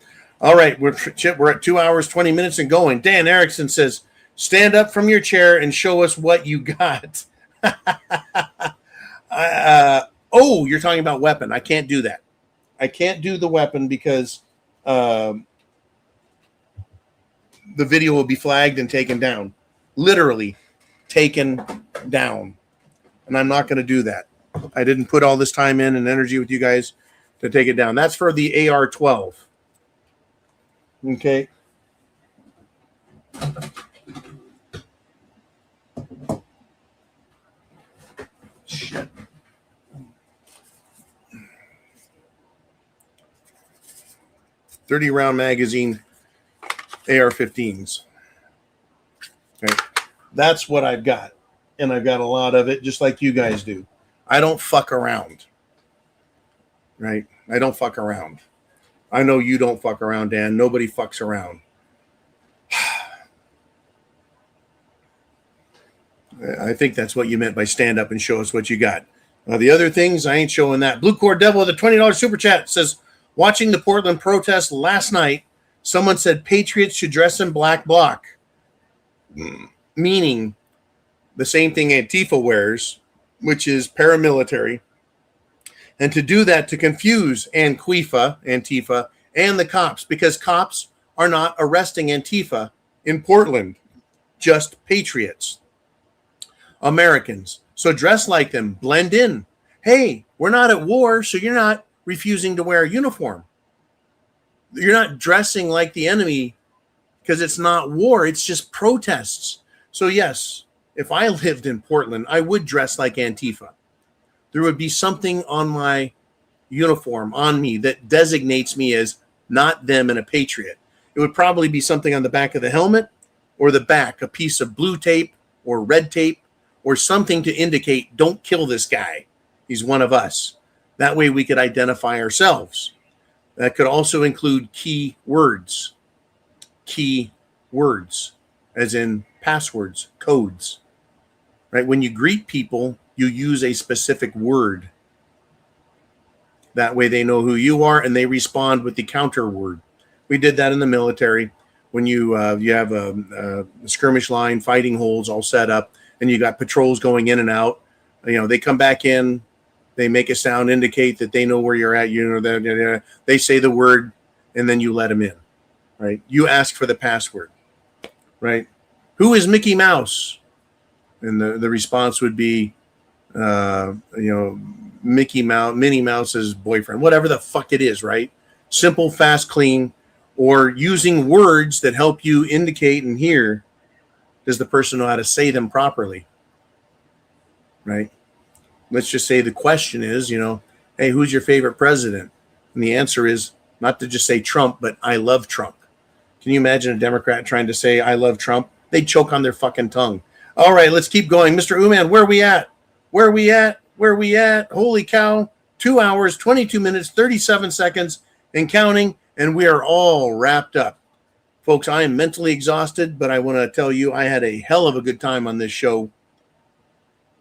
Speaker 2: All right, we're at 2 hours, 20 minutes and going. Dan Erickson says, stand up from your chair and show us what you got. You're talking about weapon. I can't do that. I can't do the weapon because the video will be flagged and taken down. Literally taken down. And I'm not going to do that. I didn't put all this time in and energy with you guys to take it down. That's for the AR-12. Okay. Shit. 30 round magazine AR-15s. Okay. That's what I've got. And I've got a lot of it, just like you guys do. I don't fuck around. Right? I don't fuck around. I know you don't fuck around, Dan. Nobody fucks around. I think that's what you meant by stand up and show us what you got. The other things, I ain't showing that. Blue Core Devil with a $20 super chat says, watching the Portland protest last night, someone said patriots should dress in black bloc. Meaning the same thing Antifa wears, which is paramilitary. And to do that to confuse Antifa, and the cops, because cops are not arresting Antifa in Portland, just patriots, Americans. So dress like them, blend in. Hey, we're not at war, so you're not refusing to wear a uniform. You're not dressing like the enemy because it's not war, it's just protests. So yes, if I lived in Portland, I would dress like Antifa. There would be something on my uniform, on me, that designates me as not them and a patriot. It would probably be something on the back of the helmet or the back, a piece of blue tape or red tape or something to indicate, don't kill this guy. He's one of us. That way we could identify ourselves. That could also include key words, as in passwords, codes. Right? When you greet people, you use a specific word. That way they know who you are and they respond with the counter word. We did that in the military. When you have a skirmish line, fighting holes all set up, and you got patrols going in and out. They come back in, they make a sound, indicate that they know where you're at. They say the word, and then you let them in. Right? You ask for the password. Right? Who is Mickey Mouse? And the response would be, Minnie Mouse's boyfriend, whatever the fuck it is, right? Simple, fast, clean, or using words that help you indicate and hear, does the person know how to say them properly? Right? Let's just say the question is, hey, who's your favorite president? And the answer is not to just say Trump, but I love Trump. Can you imagine a Democrat trying to say I love Trump? They'd choke on their fucking tongue. All right, let's keep going. Mr. Uman, where are we at? Holy cow. 2 hours, 22 minutes, 37 seconds and counting, and we are all wrapped up. Folks, I am mentally exhausted, but I want to tell you I had a hell of a good time on this show.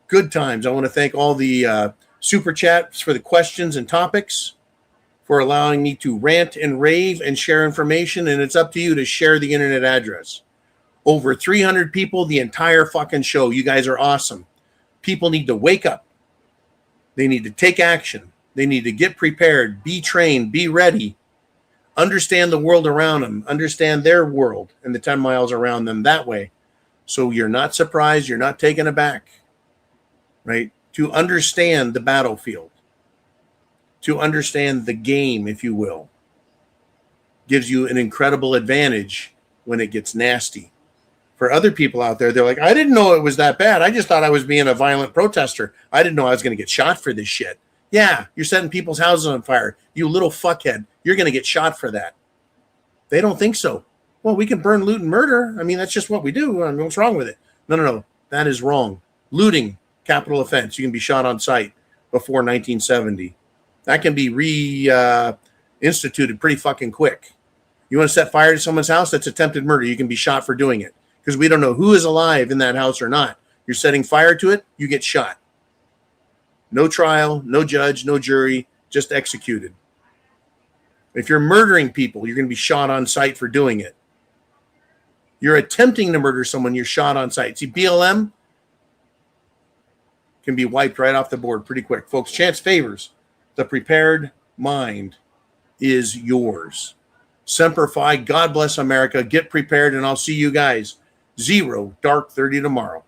Speaker 2: Good times. I want to thank all the super chats for the questions and topics, for allowing me to rant and rave and share information, and it's up to you to share the internet address. Over 300 people, the entire fucking show. You guys are awesome. People need to wake up. They need to take action. They need to get prepared, be trained, be ready, understand the world around them, understand their world and the 10 miles around them that way. So you're not surprised, you're not taken aback, right? To understand the battlefield, to understand the game, if you will, gives you an incredible advantage when it gets nasty. For other people out there, they're like, I didn't know it was that bad. I just thought I was being a violent protester. I didn't know I was going to get shot for this shit. Yeah, you're setting people's houses on fire. You little fuckhead. You're going to get shot for that. They don't think so. Well, we can burn, loot, and murder. I mean, that's just what we do. I mean, what's wrong with it? No. That is wrong. Looting, capital offense. You can be shot on sight before 1970. That can be reinstituted pretty fucking quick. You want to set fire to someone's house? That's attempted murder. You can be shot for doing it. Because we don't know who is alive in that house or not. You're setting fire to it, you get shot. No trial, no judge, no jury, just executed. If you're murdering people, you're going to be shot on sight for doing it. You're attempting to murder someone, you're shot on sight. See, BLM can be wiped right off the board pretty quick. Folks, chance favors. The prepared mind is yours. Semper Fi, God bless America. Get prepared, and I'll see you guys 0 dark 30 tomorrow.